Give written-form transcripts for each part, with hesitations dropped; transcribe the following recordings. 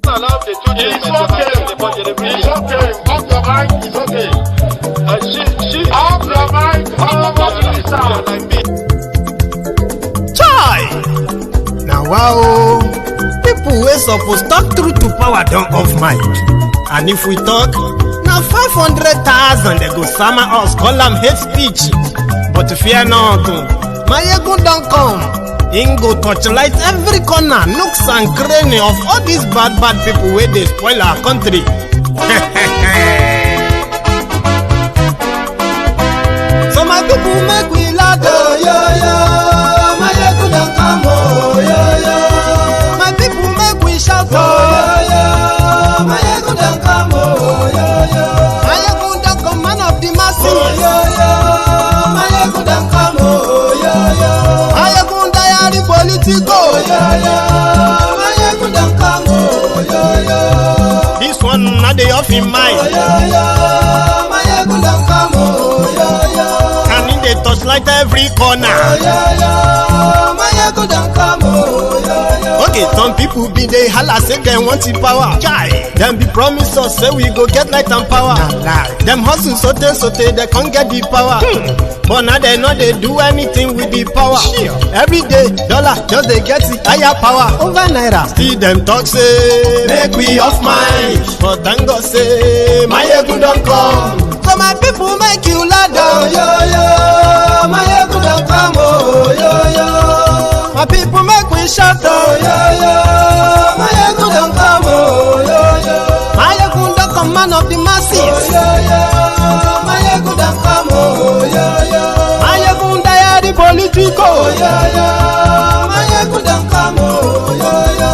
Allow the children to handle the budget. It's okay. Off your mic. It's okay. She Off your mic. Off like me. Chai! Now wow, people wey suppose talk truth to power don't off mic. And if we talk, now 500,000 they go summer us, call them hate speech. But fear not, Maiyegun don't come. Him go torchlight every corner, nooks and cranny of all these bad people where they spoil our country. So my people make we laugh, yo yo. Maiyegun don't come, oh yo yo. My people make we shout, oh yo yo. Maiyegun don't come, oh yo yo. Maiyegun don't come, man of the masses, oh yo yo. Maiyegun don't come, oh yo yo. Maiyegun diary Politico, yeah, yeah. Maiyegun don't come, oh, yeah, yeah. This one not the off in mind. Oh, yeah, yeah. Maiyegun don't come, oh, yeah, yeah. And in the touchlight every corner. Oh, yeah, yeah. Maiyegun don't come, oh, yeah, yeah. Okay, some people be they holla say they want the power. Chai. Them be promise us say we go get light and power. Nah. Them hustle sote they can't get the power. But now they know they do anything with the power. Sure. Every day, dollar just they get the higher power over naira. Still them talk say make we off mind. But thank God say Maiyegun don't come. So my people make you laugh, oh yo yo. Maiyegun don't come, oh yo yo. My people make we shout, oh yo yo. Maiyegun don't come, oh yo yo. Maiyegun don't come, man of the masses, oh yo yo. Maiyegun don't come, oh yo yo. Maiyegun diary Politico, oh yo yo. Maiyegun don't come, oh yo yo.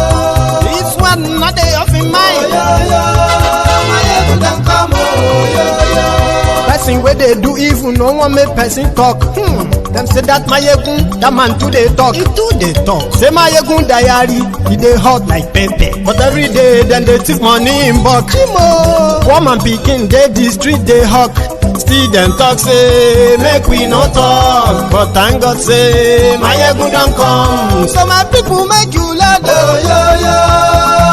This one not they off in mind, oh yo yo. Maiyegun don't come, oh yo yo. Person where they do evil, no one make person talk. Them say that Maiyegun, that man too they talk. He too they talk. Say Maiyegun diary, he they hot like pepper. But every day then they take money in bulk. Woman picking they the street they hawk. Still them talk say make we no talk. But thank God say Maiyegun don't come. So my people make you laugh, oh yo yo.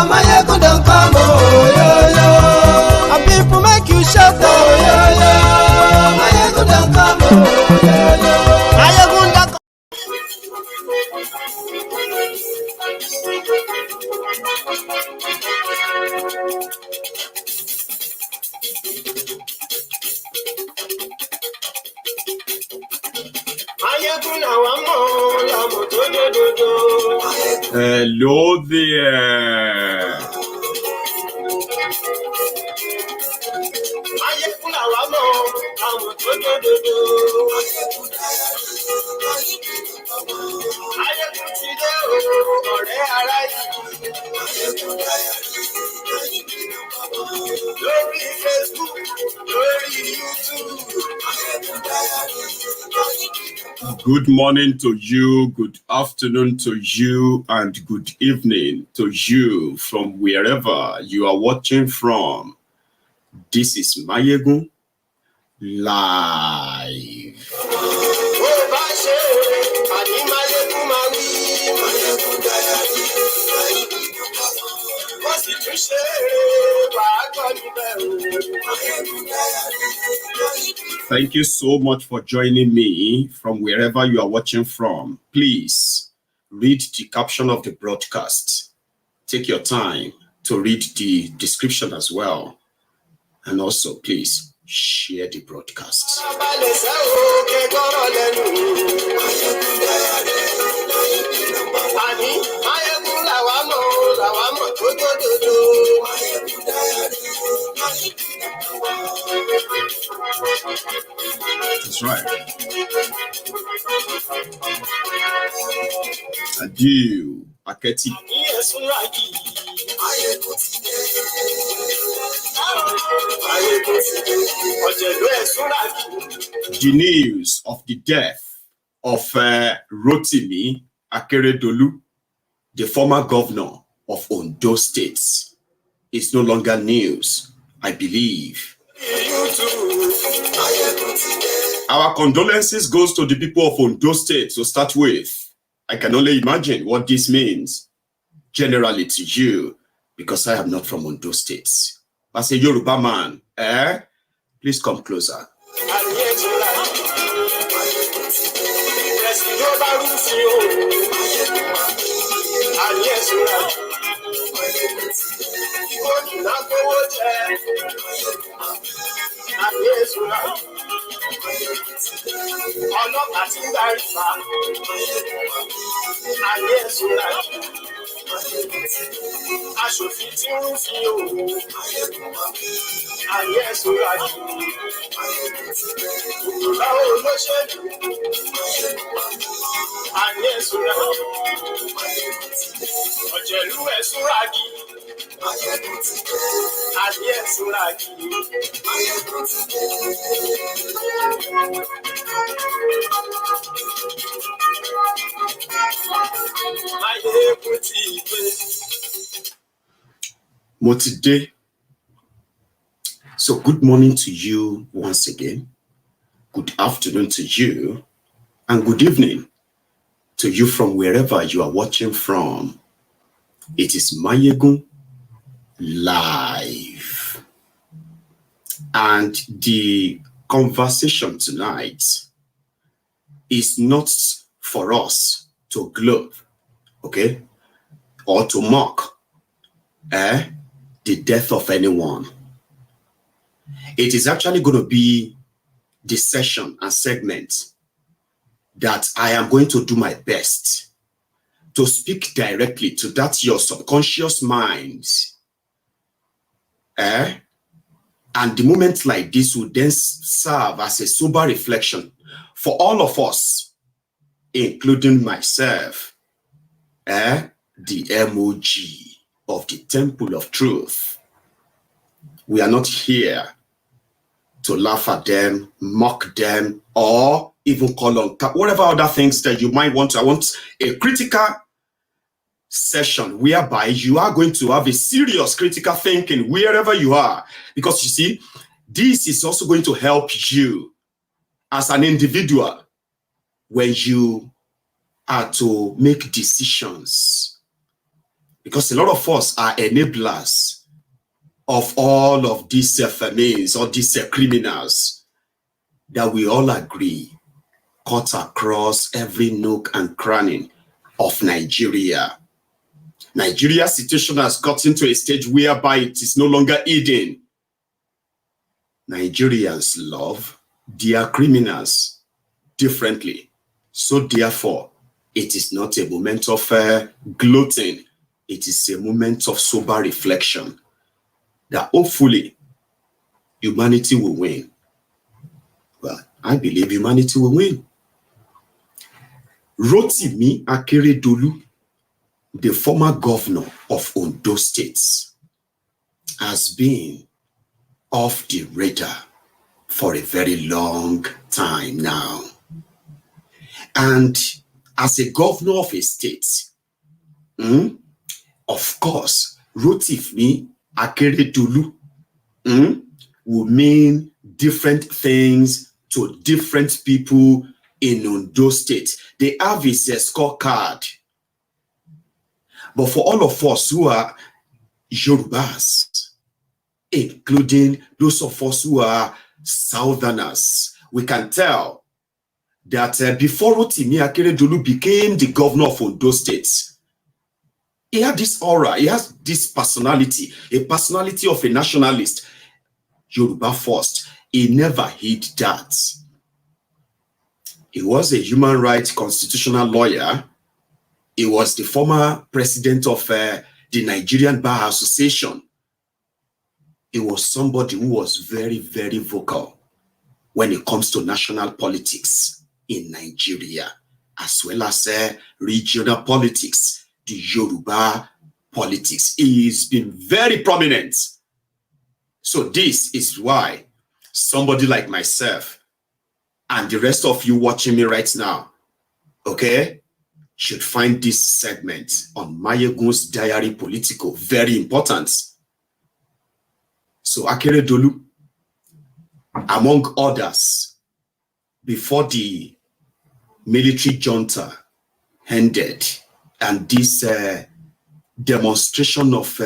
Maiyegun don't come, oh yo yo. And people make you shout, oh yo yo. Maiyegun don't come, oh yo yo. Maiyegun don't come. Hello there. Good morning to you, good afternoon to you, and good evening to you from wherever you are watching from. This is Maiyegun Live. Thank you so much for joining me from wherever you are watching from. Please read the caption of the broadcast. Take your time to read the description as well. And also, please share the broadcast. That's right. Adieu, Aketi. The news of the death of Rotimi, Akeredolu, the former governor of Ondo State, is no longer news, I believe. Our condolences goes to the people of Ondo State to start with. I can only imagine what this means generally to you. because I am not from Ondo State. As a Yoruba man, please come closer. Motide. So good morning to you once again. Good afternoon to you. And good evening to you from wherever you are watching from. It is Maiyegun live. And the conversation tonight is not for us to gloat, okay, or to mock the death of anyone. It is actually going to be the session and segment that I am going to do my best to speak directly to that your subconscious minds. And the moment like this will then serve as a sober reflection for all of us, including myself, the MOG of the Temple of Truth. We are not here to laugh at them, mock them, or even call on whatever other things that you might want to. I want a critical session whereby you are going to have a serious critical thinking wherever you are. Because you see, this is also going to help you as an individual when you are to make decisions. Because a lot of us are enablers of all of these FMAs or these criminals that we all agree cut across every nook and cranny of Nigeria. Nigeria's situation has gotten to a stage whereby it is no longer hidden. Nigerians love their criminals differently. So therefore, it is not a moment of gloating. It is a moment of sober reflection that hopefully humanity will win. Well, I believe humanity will win. Rotimi Akeredolu, the former governor of Ondo State, has been off the radar for a very long time now. And as a governor of a state, of course, Rotimi Akeredolu will mean different things to different people in Ondo State. They have a scorecard. But for all of us who are Yorubas, including those of us who are Southerners, we can tell that before Rotimi Akeredolu became the governor of Ondo State, he had this aura, he has this personality, a personality of a nationalist, Yoruba first. He never hid that. He was a human rights constitutional lawyer. He was the former president of the Nigerian Bar Association. He was somebody who was very, very vocal when it comes to national politics in Nigeria, as well as regional politics, the Yoruba politics. He's been very prominent. So this is why somebody like myself and the rest of you watching me right now, okay, should find this segment on MaiyegunsDiary Politico very important. So Akeredolu, among others, before the military junta ended and this demonstration of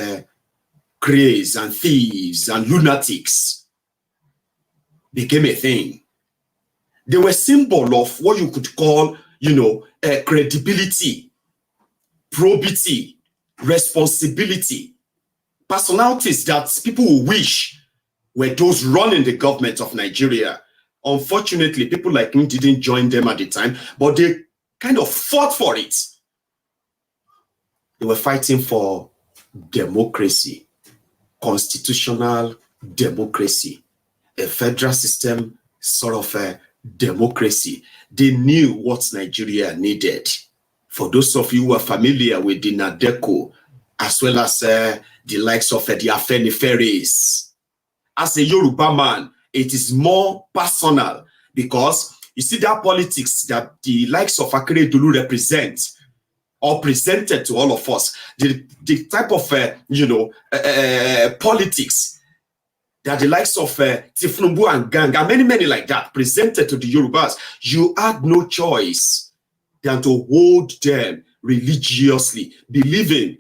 craze and thieves and lunatics became a thing. They were symbol of what you could call, credibility, probity, responsibility, personalities that people will wish were those running the government of Nigeria. Unfortunately, people like me didn't join them at the time, but they kind of fought for it. They were fighting for democracy, constitutional democracy, a federal system sort of a democracy. They knew what Nigeria needed. For those of you who are familiar with the Nadeco, as well as the likes of the Afeniferes, as a Yoruba man, it is more personal because you see that politics that the likes of Akeredolu represent or presented to all of us, the type of politics that the likes of Tifnumbu and Gang and many like that presented to the Yorubas, you had no choice than to hold them religiously, believing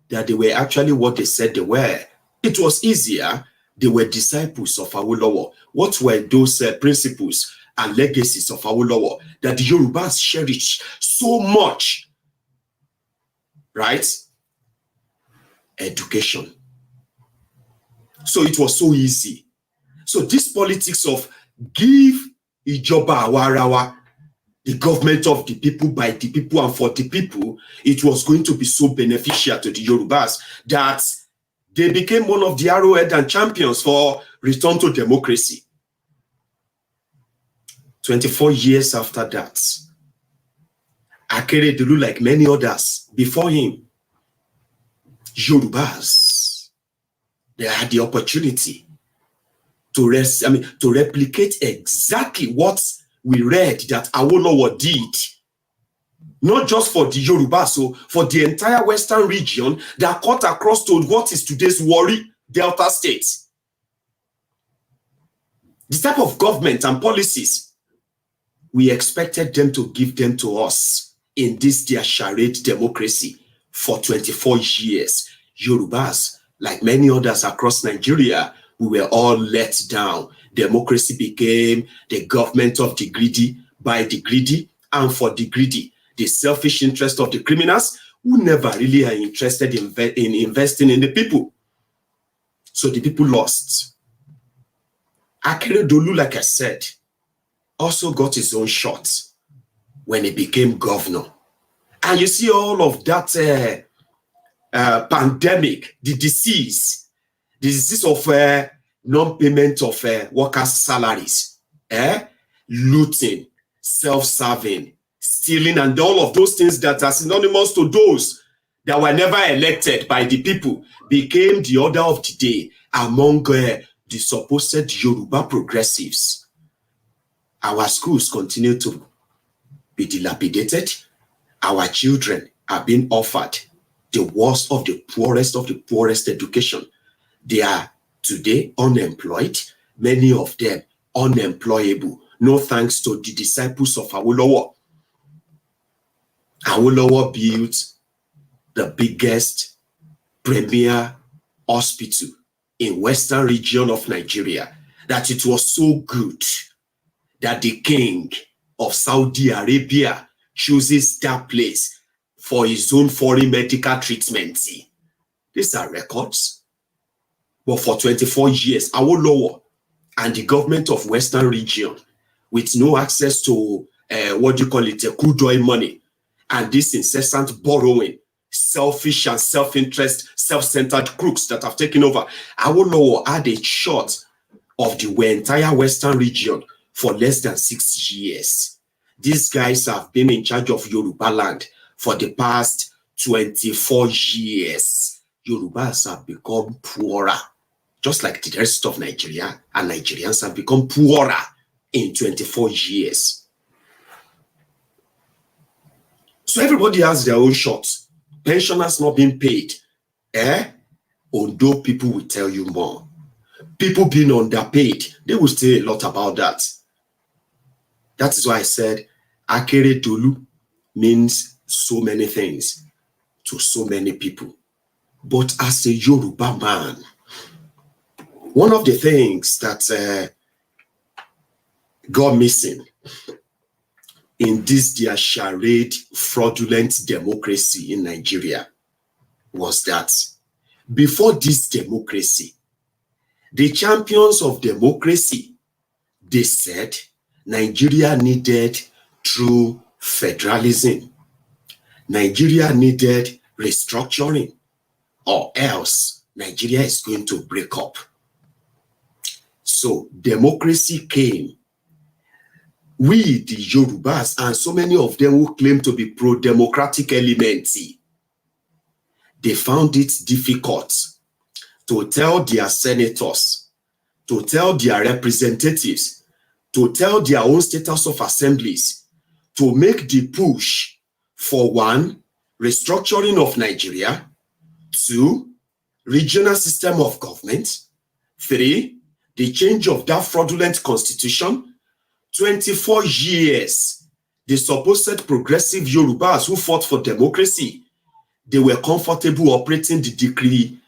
that they were actually what they said they were. It was easier. They were disciples of Awolowo. What were those principles and legacies of Awolowo that the Yorubas cherished so much? Right? Education. So it was so easy. So this politics of give Ijoba Awarawa, the government of the people, by the people, and for the people, it was going to be so beneficial to the Yorubas that they became one of the arrowhead and champions for return to democracy. 24 years after that, Akeredolu, like many others before him, Yorubas, they had the opportunity to replicate exactly what we read that Awolowo did. Not just for the Yorubas, so for the entire Western region that cut across to what is today's Warri Delta State. The type of government and policies we expected them to give them to us in this their charade democracy for 24 years. Yorubas, like many others across Nigeria, we were all let down. Democracy became the government of the greedy, by the greedy, and for the greedy. The selfish interest of the criminals who never really are interested in investing in the people. So the people lost. Akeredolu, like I said, also got his own shot when he became governor. And you see all of that pandemic, the disease of non-payment of workers' salaries, looting, self-serving, stealing, and all of those things that are synonymous to those that were never elected by the people became the order of the day among the supposed Yoruba progressives. Our schools continue to be dilapidated. Our children are being offered the worst of the poorest education. They are today unemployed, many of them unemployable, no thanks to the disciples of Awolowo. Awolowo built the biggest premier hospital in Western region of Nigeria, that it was so good that the king of Saudi Arabia chooses that place for his own foreign medical treatment. These are records. But for 24 years, Awolowo and the government of Western region, with no access to crude oil money, and this incessant borrowing, selfish and self-interest, self-centered crooks that have taken over, Awolowo had a shot of the entire Western region for less than 6 years. These guys have been in charge of Yoruba land for the past 24 years. Yorubas have become poorer, just like the rest of Nigeria, and Nigerians have become poorer in 24 years. So everybody has their own shots. Pensioners not being paid. Although people will tell you more. People being underpaid, they will say a lot about that. That is why I said Akeredolu means so many things to so many people. But as a Yoruba man, one of the things that got missing in this their charade fraudulent democracy in Nigeria was that before this democracy, the champions of democracy, they said Nigeria needed true federalism. Nigeria needed restructuring, or else Nigeria is going to break up. So democracy came. We, the Yorubas, and so many of them who claim to be pro-democratic elements, they found it difficult to tell their senators, to tell their representatives, to tell their own status of assemblies, to make the push for 1, restructuring of Nigeria, 2, regional system of government, 3, the change of that fraudulent constitution. 24 years, the supposed progressive Yorubas who fought for democracy, they were comfortable operating the Decree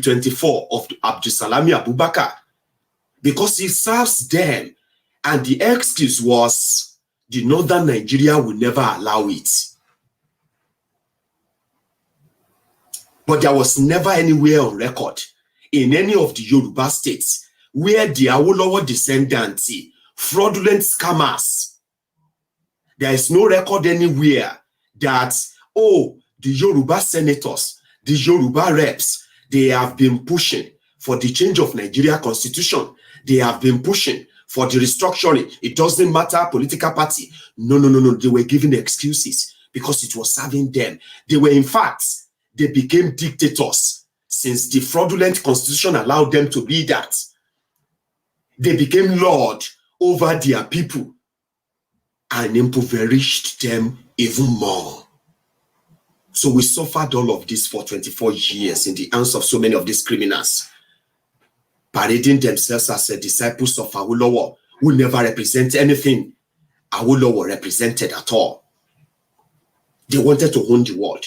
24 of Abdusalami Abubakar because it serves them. And the excuse was the northern Nigeria will never allow it. But there was never anywhere on record in any of the Yoruba states where the Awolowo descendants, fraudulent scammers, there is no record anywhere that, oh, the Yoruba senators, the Yoruba reps, they have been pushing for the change of Nigeria constitution. They have been pushing for the restructuring. It doesn't matter political party. No. They were giving excuses because it was serving them. They were, in fact, they became dictators since the fraudulent constitution allowed them to be that. They became lord over their people and impoverished them even more. So we suffered all of this for 24 years in the hands of so many of these criminals, parading themselves as disciples of Awolowo, who never represent anything Awolowo represented at all. They wanted to own the world.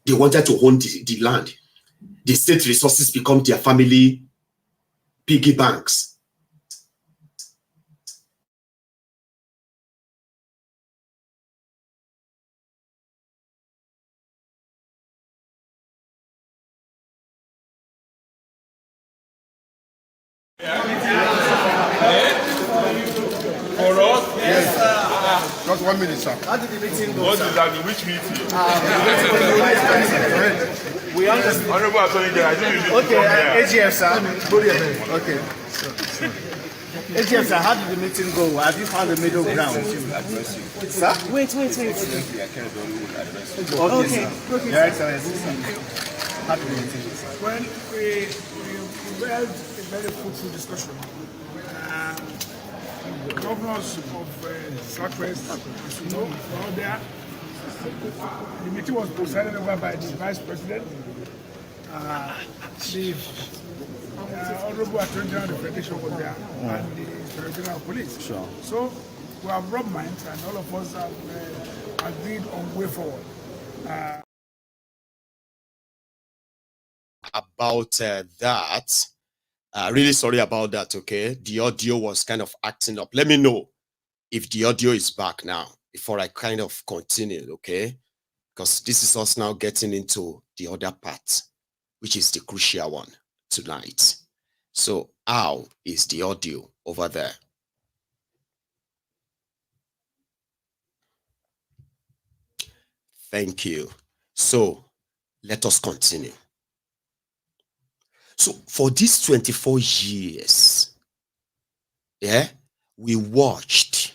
They wanted to own the land. The state resources become their family piggy banks. For us? Yes, sir. Just 1 minute, sir. How did the meeting go? What is that? Which meeting? We understand. Honorable Attorney General, I think you need to Okay, come here. AGF, sir. Okay. AGF, sir, how did the meeting go? Have you found the middle ground? Sir? Wait. Okay. Your Excellency, sir. How did the meeting go, sir? Well, we held a very fruitful discussion. The governors of Southwest, as you know, were all there. The meeting was presided over by the Vice President, the Honorable Attorney General of the Federation was there, and the Inspector General of Police. Sure. So we have broad minds, and all of us have agreed on way forward. About that, really sorry about that, okay? The audio was kind of acting up. Let me know if the audio is back now before I kind of continue, okay? Because this is us now getting into the other part, which is the crucial one tonight. So how is the audio over there? Thank you. So let us continue. So for these 24 years, we watched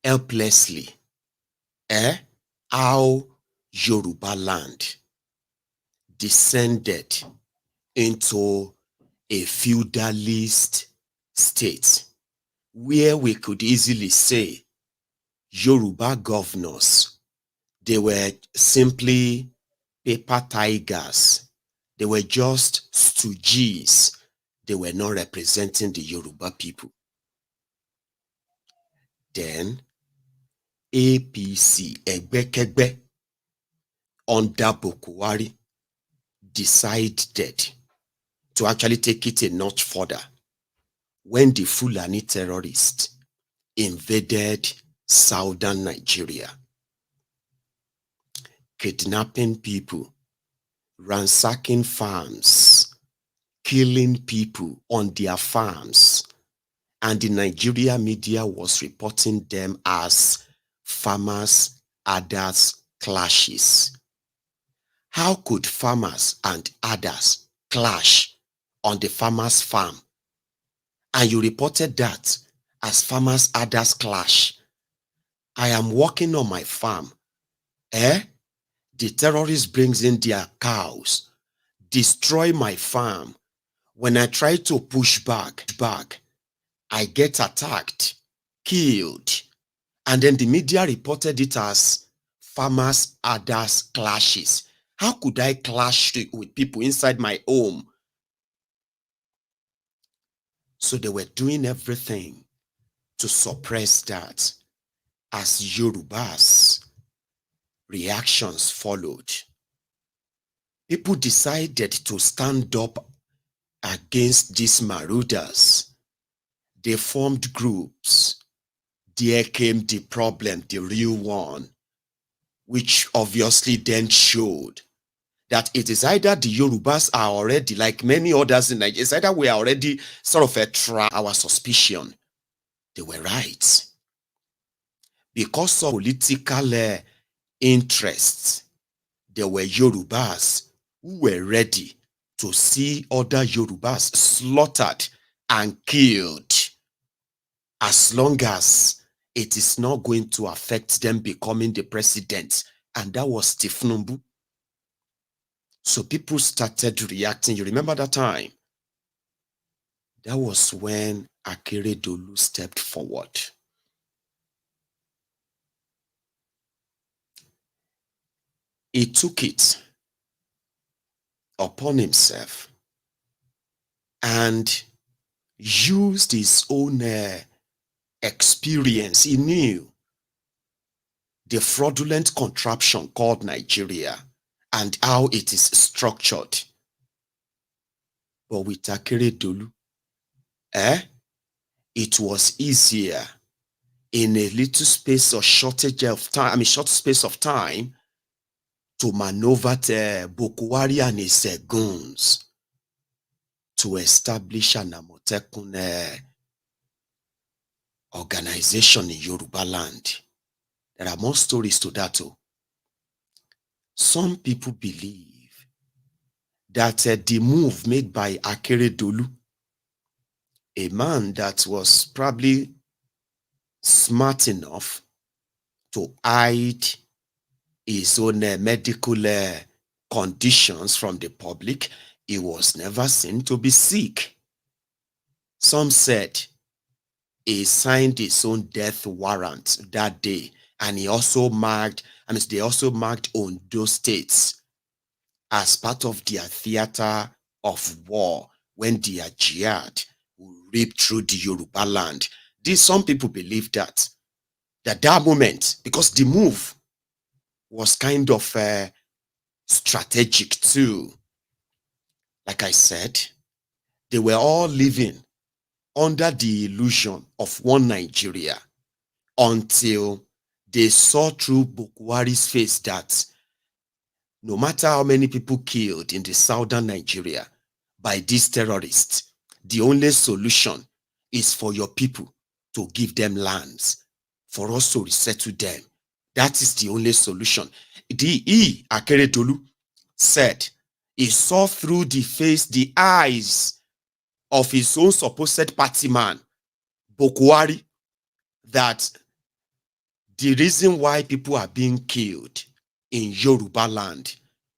helplessly how Yoruba land descended into a feudalist state where we could easily say Yoruba governors, they were simply paper tigers. They were just stooges. They were not representing the Yoruba people. Then APC, Egbekegbe, under Bokuwari, decided to actually take it a notch further when the Fulani terrorists invaded southern Nigeria, kidnapping people, ransacking farms, killing people on their farms, and the Nigeria media was reporting them as farmers' others clashes. How could farmers and others clash on the farmer's farm? And you reported that as farmers' others clash. I am working on my farm. The terrorists brings in their cows, destroy my farm. When I try to push back, I get attacked, killed. And then the media reported it as farmers' others clashes. How could I clash with people inside my home? So they were doing everything to suppress that. As Yorubas, reactions followed. People decided to stand up against these marauders. They formed groups. There came the problem, the real one, which obviously then showed that it is either the Yorubas are already, like many others in Nigeria, it's either we are already sort of our suspicion. They were right. Because of political interests, there were Yorubas who were ready to see other Yorubas slaughtered and killed, as long as it is not going to affect them becoming the president. And that was Tifnumbu. So people started reacting. You remember that time? That was when Akeredolu stepped forward. He took it upon himself and used his own experience. He knew the fraudulent contraption called Nigeria and how it is structured. But with Akeredolu, it was easier in a little space or short space of time to maneuver Bokwari and his goons to establish an Amotekun organization in Yoruba land. There are more stories to that too. Some people believe that the move made by Akeredolu, a man that was probably smart enough to hide his own medical conditions from the public, he was never seen to be sick. Some said he signed his own death warrant that day, and he also marked, they also marked Ondo states as part of their theater of war when their jihad will rip through the Yoruba land. Some people believe that moment, because the move was kind of strategic too. Like I said, they were all living under the illusion of one Nigeria until they saw through Bokwari's face that no matter how many people killed in the southern Nigeria by these terrorists, the only solution is for your people to give them lands, for us to resettle them. That is the only solution. Akeredolu said he saw through the eyes of his own supposed party man, Bokwari, that the reason why people are being killed in Yoruba land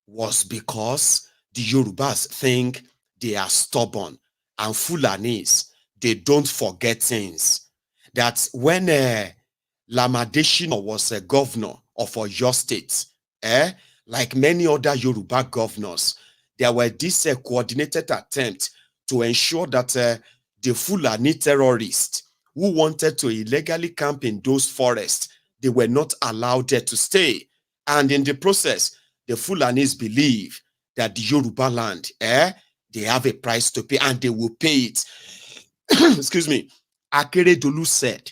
was because the Yorubas think they are stubborn, and Fulanis, they don't forget things. That when Lamadeshino was a governor of Oyo State, like many other Yoruba governors, there were this coordinated attempt to ensure that the Fulani terrorists who wanted to illegally camp in those forests, they were not allowed there to stay. And in the process, the Fulanis believe that the Yoruba land, they have a price to pay and they will pay it. Excuse me. Akeredolu said,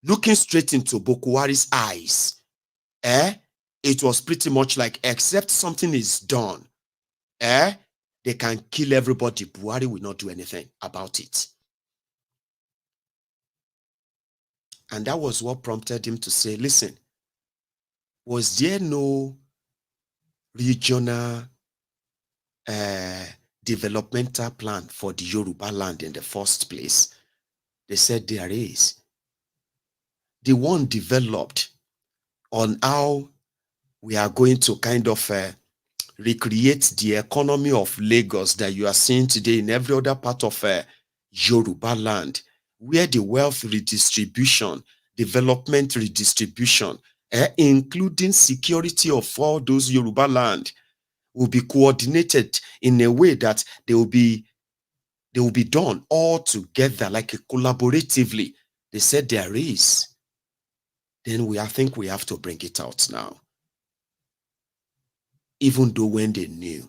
looking straight into Bokuwari's eyes, it was pretty much like, except something is done, they can kill everybody. Buhari will not do anything about it. And that was what prompted him to say, listen, was there no regional developmental plan for the Yoruba land in the first place? They said there is. The one developed on how we are going to kind of recreate the economy of Lagos that you are seeing today in every other part of Yoruba land, where the wealth redistribution, development redistribution, including security of all those Yoruba land, will be coordinated in a way that they will be done all together, like collaboratively. They said there is. Then I think we have to bring it out now. Even though when they knew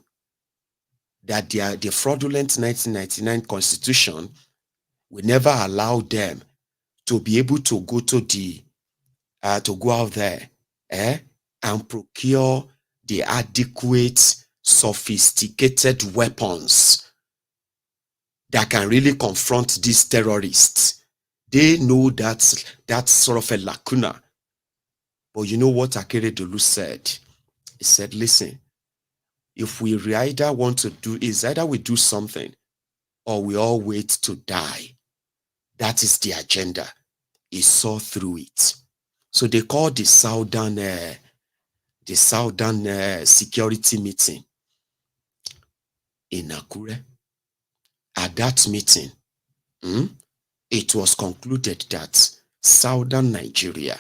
that the fraudulent 1999 constitution will never allow them to be able to go to go out there and procure the adequate, sophisticated weapons that can really confront these terrorists. They know that's sort of a lacuna. But you know what Akeredolu said? He said, listen, if we either want to do, is either we do something or we all wait to die. That is the agenda. He saw through it. So they called the Southern security meeting in Akure. At that meeting, it was concluded that Southern Nigeria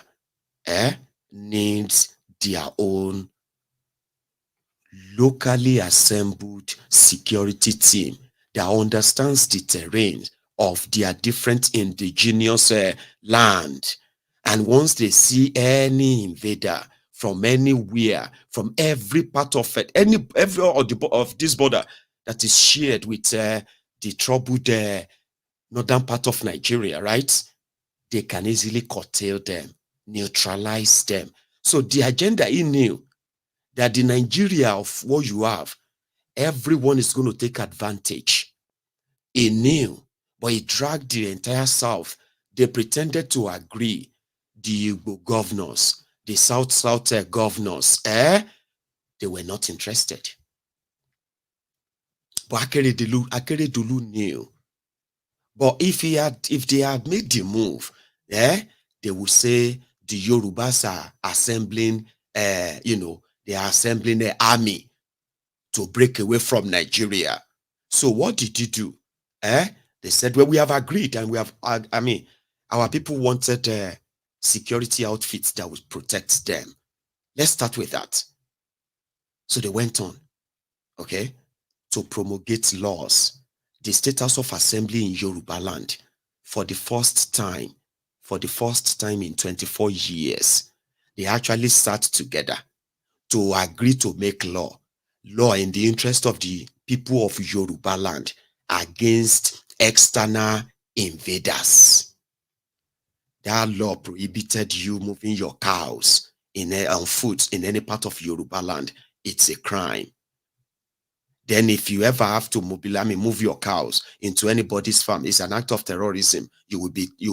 needs their own locally assembled security team that understands the terrain of their different indigenous land. And once they see any invader from anywhere, from every part of it, every of this border that is shared with the troubled northern part of Nigeria, right? They can easily curtail them, neutralize them. So the agenda, he knew that the Nigeria of what you have, everyone is going to take advantage. He knew, but he dragged the entire South. They pretended to agree. The Igbo governors, the South governors, they were not interested. But Akeredolu knew. But if they had made the move, they would say the Yorubas are assembling, they are assembling an army to break away from Nigeria. So what did you do? They said, well, we have agreed, and we have, our people wanted security outfits that would protect them. Let's start with that. So they went on, to promulgate laws. The State House of Assembly in Yoruba land, for the first time in 24 years, they actually sat together to agree to make law in the interest of the people of Yoruba land against external invaders. That law prohibited you moving your cows on foot in any part of Yoruba land. It's a crime. Then if you ever have to move your cows into anybody's farm, it's an act of terrorism. You will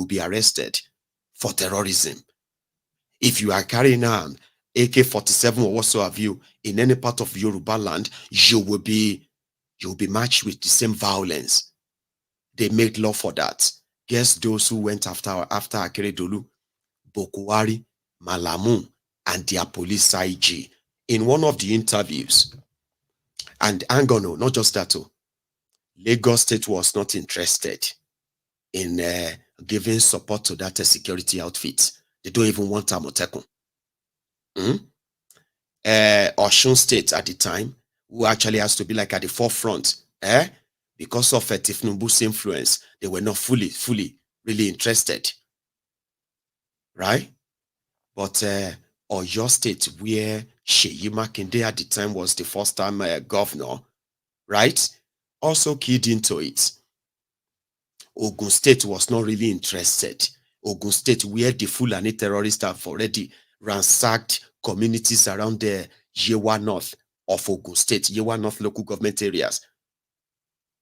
be arrested for terrorism. If you are carrying an AK-47 or whatsoever you in any part of Yoruba land, you will be matched with the same violence. They made law for that. Guess those who went after Akeredolu? Bokuwari, Malamu, and their police IG. In one of the interviews, and Angono, not just that, Lagos State was not interested in giving support to that security outfit. They don't even want Amotekun. Osun State at the time, who actually has to be like at the forefront, because of Tifnubu's influence, they were not fully really interested, right? But Oyo State, where Seyi Makinde at the time was the first time governor, right? Also keyed into it. Ogun State was not really interested. Ogun State, where the Fulani terrorists have already ransacked communities around the Yewa North of Ogun State, Yewa North local government areas.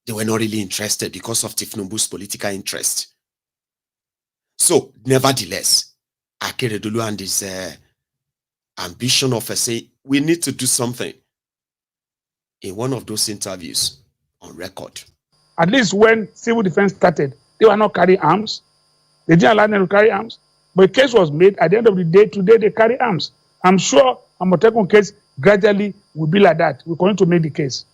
They were not really interested because of Tifnumbu's political interest. So, nevertheless, Akeredolu and his ambition of saying, we need to do something. In one of those interviews on record. At least when civil defense started, they were not carrying arms. They didn't allow them to carry arms. But a case was made. At the end of the day, today they carry arms. I'm sure Amotekun case gradually will be like that. We're going to make the case.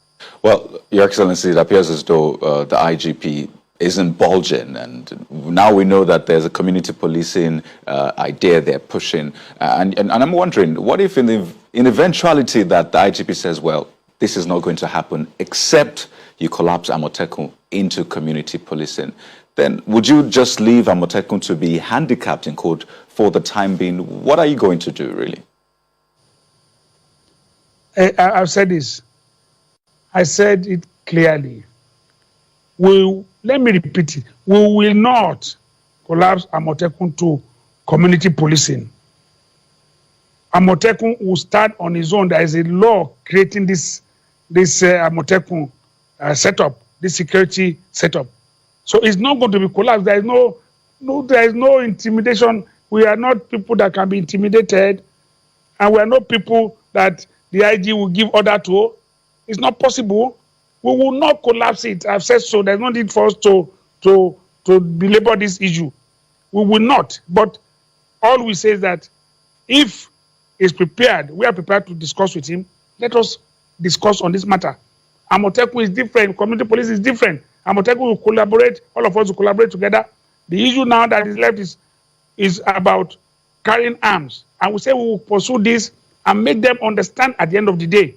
Well, Your Excellency, it appears as though the IGP isn't bulging, and now we know that there's a community policing idea they're pushing. And I'm wondering, what if in eventuality that the IGP says, well, this is not going to happen except you collapse Amotekun into community policing, then would you just leave Amotekun to be handicapped in court for the time being? What are you going to do, really? I've said this. I said it clearly. Let me repeat it. We will not collapse Amotekun to community policing. Amotekun will start on his own. There is a law creating this Amotekun setup, this security setup. So it's not going to be collapsed. There is no intimidation. We are not people that can be intimidated, and we are not people that the IG will give order to. It's not possible. We will not collapse it. I've said so. There's no need for us to belabor this issue. We will not. But all we say is that if he's prepared, we are prepared to discuss with him. Let us discuss on this matter. Amotekun is different. Community police is different. Amotekun will collaborate. All of us will collaborate together. The issue now that is left is about carrying arms. And we say we will pursue this and make them understand at the end of the day.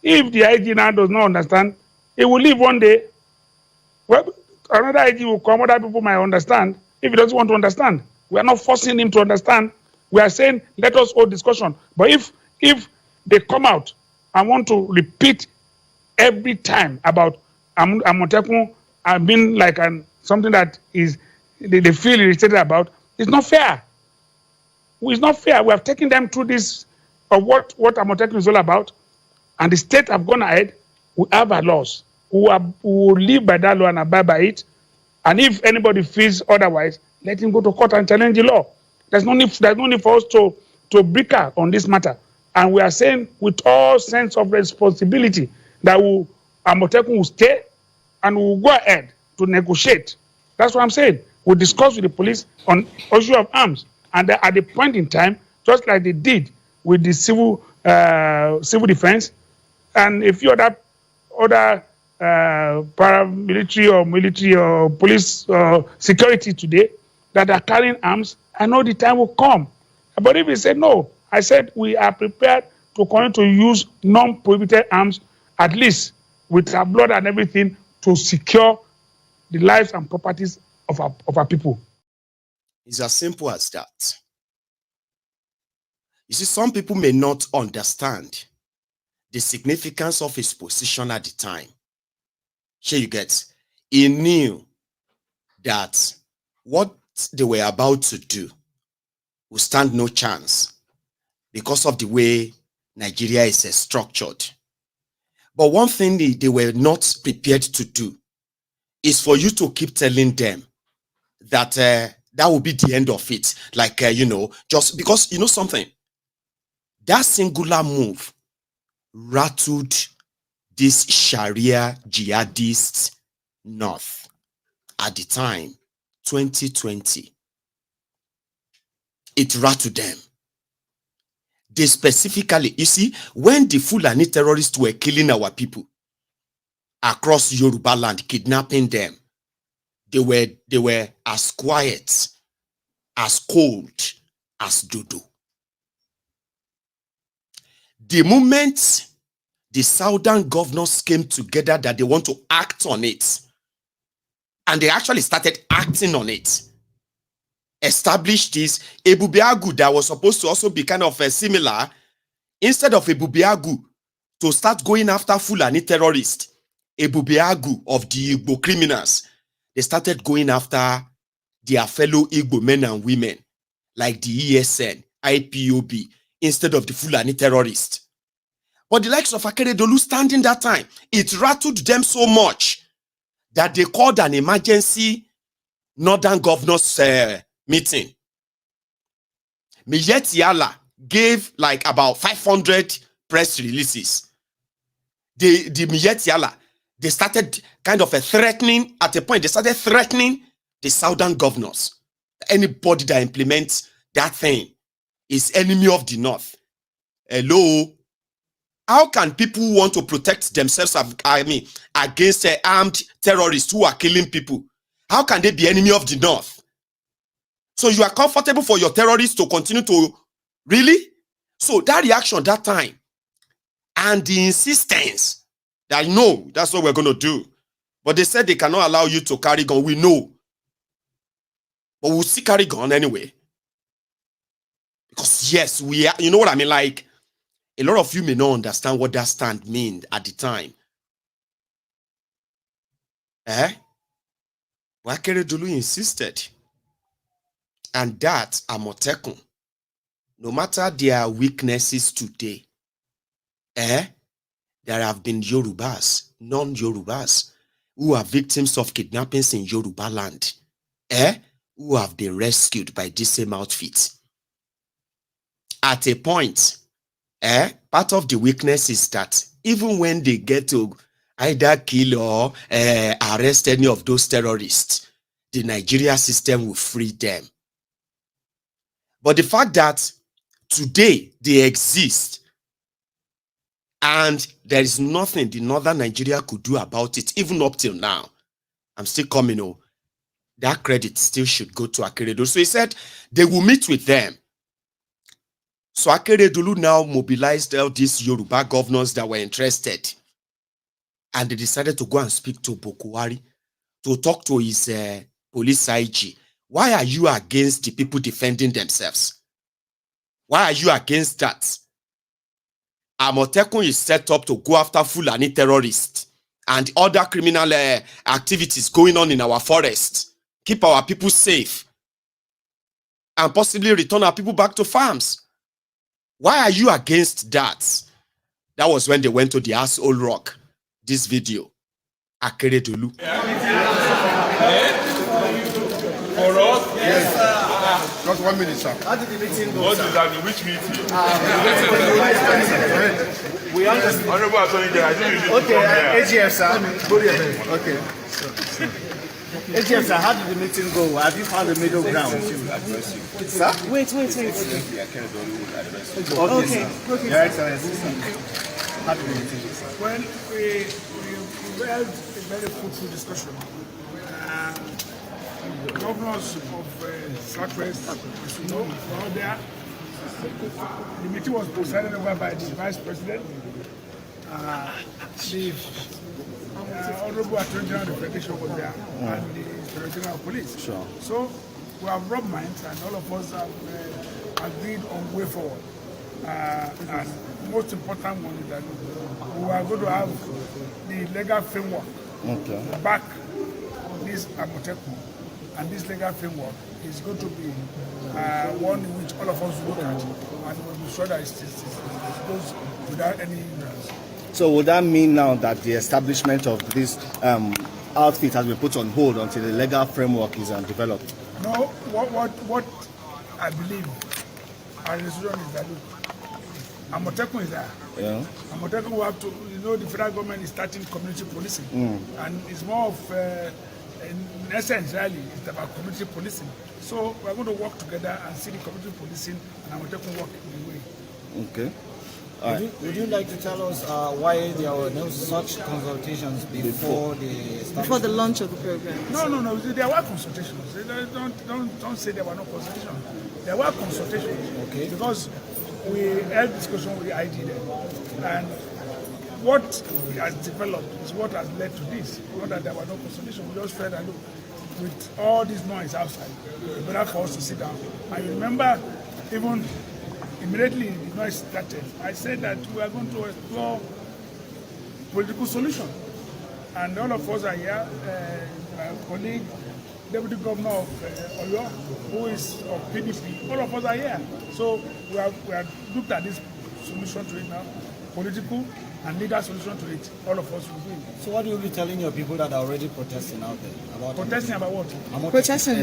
If the IG now does not understand, he will leave one day. Well, another IG will come, other people might understand. If he doesn't want to understand, we are not forcing him to understand. We are saying, let us hold discussion. But if they come out and want to repeat every time about Amotekun and being like something that is they feel irritated about, it's not fair. It's not fair. We have taken them through this of what Amotekun is all about, and the state have gone ahead. We have our laws. We will live by that law and abide by it. And if anybody feels otherwise, let him go to court and challenge the law. There's no need for us to bicker on this matter. And we are saying with all sense of responsibility that Amotekun will stay and we will go ahead to negotiate. That's what I'm saying. We'll discuss with the police on issue of arms. And at the point in time, just like they did with the civil defense and a few other paramilitary or military or police security today that are carrying arms, I know the time will come. But if they say no, I said we are prepared to continue to use non-prohibited arms, at least with our blood and everything, to secure the lives and properties of our people. It's as simple as that. You see, some people may not understand the significance of his position at the time. Here you get, he knew that what they were about to do would stand no chance because of the way Nigeria is structured. But one thing they were not prepared to do is for you to keep telling them that that will be the end of it. Like, just because, you know something, that singular move rattled this Sharia jihadists north at the time, 2020. It rattled them. They specifically, you see, when the Fulani terrorists were killing our people across Yoruba land, kidnapping them, they were as quiet, as cold as dodo. The moment the southern governors came together that they want to act on it, and they actually started acting on it, established this Ebubeagu that was supposed to also be kind of similar Instead of Ebubeagu to start going after Fulani terrorists, Ebubeagu of the Igbo criminals, they started going after their fellow Igbo men and women, like the ESN, IPOB, instead of the Fulani terrorists. But the likes of Akeredolu standing that time, it rattled them so much that they called an emergency Northern Governors meeting. Miyegun gave like about 500 press releases. The Miyegun, they started kind of threatening, at a point, they started threatening the Southern governors. Anybody that implements that thing is enemy of the North. Hello? How can people want to protect themselves, against armed terrorists who are killing people? How can they be enemy of the North? So you are comfortable for your terrorists to continue to... Really? So that reaction that time and the insistence that, no, that's what we're going to do. But they said they cannot allow you to carry gun. We know. But we'll still carry gun anyway. Because yes, we are, you know what I mean? Like, a lot of you may not understand what that stand meant at the time. Akeredolu insisted. And that Amotekun, no matter their weaknesses today, there have been Yorubas, non-Yorubas, who are victims of kidnappings in Yoruba land, who have been rescued by this same outfit. At a point, part of the weakness is that even when they get to either kill or arrest any of those terrorists, the Nigeria system will free them. But the fact that today they exist and there is nothing the Northern Nigeria could do about it, even up till now, I'm still coming, that credit still should go to Akeredolu. So he said they will meet with them. So Akeredolu now mobilized all these Yoruba governors that were interested. And they decided to go and speak to Bokuwari, to talk to his police IG. Why are you against the people defending themselves? Why are you against that? Amotekun is set up to go after Fulani terrorists and other criminal activities going on in our forest. Keep our people safe. And possibly return our people back to farms. Why are you against that? That was when they went to the asshole rock. This video. Akeredolu. For us? Yes. Just 1 minute, sir. How did the meeting go? What is that? Which meeting? We understand. Honorable Attorney General, I think you should Okay, AGF, sir. Okay. AGF, sir, how did the meeting go? Have you found the middle ground? Sir? Wait. Okay. Your Excellency, sir. How did the meeting go, sir? Well, we had a very fruitful discussion. The governors of Southwest, as you know, were all there. The meeting was presided over by the Vice President, the Honorable Attorney General of the Federation was there, and the Inspector General of Police. Sure. So we have rubbed minds, and all of us have agreed on way forward. And the most important one is that we are going to have the legal framework back this Amotekun. And this legal framework is going to be one in which all of us will look at, and we'll be sure that it goes without any hindrance. So would that mean now that the establishment of this outfit has been put on hold until the legal framework is developed? No, what I believe our decision is that Amotekun is there. Yeah. Amotekun will have to, the federal government is starting community policing, and it's more of in essence, really, it's about community policing. So we're going to work together and see the community policing and Amotekun work in the way. Okay. Would you like to tell us why there were no such consultations before the launch of the program? No. There were consultations. Don't say there were no consultations. There were consultations. Okay. Because we had discussion with the ID there, and what has developed is what has led to this. Not that there were no consultations. We just felt that, look, with all this noise outside, it's better for us to sit down. And you remember, even immediately the noise started, I said that we are going to explore political solution. And all of us are here, my colleague, Deputy Governor of Oyo, who is of PDP, all of us are here. So we have looked at this solution to it now, political and legal solution to it. All of us will do it. So what will you be telling your people that are already protesting out there? About protesting about what? Protesting,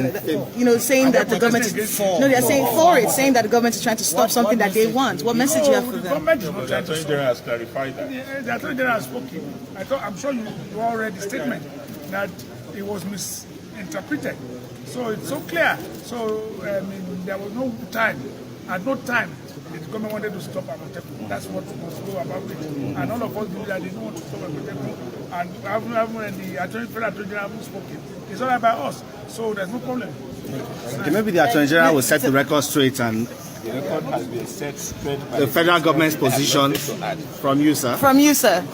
saying that the government is for. No, they're saying for it, saying that the government is trying to stop something that they want. What message do you have for them? The government is not trying to Attorney General has clarified that. The Attorney General has spoken. I'm sure you all read the statement that it was misinterpreted. So it's so clear. So there was no time. At no time the government wanted to stop Amotekun. That's what was go about it. And all of us believe that they don't want to stop Amotekun. And the Attorney General haven't spoken. It's all about us. So there's no problem. Okay, maybe the Attorney General will set the record straight and The record has been set straight by the federal government's position from you, sir. From you, sir.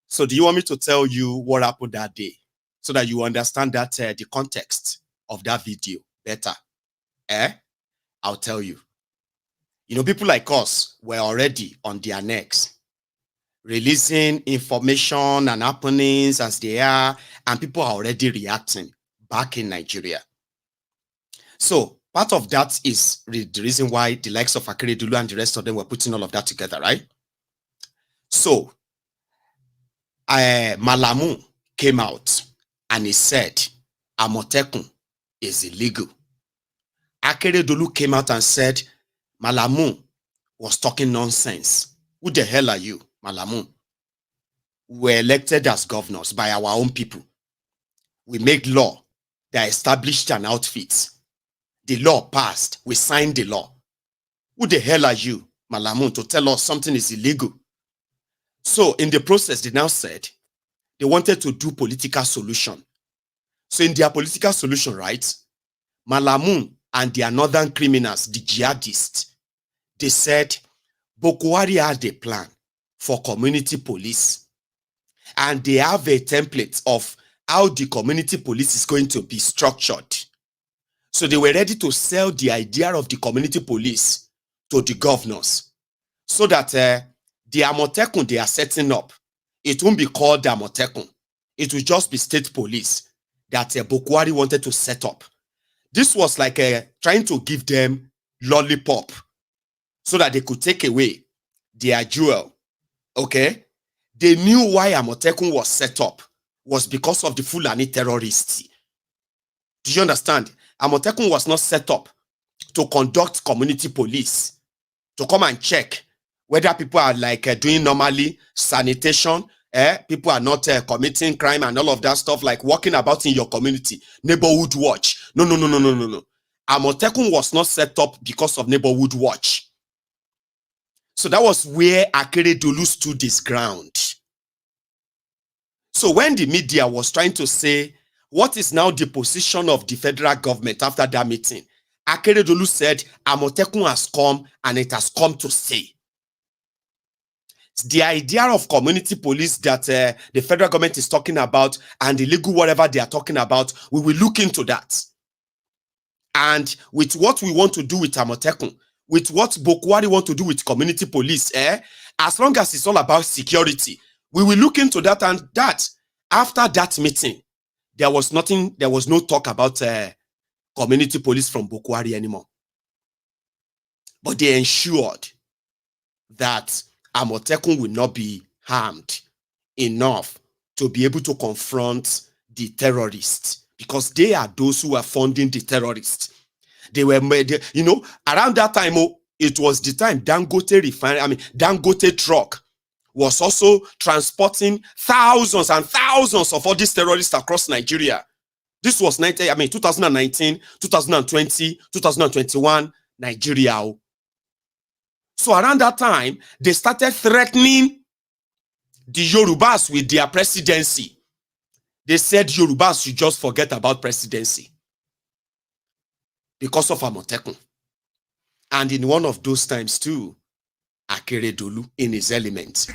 So do you want me to tell you what happened that day so that you understand that the context of that video better? I'll tell you. People like us were already on their necks, releasing information and happenings as they are, and people are already reacting back in Nigeria. So part of that is the reason why the likes of Akeredolu and the rest of them were putting all of that together, right? So Malamu came out and he said Amotekun is illegal. Akeredolu came out and said Malamu was talking nonsense. Who the hell are you, Malamu? We were elected as governors by our own people. We make law that established an outfit. The law passed. We signed the law. Who the hell are you, Malamu, to tell us something is illegal? So in the process, they now said they wanted to do political solution. So in their political solution, right, Malamu and their northern criminals, the jihadists, they said Boko Haram had a plan for community police. And they have a template of how the community police is going to be structured. So they were ready to sell the idea of the community police to the governors so that the Amotekun they are setting up, it won't be called the Amotekun. It will just be state police that Boko Haram wanted to set up. This was like trying to give them lollipop so that they could take away their jewel. Okay? They knew why Amotekun was set up was because of the Fulani terrorists. Do you understand? Amotekun was not set up to conduct community police, to come and check whether people are doing normally sanitation, people are not committing crime and all of that stuff, like walking about in your community, neighborhood watch. No. Amotekun was not set up because of neighborhood watch. So that was where Akeredolu stood his ground. So when the media was trying to say, what is now the position of the federal government after that meeting? Akeredolu said, Amotekun has come and it has come to stay. The idea of community police that the federal government is talking about and the legal whatever they are talking about, we will look into that. And with what we want to do with Amotekun, with what Boko Haram want to do with community police, as long as it's all about security, we will look into that. And that, after that meeting, there was no talk about community police from Boko Haram anymore. But they ensured that Amotekun will not be harmed enough to be able to confront the terrorists, because they are those who are funding the terrorists. They were made, around that time, it was the time Dangote truck was also transporting thousands and thousands of all these terrorists across Nigeria. This was 2019, 2020, 2021, Nigeria. So around that time, they started threatening the Yorubas with their presidency. They said Yorubas should just forget about presidency because of Amotekun. And in one of those times too, Akeredolu in his element.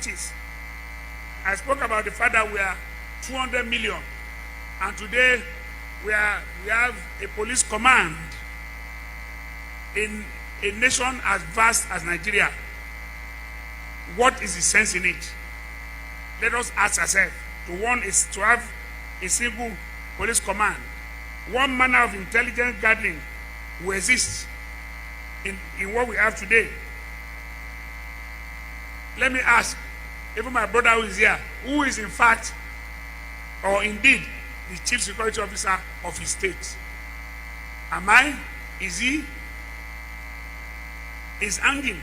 I spoke about the fact that we are 200 million, and today we have a police command in a nation as vast as Nigeria, what is the sense in it? Let us ask ourselves. One is to have a single police command. One manner of intelligence gathering will exist in what we have today. Let me ask, even my brother who is here, who is in fact, or indeed, the chief security officer of his state? Am I? Is he? Is hanging?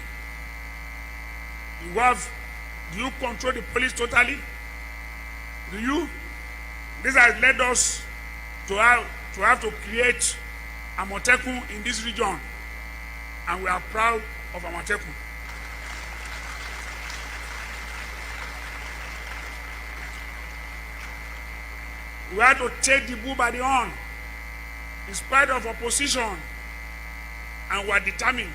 Do you control the police totally? Do you? This has led us to have to create Amotekun in this region, and we are proud of Amotekun. We had to take the bull by the horn in spite of opposition, and we are determined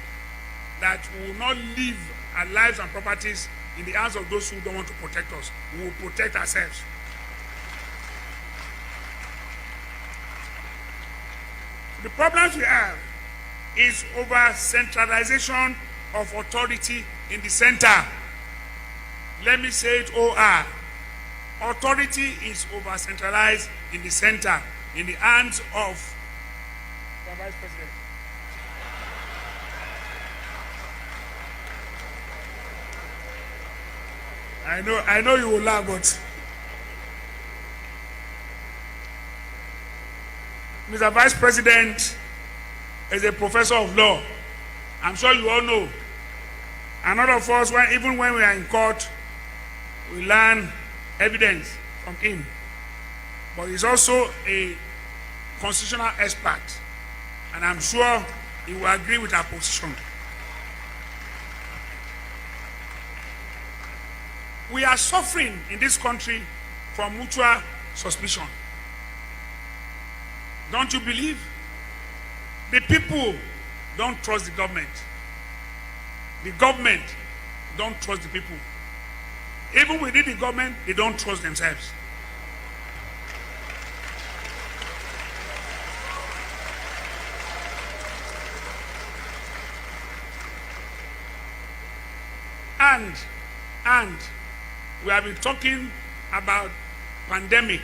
that we will not leave our lives and properties in the hands of those who don't want to protect us. We will protect ourselves. The problems we have is over centralization of authority in the center. Let me say it OR. Authority is over centralized in the center, in the hands of the Vice President. I know you will laugh, but Mr. Vice President is a professor of law. I'm sure you all know. And all of us, even when we are in court, we learn evidence from him. But he's also a constitutional expert. And I'm sure he will agree with our position. We are suffering in this country from mutual suspicion. Don't you believe? The people don't trust the government. The government don't trust the people. Even within the government, they don't trust themselves. And we have been talking about pandemic,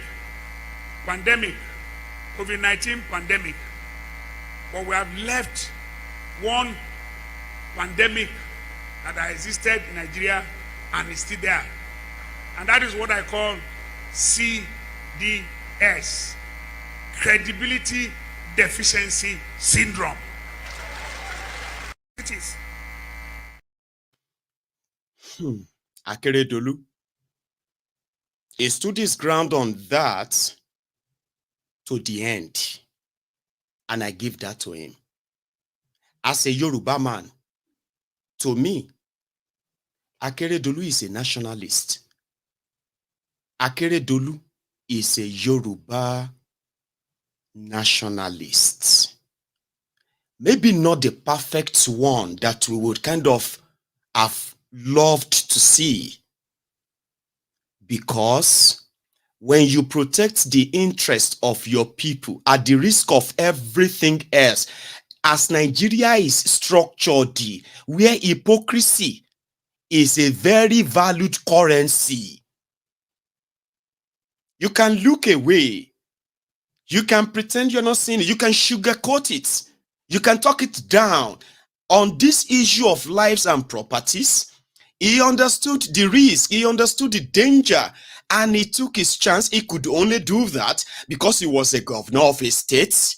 COVID-19 pandemic. But we have left one pandemic that has existed in Nigeria and is still there. And that is what I call CDS, Credibility Deficiency Syndrome. It is. Akeredolu. He stood his ground on that to the end. And I give that to him. As a Yoruba man, to me, Akeredolu is a nationalist. Akeredolu is a Yoruba nationalist. Maybe not the perfect one that we would kind of have loved to see. Because when you protect the interest of your people at the risk of everything else, as Nigeria is structured, where hypocrisy is a very valued currency, you can look away. You can pretend you're not seeing it. You can sugarcoat it. You can talk it down. On this issue of lives and properties, he understood the risk. He understood the danger. And he took his chance. He could only do that because he was a governor of a state.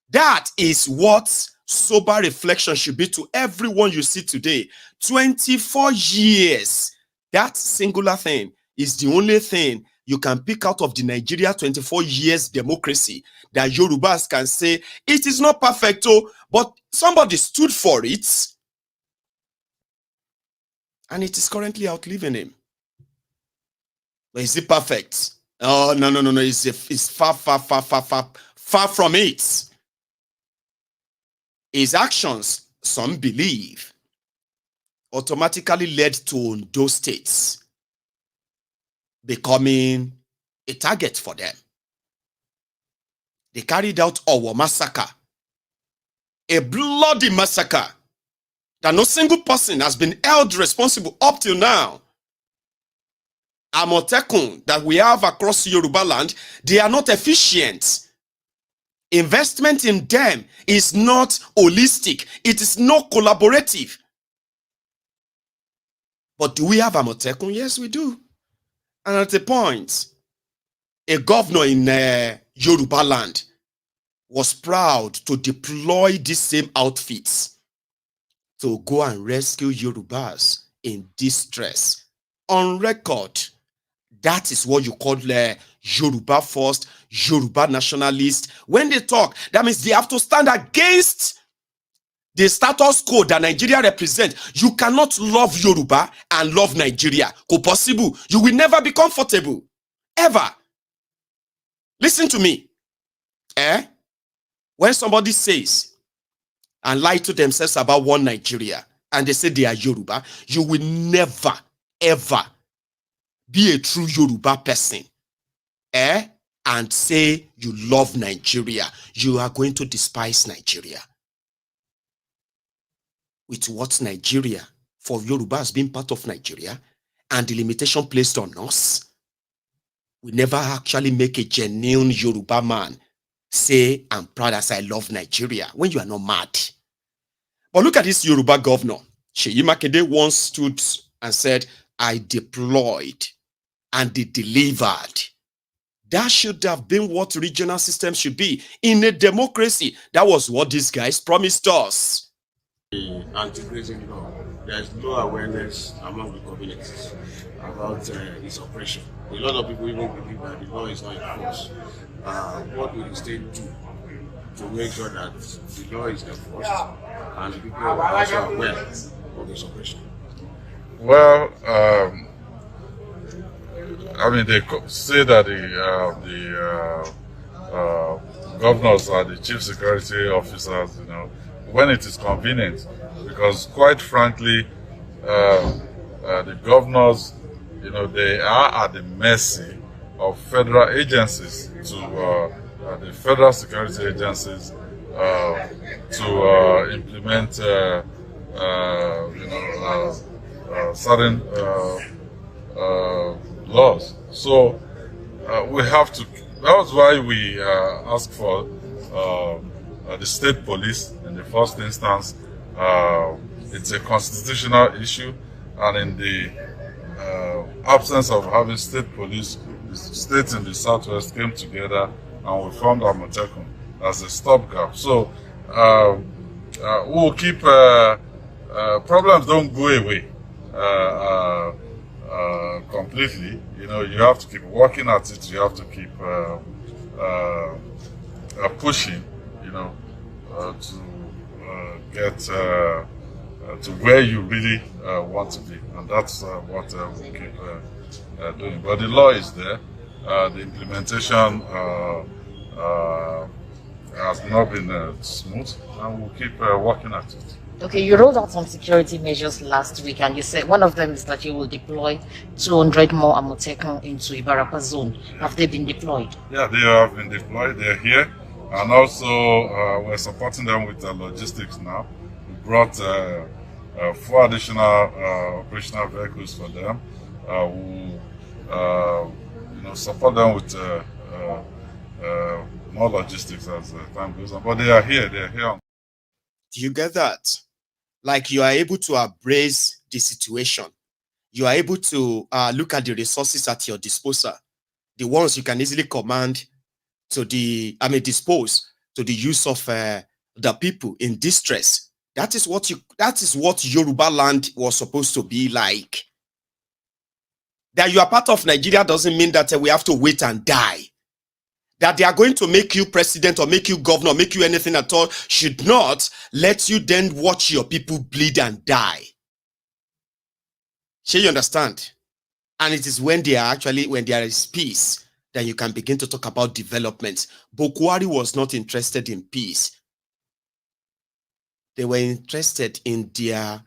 That is what sober reflection should be to everyone you see today. 24 years. That singular thing is the only thing you can pick out of the Nigeria 24 years democracy that Yorubas can say, it is not perfect, but somebody stood for it. And it is currently outliving him. But is it perfect? Oh, no. It's far from it. His actions, some believe, automatically led to Ondo states becoming a target for them. They carried out Owo massacre a bloody massacre that no single person has been held responsible up till now. Amotekun that we have across Yoruba land, they are not efficient. Investment in them is not holistic. It is not collaborative. But do we have Amotekun? Yes, we do. And at a point, a governor in Yoruba land was proud to deploy these same outfits to go and rescue Yorubas in distress. On record, that is what you call Yoruba first, Yoruba nationalist. When they talk, that means they have to stand against the status quo that Nigeria represents. You cannot love Yoruba and love Nigeria. Ko possible. You will never be comfortable. Ever. Listen to me. When somebody says and lie to themselves about one Nigeria and they say they are Yoruba, you will never, ever be a true Yoruba person. And say you love Nigeria. You are going to despise Nigeria. With what Nigeria, for Yoruba has been part of Nigeria, and the limitation placed on us, we never actually make a genuine Yoruba man say, I'm proud as I love Nigeria, when you are not mad. But look at this Yoruba governor. Seyi Makinde once stood and said, I deployed and they delivered. That should have been what regional systems should be. In a democracy, that was what these guys promised us. The anti-grazing law, there is no awareness among the communities about its operation. A lot of people even believe that the law is not enforced. What will the state do to make sure that the law is enforced and the people are also aware of its operation? Well, I mean, they say that the governors are the chief security officers, when it is convenient, because quite frankly, the governors, they are at the mercy of federal agencies, to the federal security agencies, to implement, certain laws. So we have to. That was why we asked for the state police in the first instance. It's a constitutional issue, and in the absence of having state police, the states in the southwest came together and we formed Amotekun as a stopgap. So we'll keep. Problems don't go away completely. You have to keep working at it. You have to keep pushing. To get to where you really want to be, and that's what we keep doing. But the law is there. The implementation has not been smooth, and we'll keep working at it. Okay, you rolled out some security measures last week, and you said one of them is that you will deploy 200 more Amotekun into Ibarapa zone. Have they been deployed? Yeah, they have been deployed. They're here, and also we're supporting them with logistics now. We brought 4 additional operational vehicles for them. We'll support them with more logistics as time goes on. But they are here. They are here. Do you get that? Like, you are able to embrace the situation. You are able to look at the resources at your disposal, the ones you can easily command to dispose to the use of the people in distress. That is what Yoruba land was supposed to be like. That you are part of Nigeria doesn't mean that we have to wait and die. That they are going to make you president or make you governor, make you anything at all, should not let you then watch your people bleed and die. Sure, you understand? And it is when there is peace, that you can begin to talk about development. Bokwari was not interested in peace. They were interested in their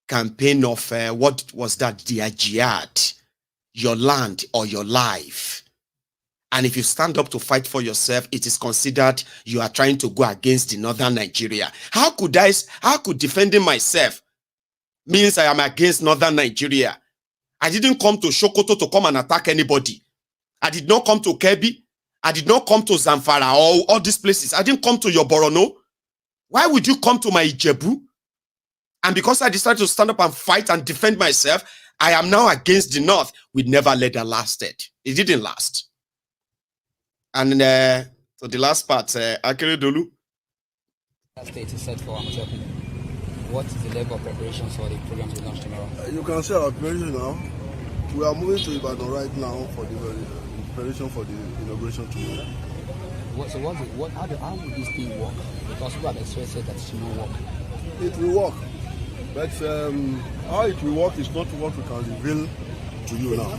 campaign of, what was that? Their jihad. Your land or your life. And if you stand up to fight for yourself, it is considered you are trying to go against the northern Nigeria. How could defending myself means I am against northern Nigeria? I didn't come to Sokoto to come and attack anybody. I did not come to Kebbi. I did not come to Zamfara or all these places. I didn't come to your Borono. Why would you come to my Ijebu? And because I decided to stand up and fight and defend myself, I am now against the North. We never let that lasted. It didn't last. And so the last part, Akeredolu. State is set for Amotekun. What is the level of preparations for the program to be launched tomorrow? You can see our preparation now. We are moving to Ibadan right now for the preparation for the inauguration tomorrow. How will this thing work? Because people have expressed that it should not work. It will work. But how it will work is not what we can reveal to you now.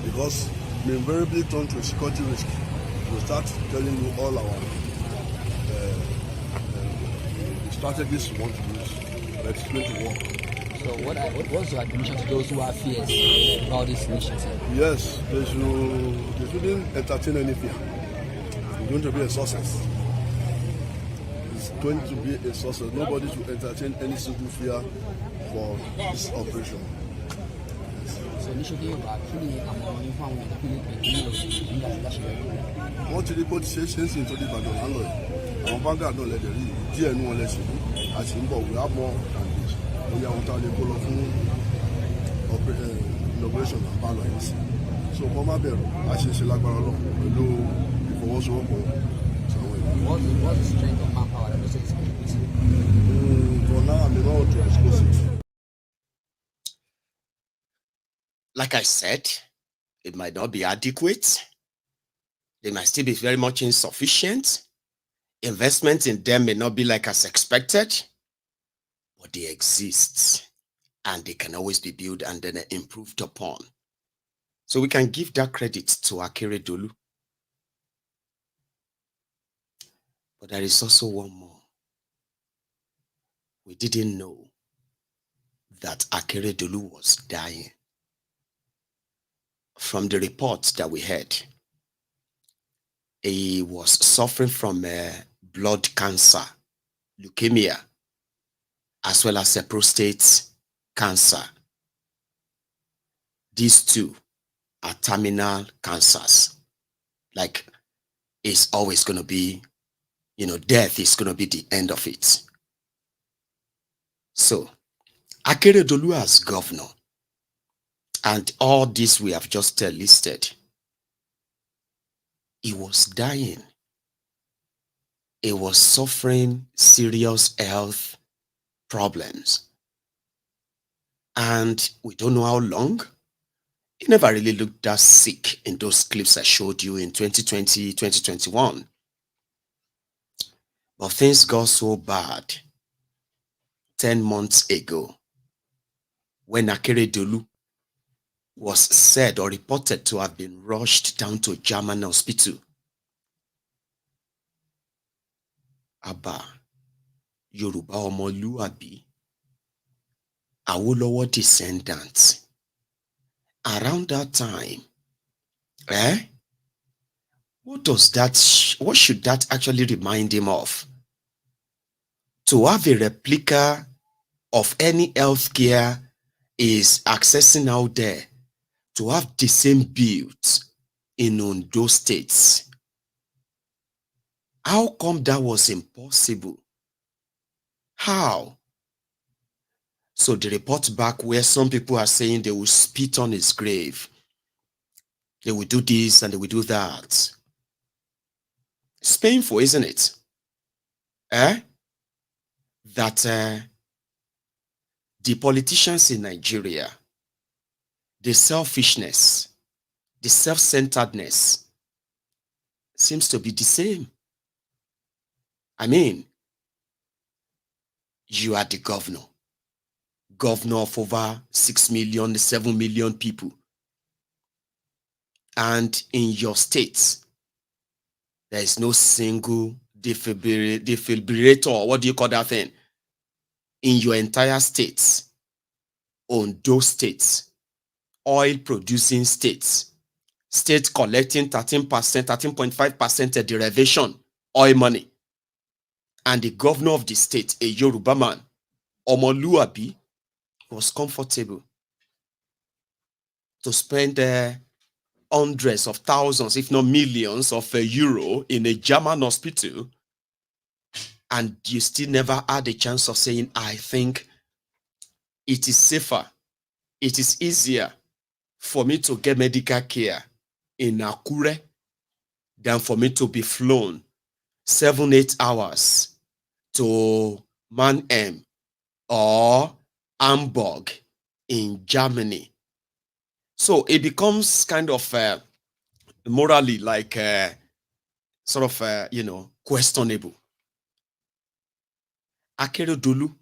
Because we invariably turn to a security risk. We'll start telling you all our strategies we want to use. But it's going to work. So what's your admission to those who have fears about this initiative? Yes, they shouldn't entertain any fear. It's going to be a success. It's going to be a success. Nobody should entertain any single fear for this operation. So initially, wọ́n ti rí kó ti ṣe é ṣe nítorí Ìbàdàn lálọ́ yìí àwọn báńgà náà lẹ́dẹ̀ rí díẹ̀ ní wọn lẹ́sìn a sì ń bọ̀ we have more than this oye àwọn tá a lè kó lọ fún inauguration and bá lọ yìí sí so kọ́ má bẹ̀rù a ṣe ṣe lágbára lọ pẹ̀lú ìfọwọ́sowọ́pọ̀ àwọn ènìyàn. What's the strength of manpower that is for now I'm not to expose it. Like I said, it might not be adequate. They might still be very much insufficient. Investment in them may not be like as expected, but they exist and they can always be built and then improved upon. So we can give that credit to Akeredolu. But there is also one more. We didn't know that Akeredolu was dying. From the reports that we heard, he was suffering from blood cancer, leukemia, as well as a prostate cancer. These two are terminal cancers. Like, it's always going to be, death is going to be the end of it. So, Akeredolu as governor, and all this we have just listed, he was dying. He was suffering serious health problems. And we don't know how long. He never really looked that sick in those clips I showed you in 2020, 2021. But things got so bad 10 months ago when Akeredolu was said or reported to have been rushed down to a German hospital. Abba, Yoruba Omoluabi, Awolowo descendants. Around that time, what should that actually remind him of? To have a replica of any healthcare is accessing out there, to have the same build in Ondo states. How come that was impossible? How? So the report back where some people are saying they will spit on his grave. They will do this and they will do that. It's painful, isn't it? That the politicians in Nigeria, the selfishness, the self-centeredness seems to be the same. I mean, you are the governor of over 6 million, 7 million people. And in your states, there is no single defibrillator, what do you call that thing? In your entire states, on those states, oil producing states, State collecting 13%, 13.5% derivation, oil money. And the governor of the state, a Yoruba man, Omoluabi, was comfortable to spend hundreds of thousands, if not millions of euro in a German hospital, and you still never had a chance of saying, I think it is safer, it is easier for me to get medical care in Akure than for me to be flown 7-8 hours to Mannheim or Hamburg in Germany. So it becomes kind of morally like sort of, questionable. Akeredolu,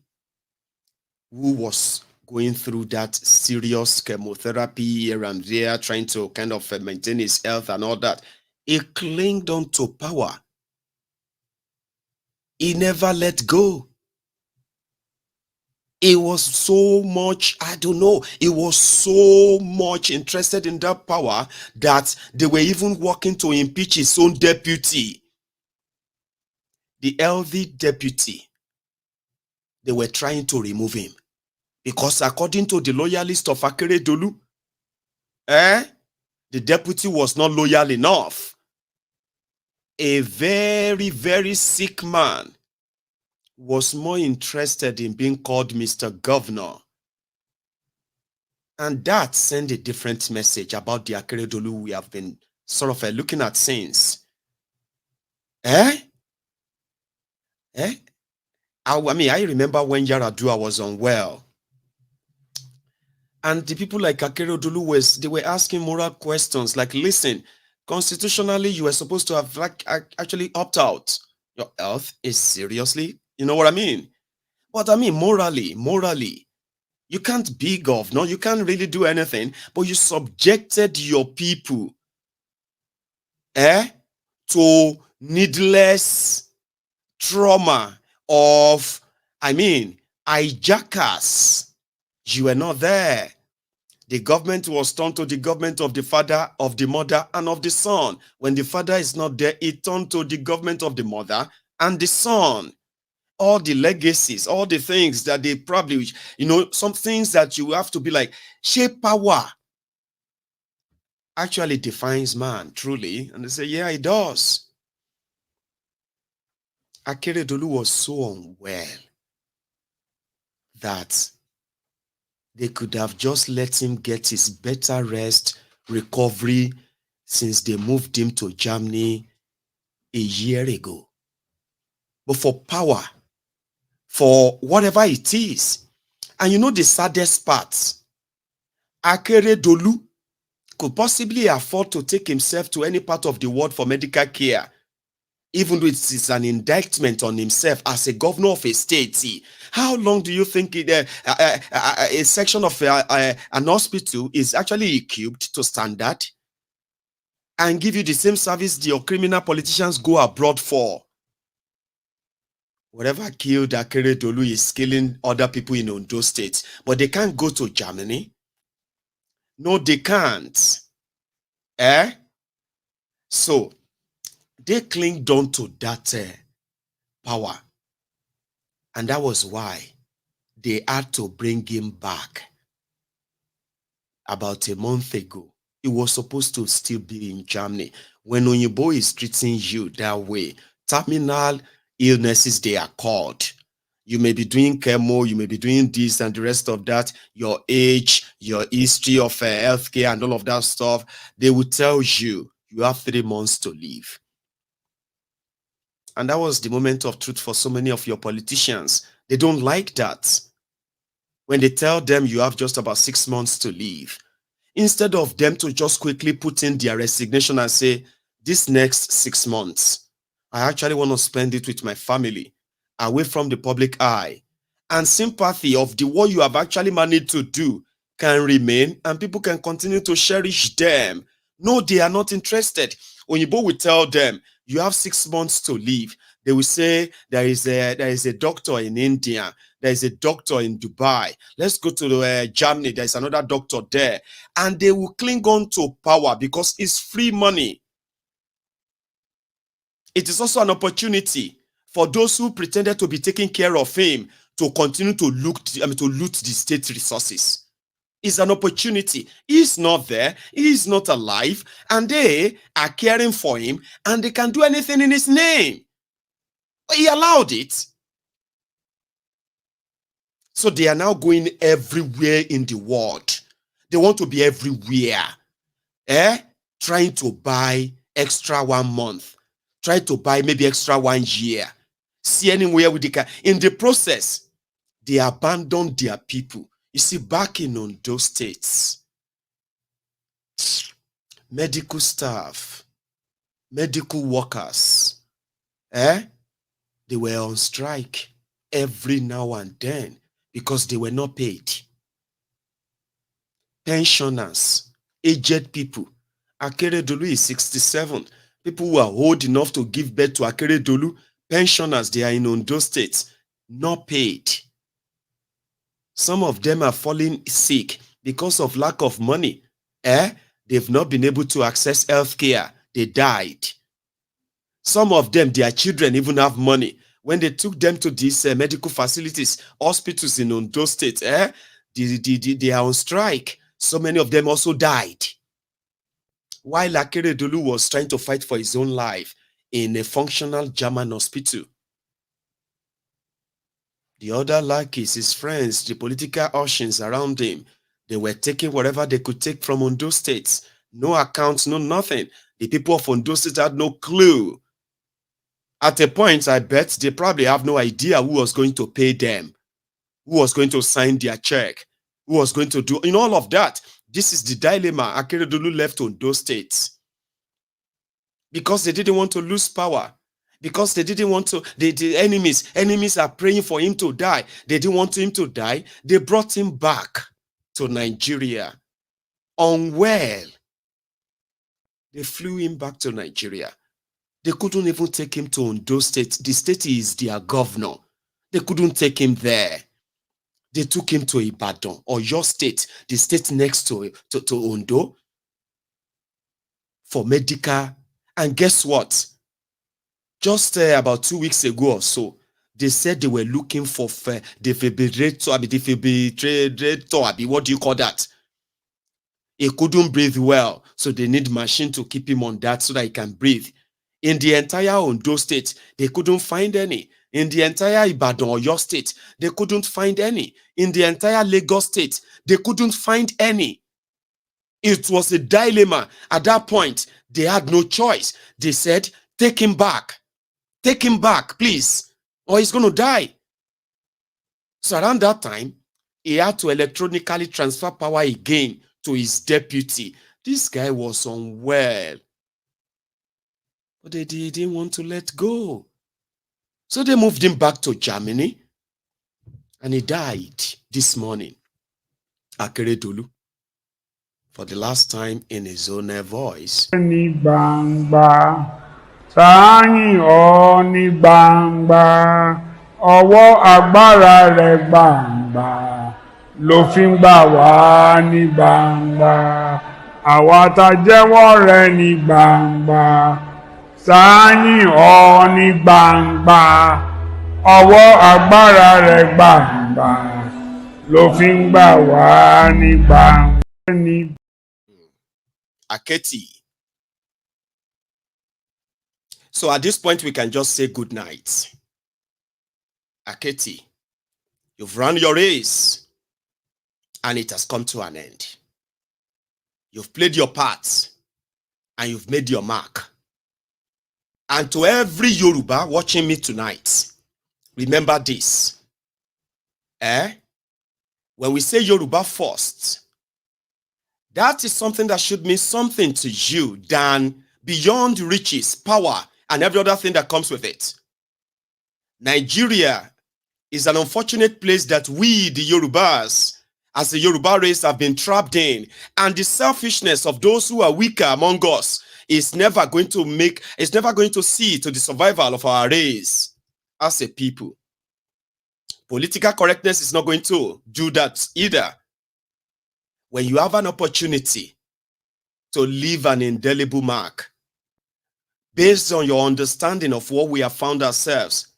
who was going through that serious chemotherapy here and there, trying to kind of maintain his health and all that, he clinged on to power. He never let go. He was so much, he was so much interested in that power that they were even working to impeach his own deputy. The healthy deputy, they were trying to remove him. Because according to the loyalist of Akeredolu, the deputy was not loyal enough. A very, very sick man was more interested in being called Mr. Governor. And that sent a different message about the Akeredolu we have been sort of looking at since. I remember when Yaradua was unwell. And the people like Akeredolu, they were asking moral questions like, listen, constitutionally, you were supposed to have actually opt out. Your health is seriously, you know what I mean? But I mean, morally, you can't be governor, you can't really do anything, but you subjected your people to needless trauma of, hijackers. You were not there. The government was turned to the government of the father, of the mother, and of the son. When the father is not there, it turned to the government of the mother and the son. All the legacies, all the things that they probably, some things that you have to be like, shape power actually defines man, truly. And they say, yeah, it does. Akeredolu was so unwell that they could have just let him get his better rest, recovery, since they moved him to Germany a year ago. But for power, for whatever it is, and the saddest part, Akeredolu could possibly afford to take himself to any part of the world for medical care, even though it is an indictment on himself as a governor of a state. How long do you think a section of an hospital is actually equipped to standard and give you the same service your criminal politicians go abroad for? Whatever killed Akeredolu is killing other people in Ondo State, but they can't go to Germany. No, they can't. So they clinged on to that power. And that was why they had to bring him back. About a month ago, he was supposed to still be in Germany. When Onyibo is treating you that way, terminal illnesses, they are called. You may be doing chemo, you may be doing this and the rest of that, your age, your history of healthcare and all of that stuff. They will tell you, you have 3 months to live. And that was the moment of truth for so many of your politicians. They don't like that. When they tell them you have just about 6 months to live, instead of them to just quickly put in their resignation and say, this next 6 months, I actually want to spend it with my family, away from the public eye, and sympathy of the what you have actually managed to do can remain and people can continue to cherish them. No, they are not interested. Onyibo will tell them, you have 6 months to live. They will say there is a doctor in India, there is a doctor in Dubai. Let's go to Germany. There is another doctor there, and they will cling on to power because it's free money. It is also an opportunity for those who pretended to be taking care of him to continue to loot the state resources. It's an opportunity. He's not there. He's not alive. And they are caring for him. And they can do anything in his name. But he allowed it. So they are now going everywhere in the world. They want to be everywhere. Trying to buy extra 1 month. Try to buy maybe extra 1 year. See anywhere with the car. In the process, they abandoned their people. You see, back in Ondo states, medical staff, medical workers, they were on strike every now and then because they were not paid. Pensioners, aged people. Akeredolu is 67. People who are old enough to give birth to Akeredolu, pensioners, they are in Ondo states, not paid. Some of them are falling sick because of lack of money. They've not been able to access health care. They died. Some of them, their children even have money. When they took them to these medical facilities, hospitals in Ondo State, they are on strike. So many of them also died. While Akeredolu was trying to fight for his own life in a functional German hospital. The other lackeys, his friends, the political ushers around him, they were taking whatever they could take from Ondo State. No accounts, no nothing. The people of Ondo State had no clue. At a point, I bet they probably have no idea who was going to pay them, who was going to sign their check, who was going to do, in all of that. This is the dilemma Akeredolu left Ondo State. Because they didn't want to lose power. Because they didn't want to, the enemies are praying for him to die. They didn't want him to die. They brought him back to Nigeria. Unwell. They flew him back to Nigeria. They couldn't even take him to Ondo State. The state is their governor. They couldn't take him there. They took him to Ibadan, or your state, the state next to Ondo, for medical. And guess what? Just about 2 weeks ago or so, they said they were looking for defibrillator. What do you call that? He couldn't breathe well, so they need machine to keep him on that so that he can breathe. In the entire Ondo State, they couldn't find any. In the entire Ibadan or your state, they couldn't find any. In the entire Lagos State, they couldn't find any. It was a dilemma. At that point, they had no choice. They said, take him back. Take him back, please, or he's going to die. So around that time, he had to electronically transfer power again to his deputy. This guy was unwell. But they didn't want to let go. So they moved him back to Germany. And he died this morning. Akeredolu. For the last time in his own voice. Sáyìn ọ ní gbangba, ọwọ́ agbára rẹ̀ gbangba, ló fi ń gbà wá ní gbangba, àwa tá jẹ́wọ́ rẹ̀ ní gbangba. Sáyìn ọ ní gbangba, ọwọ́ agbára rẹ̀ gbangba, ló fi ń gbà wá ní gbangba. Aketi. So at this point, we can just say good night. Aketi, you've run your race and it has come to an end. You've played your part and you've made your mark. And to every Yoruba watching me tonight, remember this. When we say Yoruba first, that is something that should mean something to you than beyond riches, power, and every other thing that comes with it. Nigeria is an unfortunate place that we, the Yorubas, as the Yoruba race, have been trapped in. And the selfishness of those who are weaker among us is never going to see to the survival of our race as a people. Political correctness is not going to do that either. When you have an opportunity to leave an indelible mark based on your understanding of what we have found ourselves,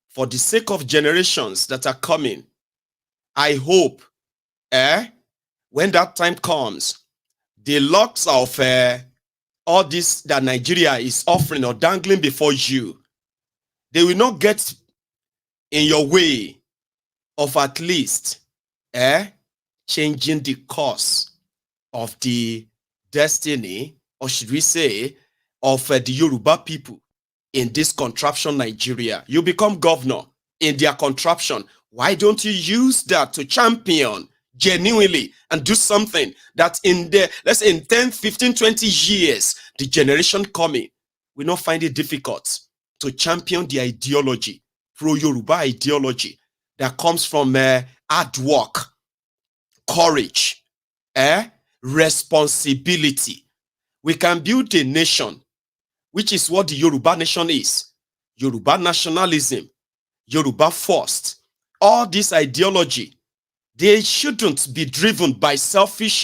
for the sake of generations that are coming, I hope when that time comes, the locks of all this that Nigeria is offering or dangling before you, they will not get in your way of at least changing the course of the destiny, or should we say, of the Yoruba people in this contraption Nigeria. You become governor in their contraption. Why don't you use that to champion genuinely and do something that in the, let's say in 10, 15, 20 years, the generation coming will not find it difficult to champion the ideology, pro-Yoruba ideology that comes from hard work, courage, responsibility. We can build a nation, which is what the Yoruba nation is. Yoruba nationalism, Yoruba first. All this ideology, they shouldn't be driven by selfish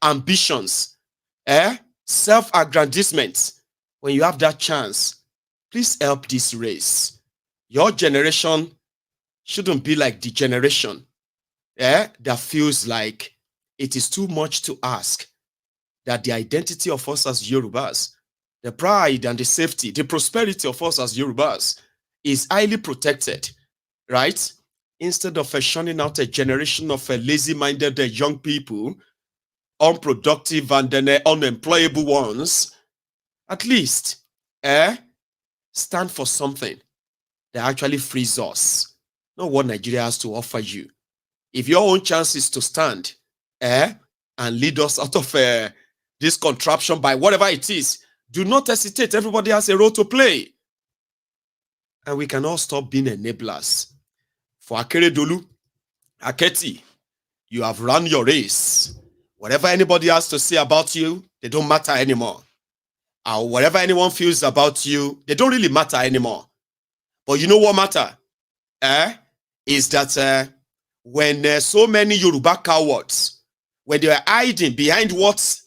ambitions, self-aggrandizement. When you have that chance, please help this race. Your generation shouldn't be like the generation that feels like it is too much to ask that the identity of us as Yorubas, the pride and the safety, the prosperity of us as Yorubas is highly protected, right? Instead of shunning out a generation of lazy-minded young people, unproductive and then unemployable ones, at least stand for something that actually frees us, not what Nigeria has to offer you. If your own chance is to stand and lead us out of this contraption by whatever it is, do not hesitate. Everybody has a role to play. And we can all stop being enablers. For Akeredolu, Aketi, you have run your race. Whatever anybody has to say about you, they don't matter anymore. Or whatever anyone feels about you, they don't really matter anymore. But you know what matter? Is that when so many Yoruba cowards, when they are hiding behind what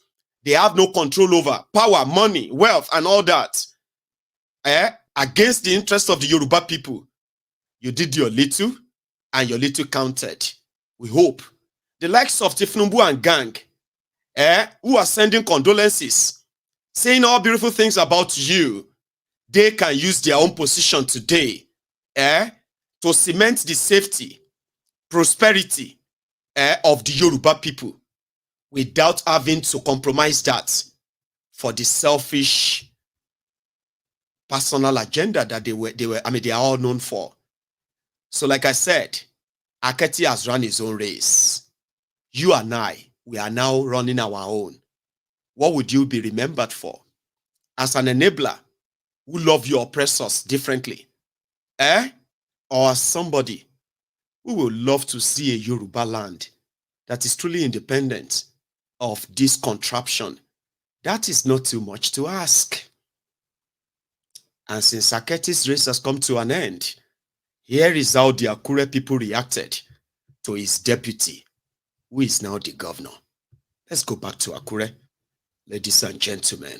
they have no control over, power, money, wealth, and all that, against the interest of the Yoruba people, you did your little, and your little counted. We hope the likes of Tifnumbu and gang, who are sending condolences, saying all beautiful things about you, they can use their own position today to cement the safety, prosperity of the Yoruba people without having to compromise that for the selfish personal agenda that they are all known for. So like I said, Aketi has run his own race. You and I, we are now running our own. What would you be remembered for? As an enabler who love your oppressors differently? Or as somebody who will love to see a Yoruba land that is truly independent of this contraption? That is not too much to ask. And since Aketi's race has come to an end, here is how the Akure people reacted to his deputy, who is now the governor. Let's go back to Akure, ladies and gentlemen.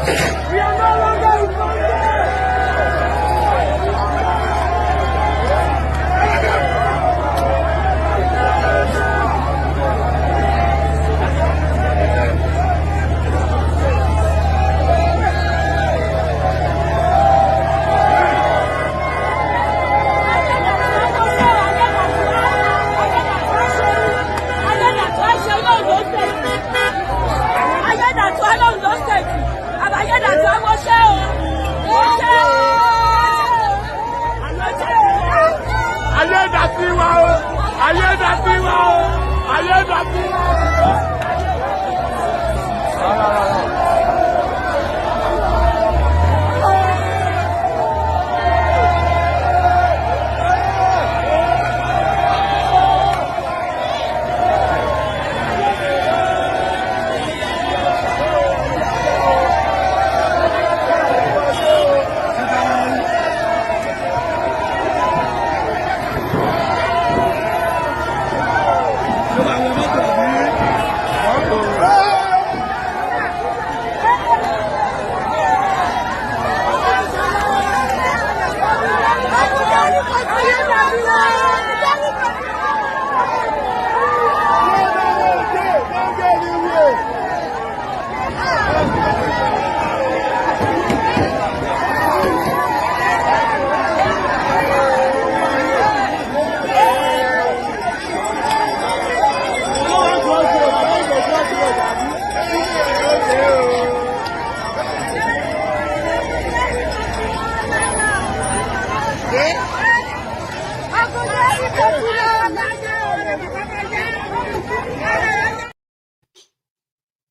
We are no longer in convos.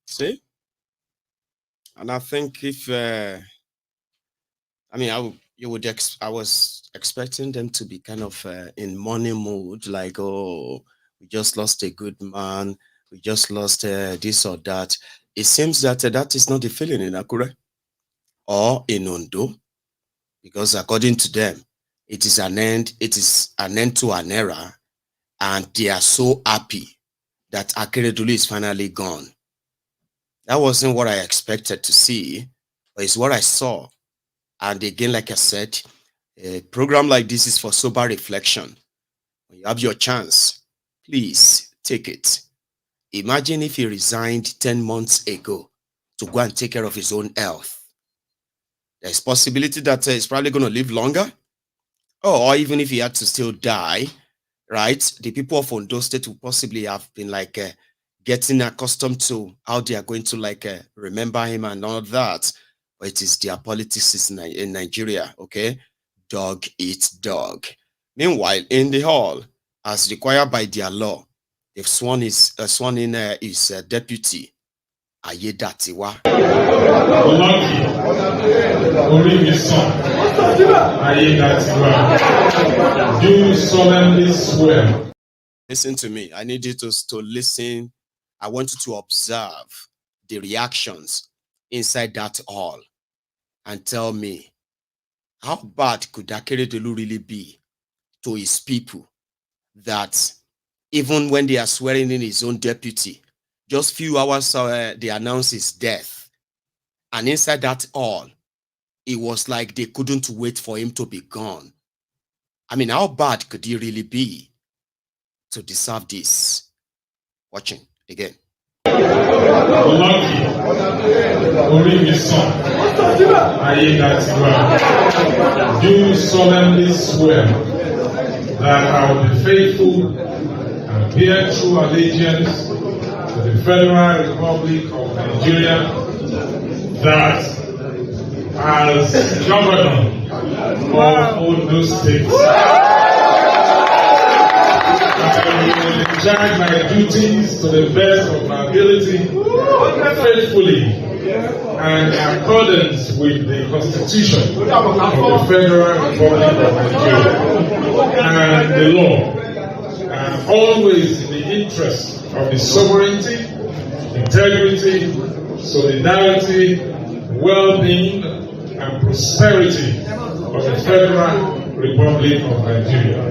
See? And I think if, I was expecting them to be kind of in mourning mood, like, oh, we just lost a good man, we just lost this or that. It seems that that is not the feeling in Akure or in Ondo, because according to them, it is an end to an era, and they are so happy that Akeredolu is finally gone. That wasn't what I expected to see, but it's what I saw. And again, like I said, a program like this is for sober reflection. When you have your chance, please take it. Imagine if he resigned 10 months ago to go and take care of his own health. There's possibility that he's probably going to live longer. Or even if he had to still die, right? The people of Ondo State will possibly have been like getting accustomed to how they are going to remember him and all that. But it is their politics in Nigeria, okay? Dog eats dog. Meanwhile, in the hall, as required by their law, they've sworn in his deputy, Ayedatiwa. Do solemnly swear. Listen to me. I need you to listen. I want you to observe the reactions inside that hall and tell me, how bad could Akeredolu really be to his people that even when they are swearing in his own deputy, just few hours they announce his death, and inside that hall, it was like they couldn't wait for him to be gone. I mean, how bad could he really be to deserve this? Watching again. Do solemnly swear that I will be faithful and bear true allegiance to the Federal Republic of Nigeria, that as governor of Ondo State, I will discharge my duties to the best of my ability, faithfully, and in accordance with the Constitution of the Federal Republic of Nigeria and the law, and always in the interest of the sovereignty, integrity, solidarity, well-being, and prosperity of the Federal Republic of Nigeria.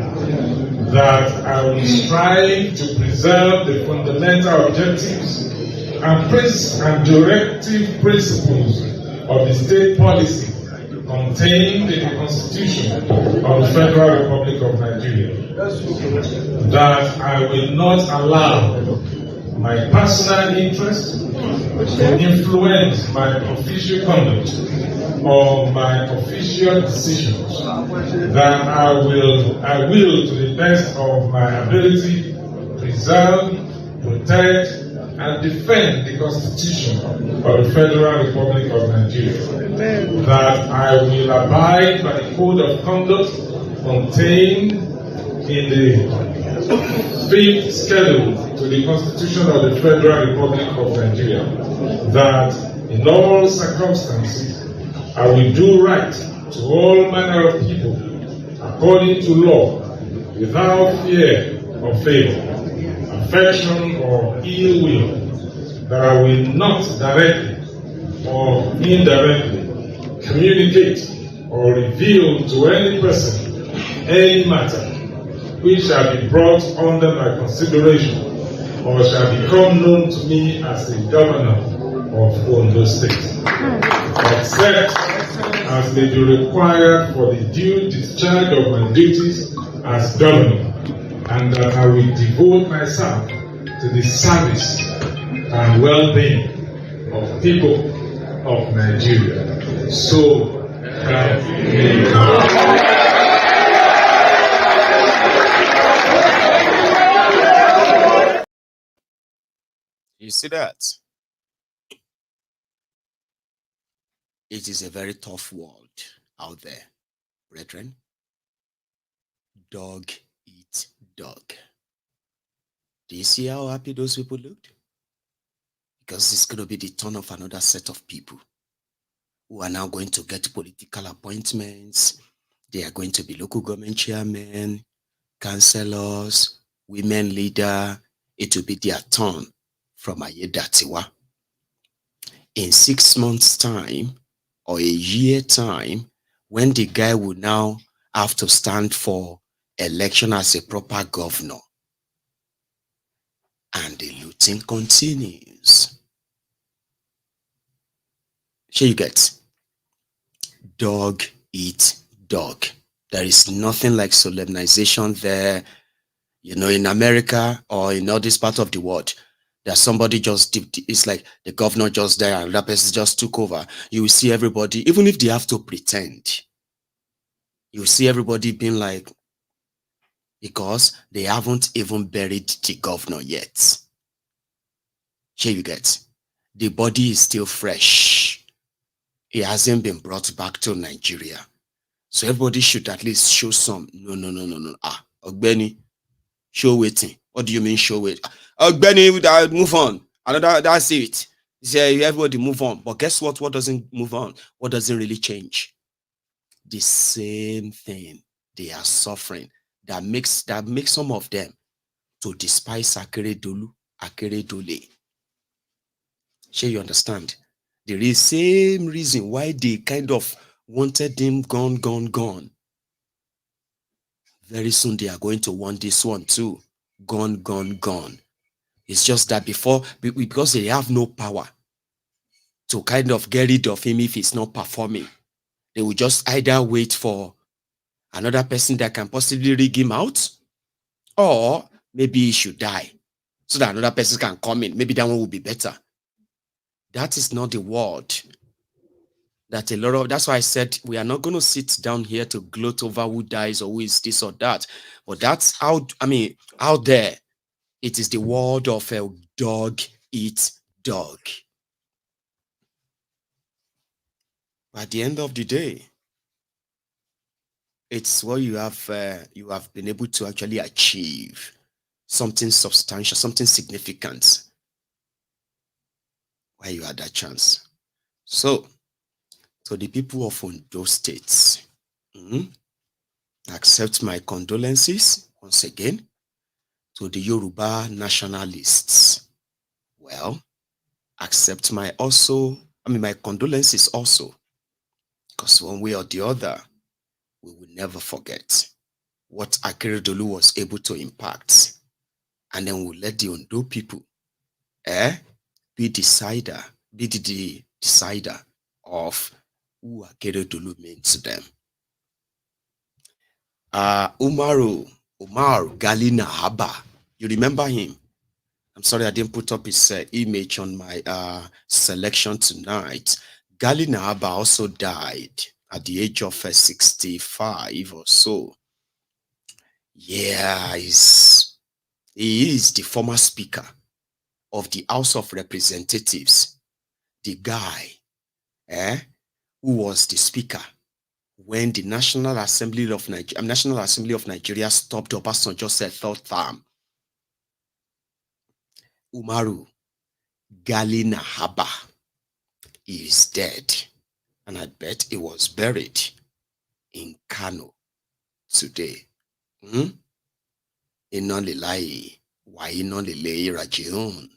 That I will strive to preserve the fundamental objectives and directive principles of the state policy contained in the Constitution of the Federal Republic of Nigeria, that I will not allow my personal interest to influence my official conduct or my official decisions, that I will, to the best of my ability, preserve, protect, and defend the Constitution of the Federal Republic of Nigeria, that I will abide by the code of conduct contained in the 5th schedule to the Constitution of the Federal Republic of Nigeria, that in all circumstances I will do right to all manner of people according to law, without fear or favor, affection or ill will, that I will not directly or indirectly communicate or reveal to any person any matter which shall be brought under my consideration or shall become known to me as the governor of Ondo State, except as may be required for the due discharge of my duties as governor, and that I will devote myself to the service and well-being of people of Nigeria. So help me God. You see that? It is a very tough world out there, brethren. Dog eat dog. Do you see how happy those people looked? Because it's going to be the turn of another set of people who are now going to get political appointments. They are going to be local government chairmen, councillors, women leader. It will be their turn from Ayedatiwa. In 6 months' time or a year time, when the guy will now have to stand for election as a proper governor, and the looting continues. Here you get dog eat dog. There is nothing like solemnization there. You know, in America or in all this part of the world, that somebody just, it's like the governor just there and that person just took over. You will see everybody, even if they have to pretend, you will see everybody being like, because they haven't even buried the governor yet. Here you get, the body is still fresh. It hasn't been brought back to Nigeria. So everybody should at least show some, no. Ogbeni, show waiting. What do you mean show wait? Ogbeni, move on. That's it. Say everybody move on. But guess what? What doesn't move on? What doesn't really change? The same thing they are suffering that makes some of them to despise Akeredolu, Akeredole. Sure, you understand? There is same reason why they kind of wanted him gone. Very soon they are going to want this one too. Gone. It's just that because they have no power to kind of get rid of him if he's not performing, they will just either wait for another person that can possibly rig him out, or maybe he should die so that another person can come in. Maybe that one will be better. That is not the word. That's why I said we are not going to sit down here to gloat over who dies or who is this or that. But that's out there, it is the word of a dog eats dog. At the end of the day, it's what you have been able to actually achieve something substantial, something significant, where you had that chance. So, to the people of Ondo States, accept my condolences once again. To the Yoruba nationalists, well, accept my condolences also, because one way or the other, we will never forget what Akeredolu was able to impact. And then we'll let the Ondo people be the decider of who Akeredolu meant to them. Umar Ghali Nahaba, you remember him? I'm sorry I didn't put up his image on my selection tonight. Ghali Nahaba also died at the age of 65 or so. Yeah, he is the former speaker of the House of Representatives, the guy who was the speaker when the National Assembly of Nigeria stopped Obasanjo's third term. Umaru Ghali Nahaba is dead, and I bet he was buried in Kano today. Inna lillahi wa inna ilaihi raji'un.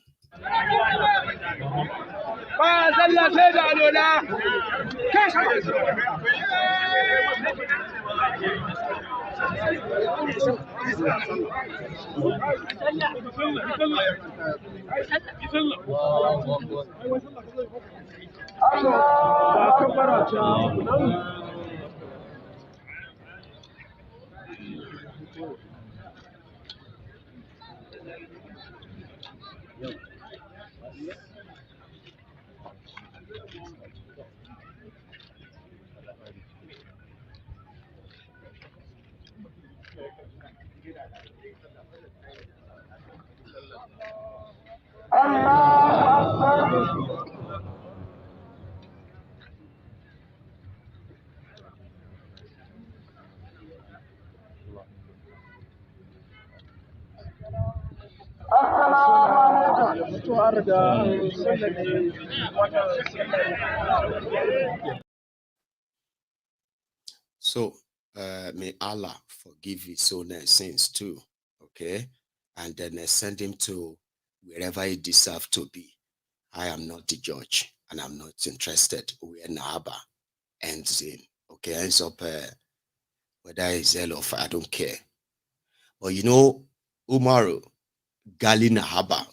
So, may Allah forgive his own sins too, okay? And then send him to wherever he deserves to be. I am not the judge, and I'm not interested where Nahaba ends in, okay? Ends up, whether he's hell or fire, I don't care. But you know, Umar Ghali Nahaba,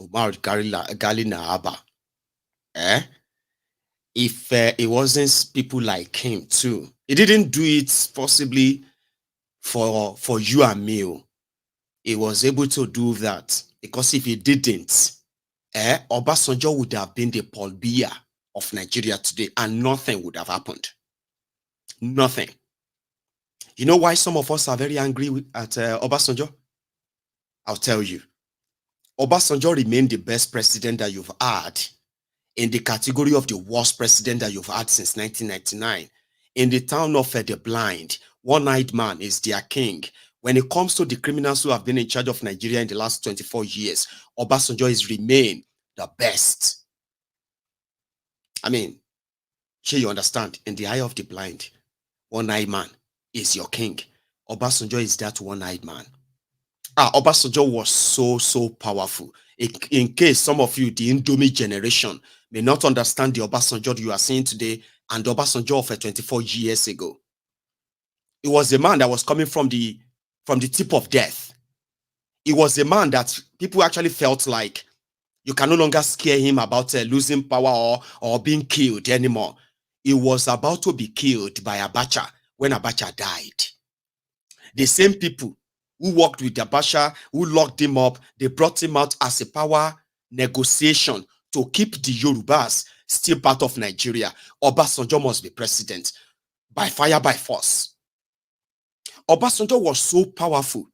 if it wasn't people like him too, he didn't do it possibly for you and me. He was able to do that because if he didn't, Obasanjo would have been the Paul Biya of Nigeria today, and nothing would have happened. Nothing. You know why some of us are very angry at Obasanjo? I'll tell you. Obasanjo remained the best president that you've had in the category of the worst president that you've had since 1999. In the town of the blind, one-eyed man is their king. When it comes to the criminals who have been in charge of Nigeria in the last 24 years, Obasanjo has remained the best. I mean, here you understand, in the eye of the blind, one-eyed man is your king. Obasanjo is that one-eyed man. Obasanjo was so powerful. In case some of you, the Indomie generation, may not understand the Obasanjo you are seeing today and the Obasanjo of 24 years ago. It was a man that was coming from the tip of death. It was a man that people actually felt like you can no longer scare him about losing power or being killed anymore. He was about to be killed by Abacha when Abacha died. The same people who worked with Abacha, who locked him up, they brought him out as a power negotiation to keep the Yorubas still part of Nigeria. Obasanjo must be president by fire, by force. Obasanjo was so powerful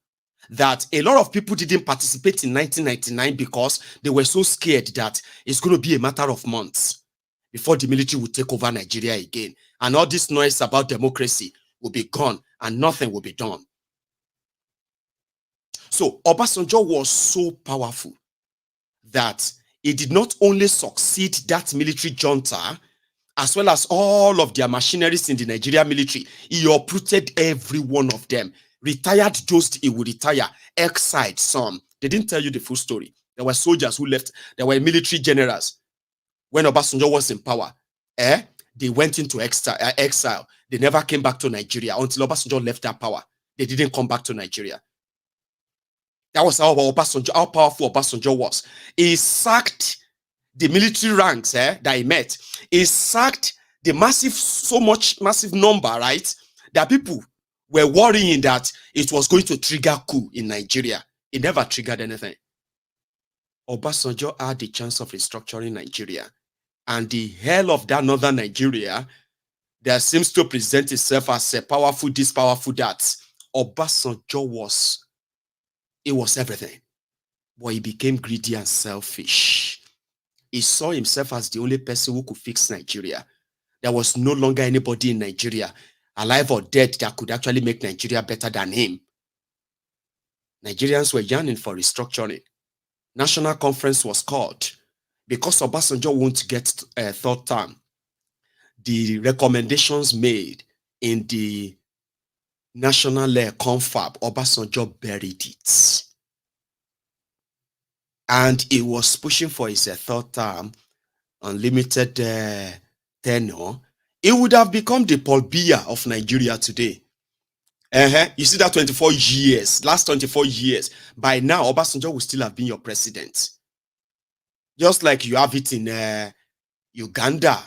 that a lot of people didn't participate in 1999 because they were so scared that it's going to be a matter of months before the military would take over Nigeria again. And all this noise about democracy will be gone and nothing will be done. So Obasanjo was so powerful that he did not only succeed that military junta, as well as all of their machineries in the Nigerian military, he uprooted every one of them. Retired those he would retire, exiled some. They didn't tell you the full story. There were soldiers who left. There were military generals. When Obasanjo was in power, they went into exile. They never came back to Nigeria until Obasanjo left that power. They didn't come back to Nigeria. That was how powerful Obasanjo was. He sacked the military ranks that he met. He sacked the massive number, right? That people were worrying that it was going to trigger coup in Nigeria. It never triggered anything. Obasanjo had the chance of restructuring Nigeria. And the hell of that northern Nigeria that seems to present itself as a powerful this, powerful that. Obasanjo was everything. But he became greedy and selfish. He saw himself as the only person who could fix Nigeria. There was no longer anybody in Nigeria, alive or dead, that could actually make Nigeria better than him. Nigerians were yearning for restructuring. National conference was called. Because Obasanjo won't get a third term, the recommendations made in the national confab, Obasanjo buried it. And he was pushing for his third term, unlimited tenure. It would have become the Paul Biya of Nigeria today. You see that 24 years, last 24 years. By now, Obasanjo will still have been your president. Just like you have it in Uganda.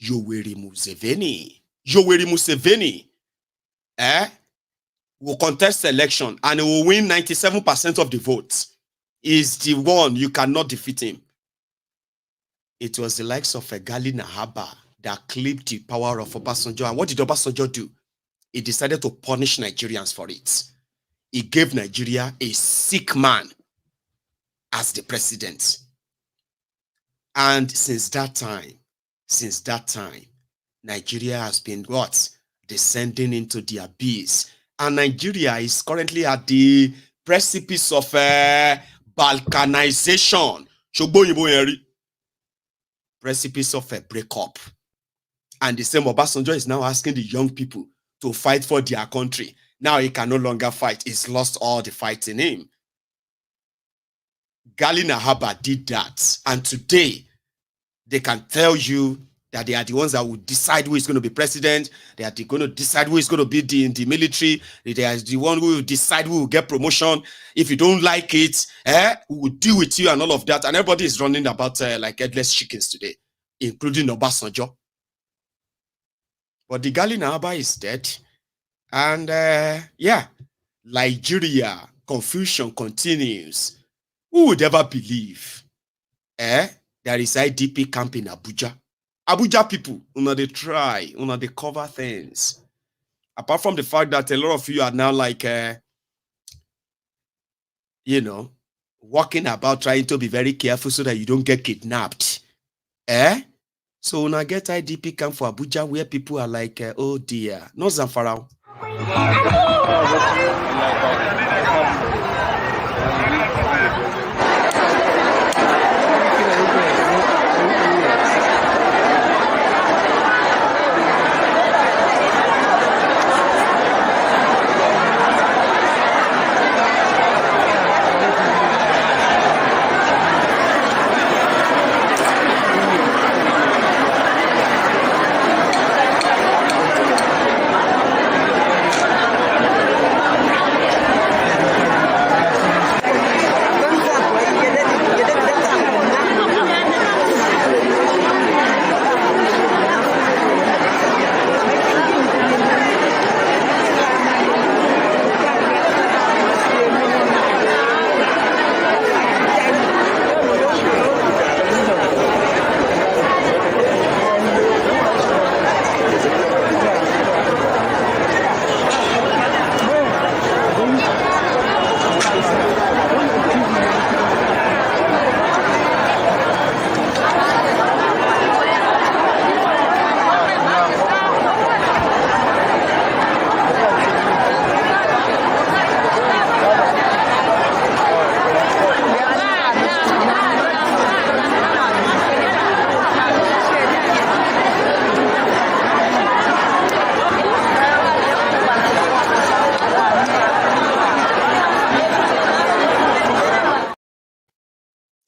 Yoweri Museveni will contest election and he will win 97% of the votes. Is the one you cannot defeat him. It was the likes of Ghali that clipped the power of Obasanjo. And what did Obasanjo do? He decided to punish Nigerians for it. He gave Nigeria a sick man as the president. And since that time, Nigeria has been what? Descending into the abyss. And Nigeria is currently at the precipice of balkanization. Precipice of a breakup. And the same Obasanjo is now asking the young people to fight for their country. Now he can no longer fight. He's lost all the fight in him. Ghali did that. And today, they can tell you that they are the ones that will decide who is going to be president. They are going to decide who is going to be in the military. They are the one who will decide who will get promotion. If you don't like it, we will deal with you and all of that. And everybody is running about like headless chickens today, including Obasanjo. But the Ghali is dead. And Nigeria, confusion continues. Who would ever believe there is IDP camp in Abuja? Abuja people, they try, they cover things. Apart from the fact that a lot of you are now like, walking about trying to be very careful so that you don't get kidnapped. So when I get IDP camp for Abuja where people are like, oh dear, no Zamfara.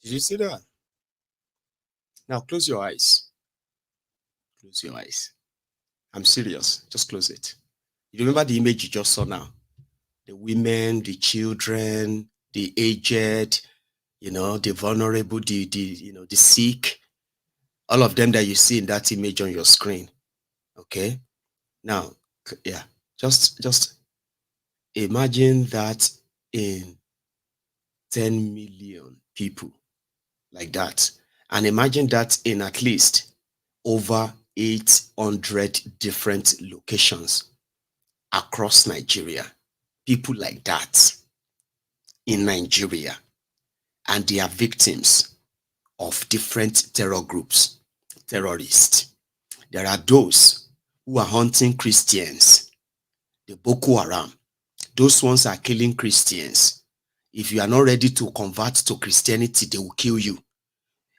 Did you see that? Now close your eyes. Close your eyes. I'm serious. Just close it. You remember the image you just saw now? The women, the children, the aged, the vulnerable, the sick. All of them that you see in that image on your screen. Okay. Now, yeah, just imagine that in 10 million people like that. And imagine that in at least over 800 different locations across Nigeria. People like that in Nigeria. And they are victims of different terror groups, terrorists. There are those who are hunting Christians, the Boko Haram. Those ones are killing Christians. If you are not ready to convert to Christianity, they will kill you.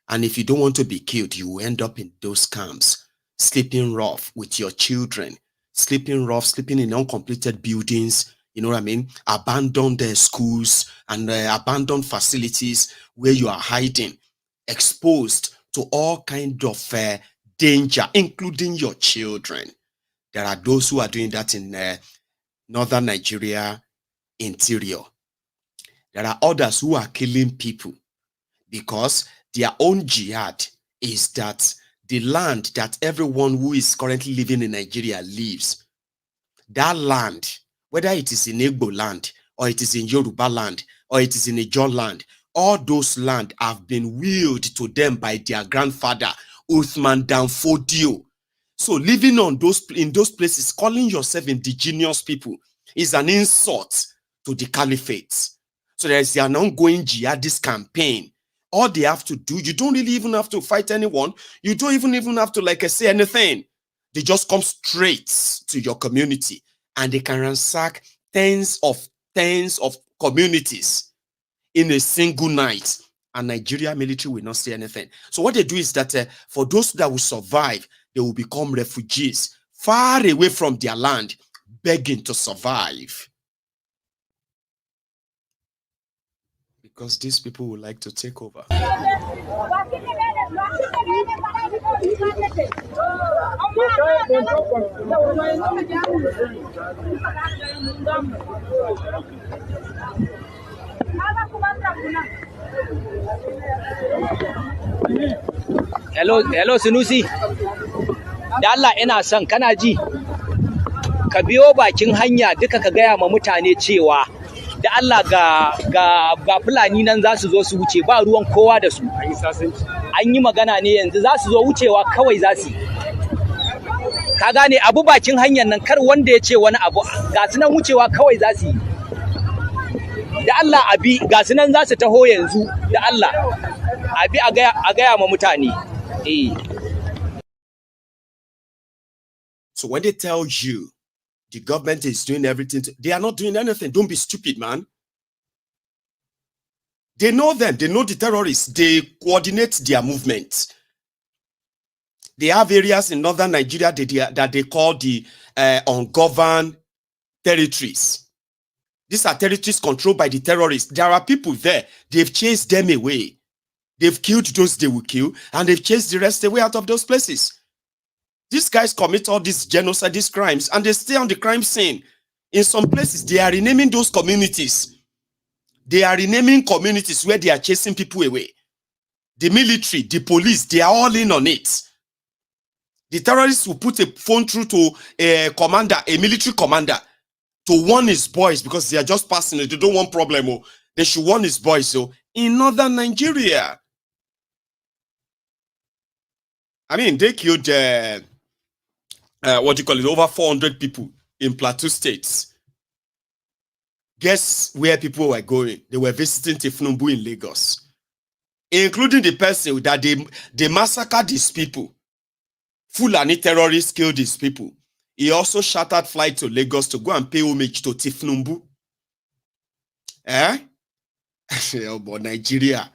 And if you don't want to be killed, you will end up in those camps, sleeping rough with your children, sleeping rough, sleeping in uncompleted buildings, you know what I mean? Abandoned schools and abandoned facilities where you are hiding, exposed to all kind of danger, including your children. There are those who are doing that in northern Nigeria interior. There are others who are killing people because their own jihad is that the land that everyone who is currently living in Nigeria lives, that land, whether it is in Igbo land, or it is in Yoruba land, or it is in Ijaw land, all those land have been willed to them by their grandfather, Uthman Dan Fodio. So living on in those places, calling yourself indigenous people is an insult to the caliphate. So there is an ongoing jihadist campaign. All they have to do, you don't really even have to fight anyone. You don't even have to say anything. They just come straight to your community and they can ransack tens of communities in a single night. And Nigeria military will not say anything. So what they do is that for those that will survive, they will become refugees far away from their land, begging to survive. Because these people would like to take over. Hello Sunusi. Da Allah ina son kana ji. Ka biyo bakin hanya duka ka gaya ma mutane cewa da Allah ga Fulani nan za su zo su wuce ba ruwan kowa da su. An yi magana ne yanzu za su zo wucewa kawai za su. Ka gane abu bakin hanyar nan kar wanda ya ce wani abu ga su nan wucewa kawai za su yi. Da Allah abi ga su nan za su taho yanzu da Allah abi a gaya ma mutane. So when they tell you the government is doing everything, they are not doing anything. Don't be stupid, man. They know them. They know the terrorists. They coordinate their movements. They have areas in northern Nigeria that they call the ungoverned territories. These are territories controlled by the terrorists. There are people there. They've chased them away. They've killed those they will kill, and they've chased the rest away out of those places. These guys commit all these genocide, these crimes, and they stay on the crime scene. In some places, they are renaming those communities. They are renaming communities where they are chasing people away. The military, the police, they are all in on it. The terrorists will put a phone through to a commander, a military commander, to warn his boys because they are just passing it. They don't want problem. Oh. They should warn his boys. So in northern Nigeria, I mean, they killed over 400 people in Plateau states. Guess where people were going? They were visiting Tifnumbu in Lagos, including the person that they massacred these people. Fulani terrorists killed these people. He also chartered flight to Lagos to go and pay homage to Tifnumbu. Oh, but Nigeria,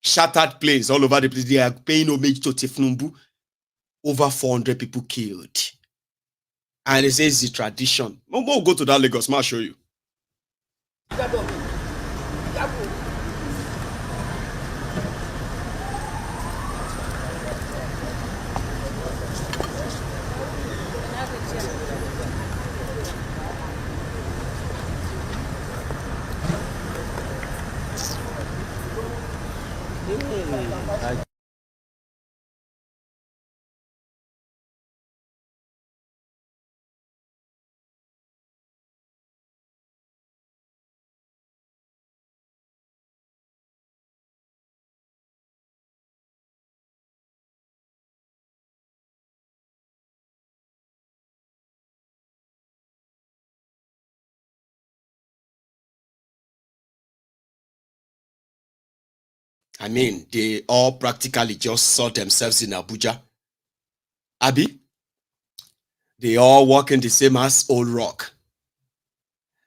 chartered planes all over the place. They are paying homage to Tifnumbu. Over 400 people killed. And it says the tradition. We'll go to that Lagos, I'll show you. I mean, they all practically just saw themselves in Abuja. Abi, they all walk in the same as Old Rock.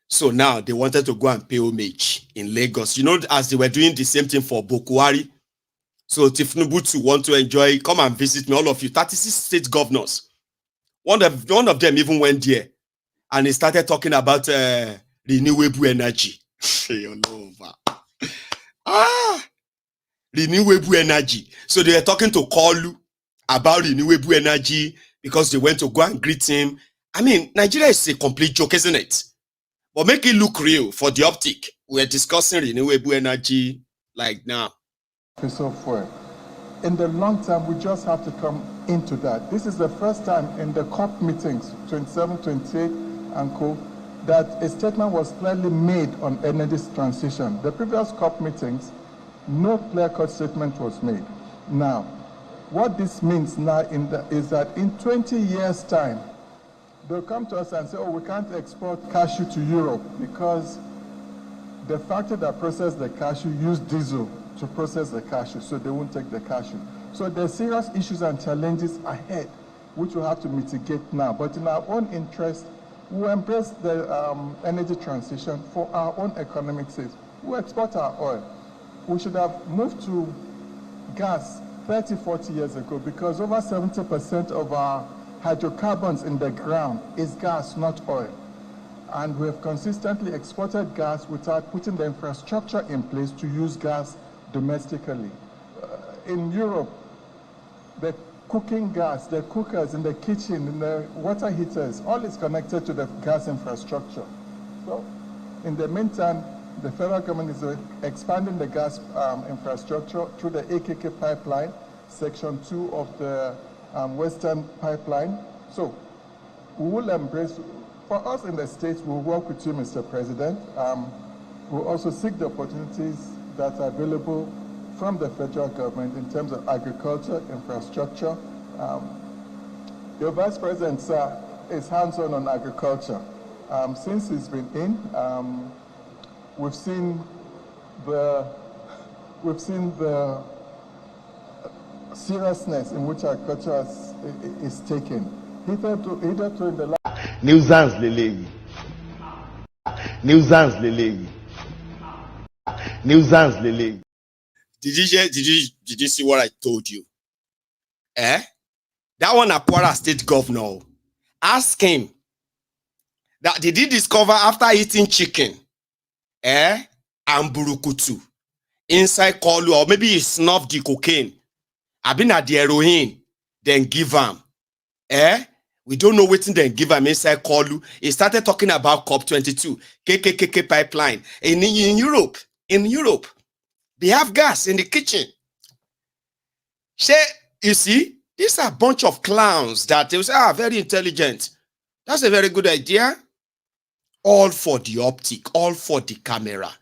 So now they wanted to go and pay homage in Lagos. You know, as they were doing the same thing for Bokwari. So Tifnubu to want to enjoy, come and visit me, all of you, 36 state governors. One of them even went there and he started talking about renewable energy. Renewable energy. So they were talking to Kalu about renewable energy because they went to go and greet him. I mean, Nigeria is a complete joke, isn't it? But make it look real for the optic. We're discussing renewable energy like now. In the long term, we just have to come into that. This is the first time in the COP meetings, 27, 28, and co, that a statement was clearly made on energy transition. The previous COP meetings, no clear-cut statement was made. Now, what this means now is that in 20 years' time, they'll come to us and say, oh, we can't export cashew to Europe because the factory that processed the cashew used diesel to process the cashew, so they won't take the cashew. So there's serious issues and challenges ahead, which we'll have to mitigate now. But in our own interest, we'll embrace the energy transition for our own economic sake. We'll export our oil. We should have moved to gas 30, 40 years ago because over 70% of our hydrocarbons in the ground is gas, not oil. And we have consistently exported gas without putting the infrastructure in place to use gas domestically. In Europe, the cooking gas, the cookers in the kitchen, in the water heaters, all is connected to the gas infrastructure. So, in the meantime, the federal government is expanding the gas infrastructure through the AKK pipeline, section 2 of the Western pipeline. So, we will embrace, for us in the States, we'll work with you, Mr. President. We'll also seek the opportunities that are available from the federal government in terms of agriculture, infrastructure. Your Vice President, sir, is hands-on on agriculture. Since he's been in, we've seen the seriousness in which agriculture is taken. Hitherto in the last nuisance leleyi, nuisance leleyi, nuisance leleyi. Did you see what I told you? That one Kwara State Governor. Ask him that did he discover after eating chicken, and burukutu inside Kalu, or maybe he snuffed the cocaine, I've been at the heroin, then give him. We don't know what then give him inside Kalu. He started talking about COP22, KKK pipeline. In Europe, they have gas in the kitchen. You see, these are a bunch of clowns that they say, very intelligent. That's a very good idea. All for the optic, all for the camera.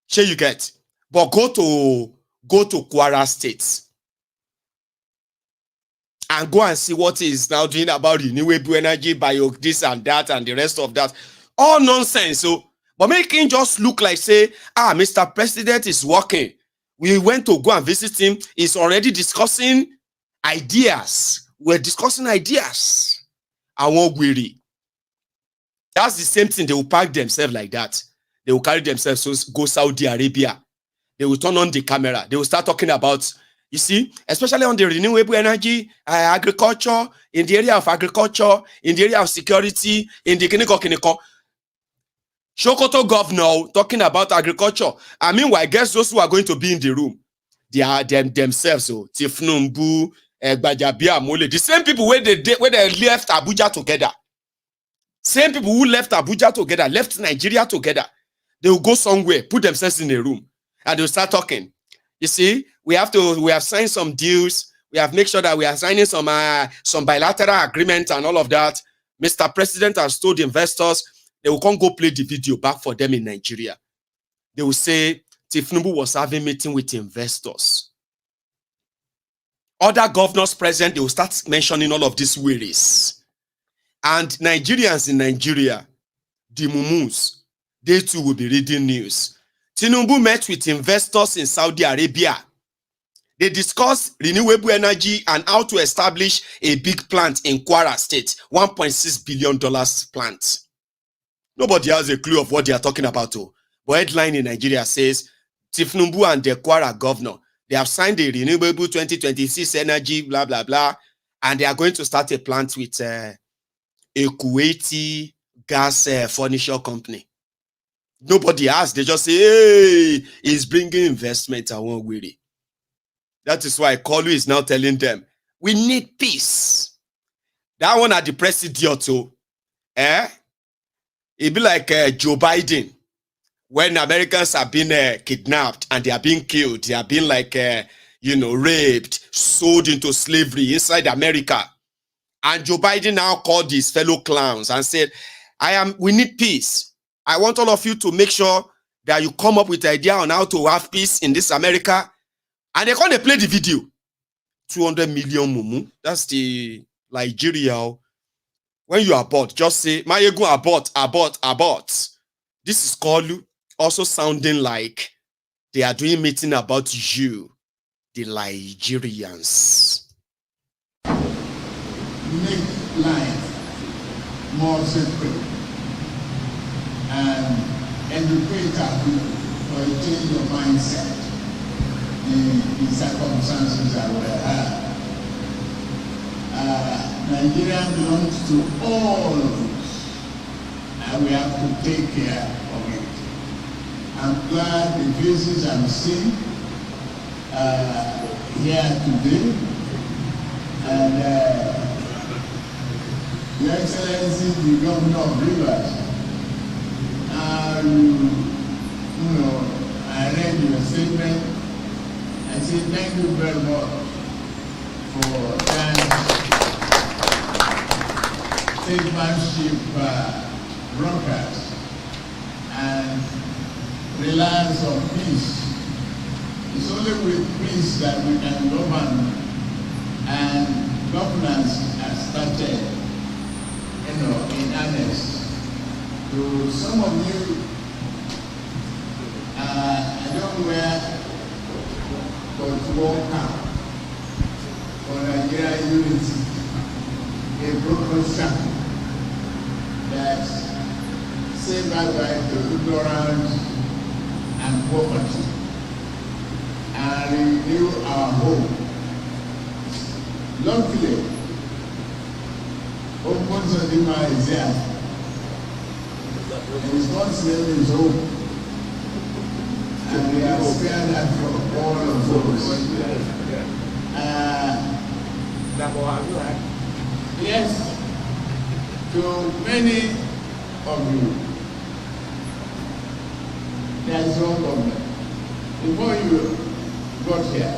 Sure you get. But go to Kwara State and go and see what is now doing about renewable energy, bio this and that and the rest of that. All nonsense. So, but making just look like say, Mr. President is working. We went to go and visit him. He's already discussing ideas. We're discussing ideas. I won't worry. That's the same thing. They will pack themselves like that. They will carry themselves to go Saudi Arabia. They will turn on the camera. They will start talking about, you see, especially on the renewable energy, agriculture, in the area of agriculture, in the area of security, in the Kiniko. Sokoto governor talking about agriculture. I mean, I guess those who are going to be in the room, they are themselves. So Tifnumbu, Gbajabia, Mole, the same people where they left Abuja together. Same people who left Abuja together, left Nigeria together. They will go somewhere, put themselves in a room, and they'll start talking. You see, we have signed some deals. We have made sure that we are signing some bilateral agreements and all of that. Mr. President has told investors they will come go play the video back for them in Nigeria. They will say Tifnubu was having meeting with investors. Other governors present, they will start mentioning all of these worries. And Nigerians in Nigeria, the mumus, they too will be reading news. Tinubu met with investors in Saudi Arabia. They discussed renewable energy and how to establish a big plant in Kwara State, $1.6 billion plant. Nobody has a clue of what they are talking about. But headline in Nigeria says, Tinubu and the Kwara governor, they have signed a renewable 2026 energy, blah, blah, blah, and they are going to start a plant with a Kuwaiti gas furniture company. Nobody asked. They just say, hey, he's bringing investment. I won't worry. That is why Kalu is now telling them, we need peace. That one at the president too. It'd be like Joe Biden. When Americans are being kidnapped and they are being killed, they are being like, raped, sold into slavery inside America. And Joe Biden now called his fellow clowns and said, we need peace. I want all of you to make sure that you come up with an idea on how to have peace in this America. And they can't play the video. 200 million mumu. That's the Nigeria. When you abort, just say, Maiyegun abort, abort, abort. This is called also sounding like they are doing meeting about you, the Nigerians. Make life more sacred and educate our people for a change of mindset in circumstances that we have. Nigeria belongs to all of us, and we have to take care of it. I'm glad the faces I'm seeing here today, and Your Excellency, the Governor of Rivers, I read your statement. I say thank you very much for that statesmanship broadcast and reliance on peace. It's only with peace that we can govern, and governance has started, in earnest. To some of you, I don't wear but walk out for Nigeria unity, a broken circle that say bye-bye to ignorance and poverty and renew our hope. Luckily, Opunzodima is here. And his God's name is hope. And we are spared that from all of those. Yes, to many of you, there is no government. Before you got here,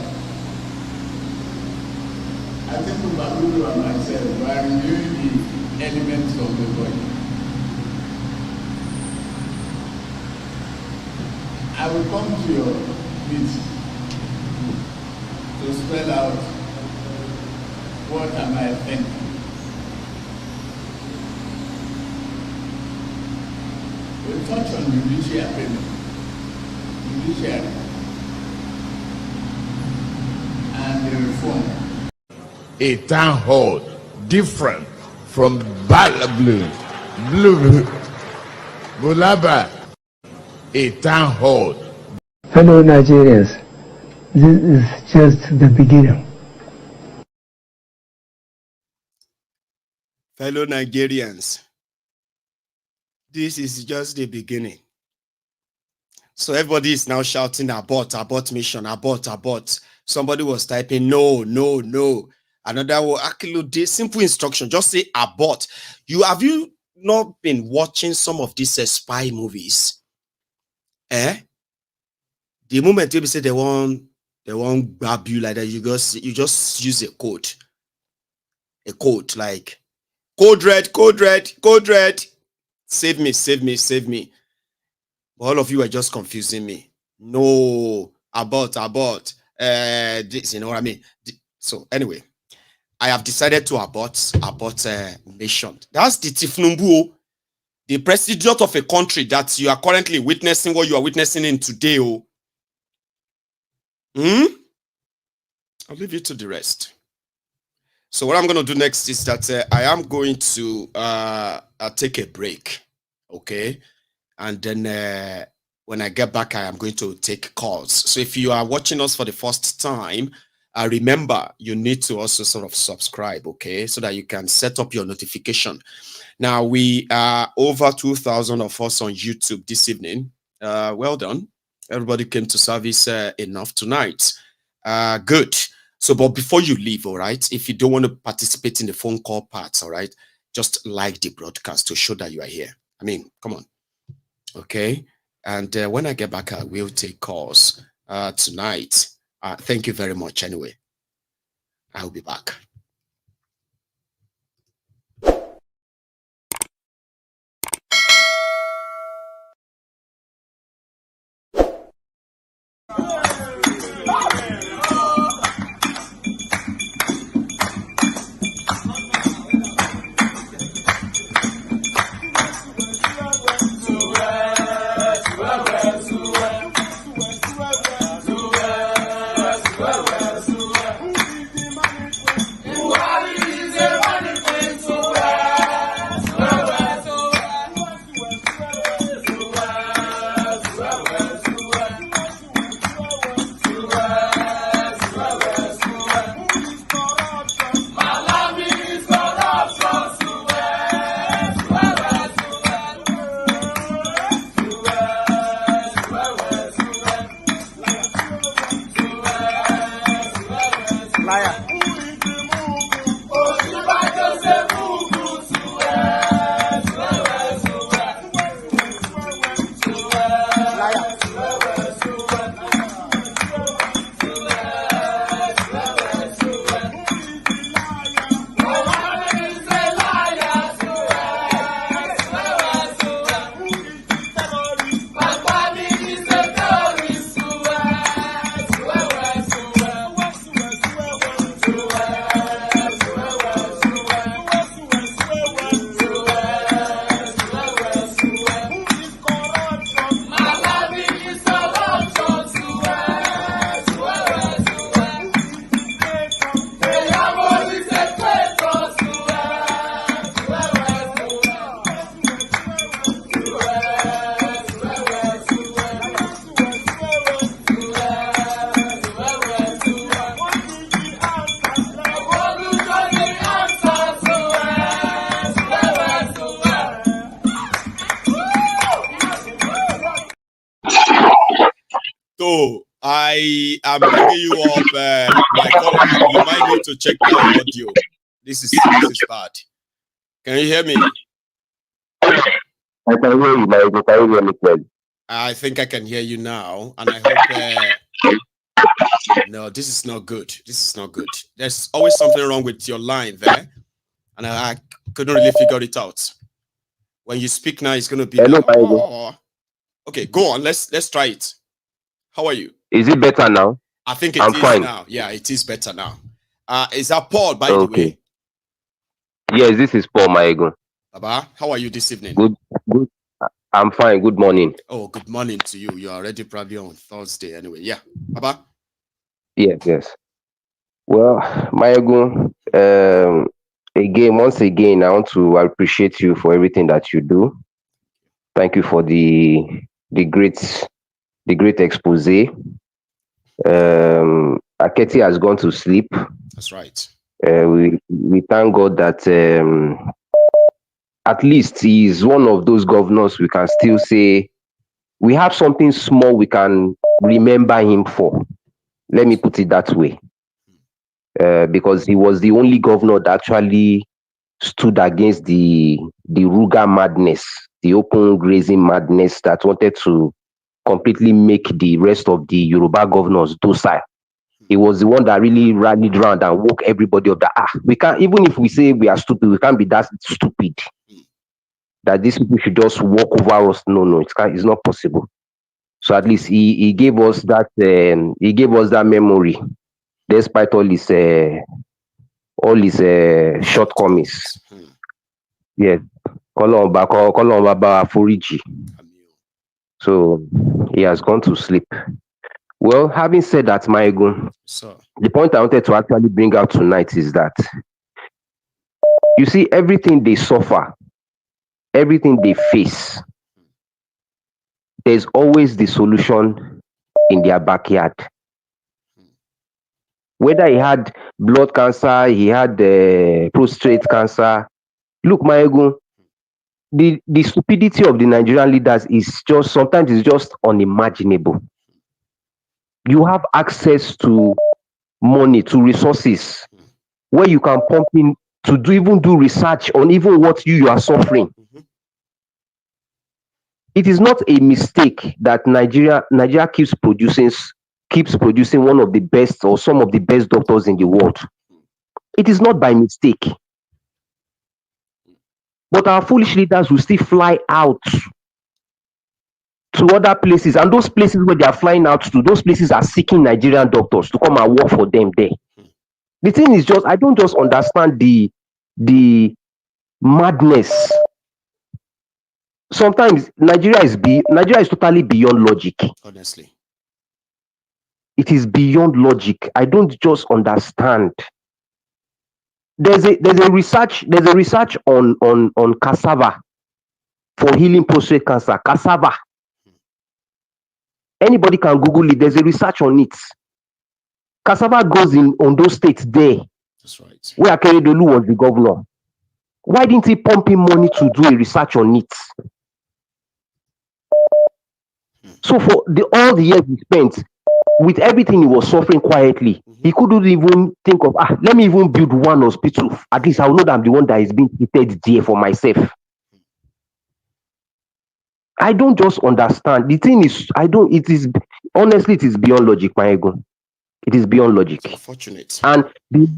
I think Babudu and myself were reviewing the elements of the body. I will come to your meeting to spell out what am I thinking. We'll touch on judiciary, and the reform. A town hall different from Blue, Bulaba. A town hall. Fellow Nigerians, this is just the beginning. Fellow Nigerians, this is just the beginning. So everybody is now shouting abort, abort mission, abort, abort. Somebody was typing no, no, no. Another one, actually, simple instruction, just say abort. Have you not been watching some of these spy movies? The moment you say they won't grab you like that, you just use a code like code red. Save me. But all of you are just confusing me. No, abort. This, you know what I mean? So anyway, I have decided to abort mission. That's the Tifnumbu. the president of a country that you are currently witnessing what you are witnessing in today. I'll leave you to the rest. So what I'm going to do next is that I am going to take a break, okay? And then when I get back, I am going to take calls. So if you are watching us for the first time, remember, you need to also sort of subscribe, okay? So that you can set up your notification. Now, we are over 2,000 of us on YouTube this evening. Well done. Everybody came to service enough tonight. Good. So, but before you leave, all right, if you don't want to participate in the phone call parts, all right, just like the broadcast to show that you are here. I mean, come on. Okay. And when I get back, I will take calls tonight. Thank you very much anyway. I'll be back. So I am bringing you up, my colleague. You might need to check the audio. This is bad. Can you hear me? I can hear you, Maiyegun. Can you hear me well? I think I can hear you now, and I hope. No, this is not good. This is not good. There's always something wrong with your line there, and I couldn't really figure it out. When you speak now, it's going to be. Hello, like, oh. Okay, go on. Let's try it. How are you? Is it better now? I think it I'm is fine. now. Yeah, it is better now. Is that Paul, by the way? Yes, this is Paul Maiyegun. Baba, how are you this evening? Good. I'm fine. Good morning. Oh, good morning to you. You're already probably on Thursday anyway. Yeah. Baba? Yes. Well, Maiyegun, once again, I want to appreciate you for everything that you do. Thank you for the great expose. Aketi has gone to sleep. That's right. We thank God that at least he is one of those governors we can still say we have something small we can remember him for. Let me put it that way. Because he was the only governor that actually stood against the Ruga madness, the open grazing madness that wanted to completely make the rest of the Yoruba governors docile. He was the one that really rallied around and woke everybody up that we can't, even if we say we are stupid, we can't be that stupid that these people should just walk over us. No, it's not possible. So at least he gave us that memory, despite all his shortcomings. Yes, So he has gone to sleep. Well, having said that, Maiyegun, the point I wanted to actually bring out tonight is that you see everything they suffer, everything they face, there's always the solution in their backyard. Whether he had blood cancer, he had prostate cancer. Look, Maiyegun, the stupidity of the Nigerian leaders is just sometimes it's just unimaginable. You have access to money, to resources, where you can pump in to even do research on even what you are suffering. It is not a mistake that Nigeria keeps producing one of the best or some of the best doctors in the world. It is not by mistake. But our foolish leaders will still fly out to other places, and those places where they are flying out to, those places are seeking Nigerian doctors to come and work for them there. The thing is just, I don't just understand the madness. Sometimes Nigeria is totally beyond logic. Honestly, it is beyond logic. I don't just understand. There's a research on cassava for healing prostate cancer. Cassava. Anybody can Google it. There's a research on it. Cassava goes in on those states there. That's right. Where Akeredolu was the governor. Why didn't he pump in money to do a research on it? So for all the years he spent with everything he was suffering quietly, he couldn't even think of, let me even build one hospital. At least I'll know that I'm the one that is being treated there for myself. I don't just understand. The thing is, honestly, it is beyond logic, Maiyegun. It is beyond logic. It's unfortunate. And the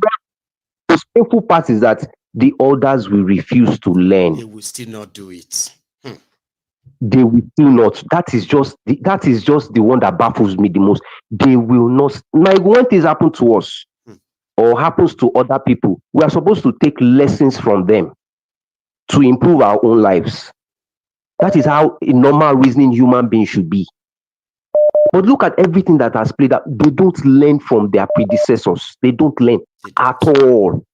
most painful part is that the others will refuse to learn. They will still not do it. They will still not. That is just the one that baffles me the most. They will not. Like when things happen to us or happens to other people, we are supposed to take lessons from them to improve our own lives. That is how a normal reasoning human being should be. But look at everything that has played out. They don't learn from their predecessors. They don't learn at all.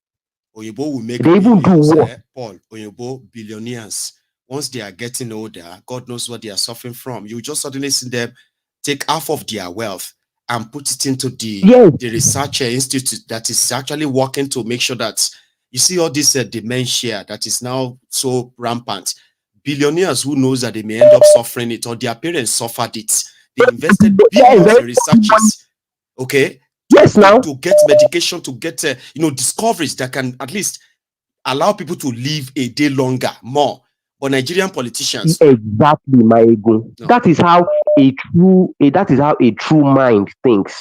Oyinbo will make they even do what? Paul, Oyinbo billionaires. Once they are getting older, God knows what they are suffering from. You just suddenly see them take half of their wealth and put it into the research institute that is actually working to make sure that you see all this dementia that is now so rampant. Billionaires who knows that they may end up suffering it or their parents suffered it. They invested billions in researches, okay? To get medication, to get discoveries that can at least allow people to live a day longer, more. But Nigerian politicians, exactly, Maiyegun. No. That is how a true mind thinks.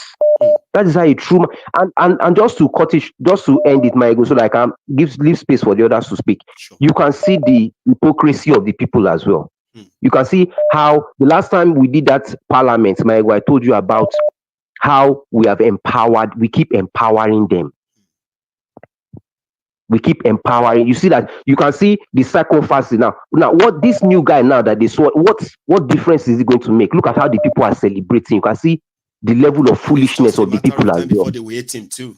That is how a true and just to end it, Maiyegun, so that I can leave space for the others to speak. Sure. You can see the hypocrisy of the people as well. You can see how the last time we did that parliament, Maiyegun, I told you about how we keep empowering them. We keep empowering. You see that you can see the sacrifice now. Now, what this new guy now that they saw, what difference is it going to make? Look at how the people are celebrating. You can see the level of foolishness of the people as well. Before they will hate him too,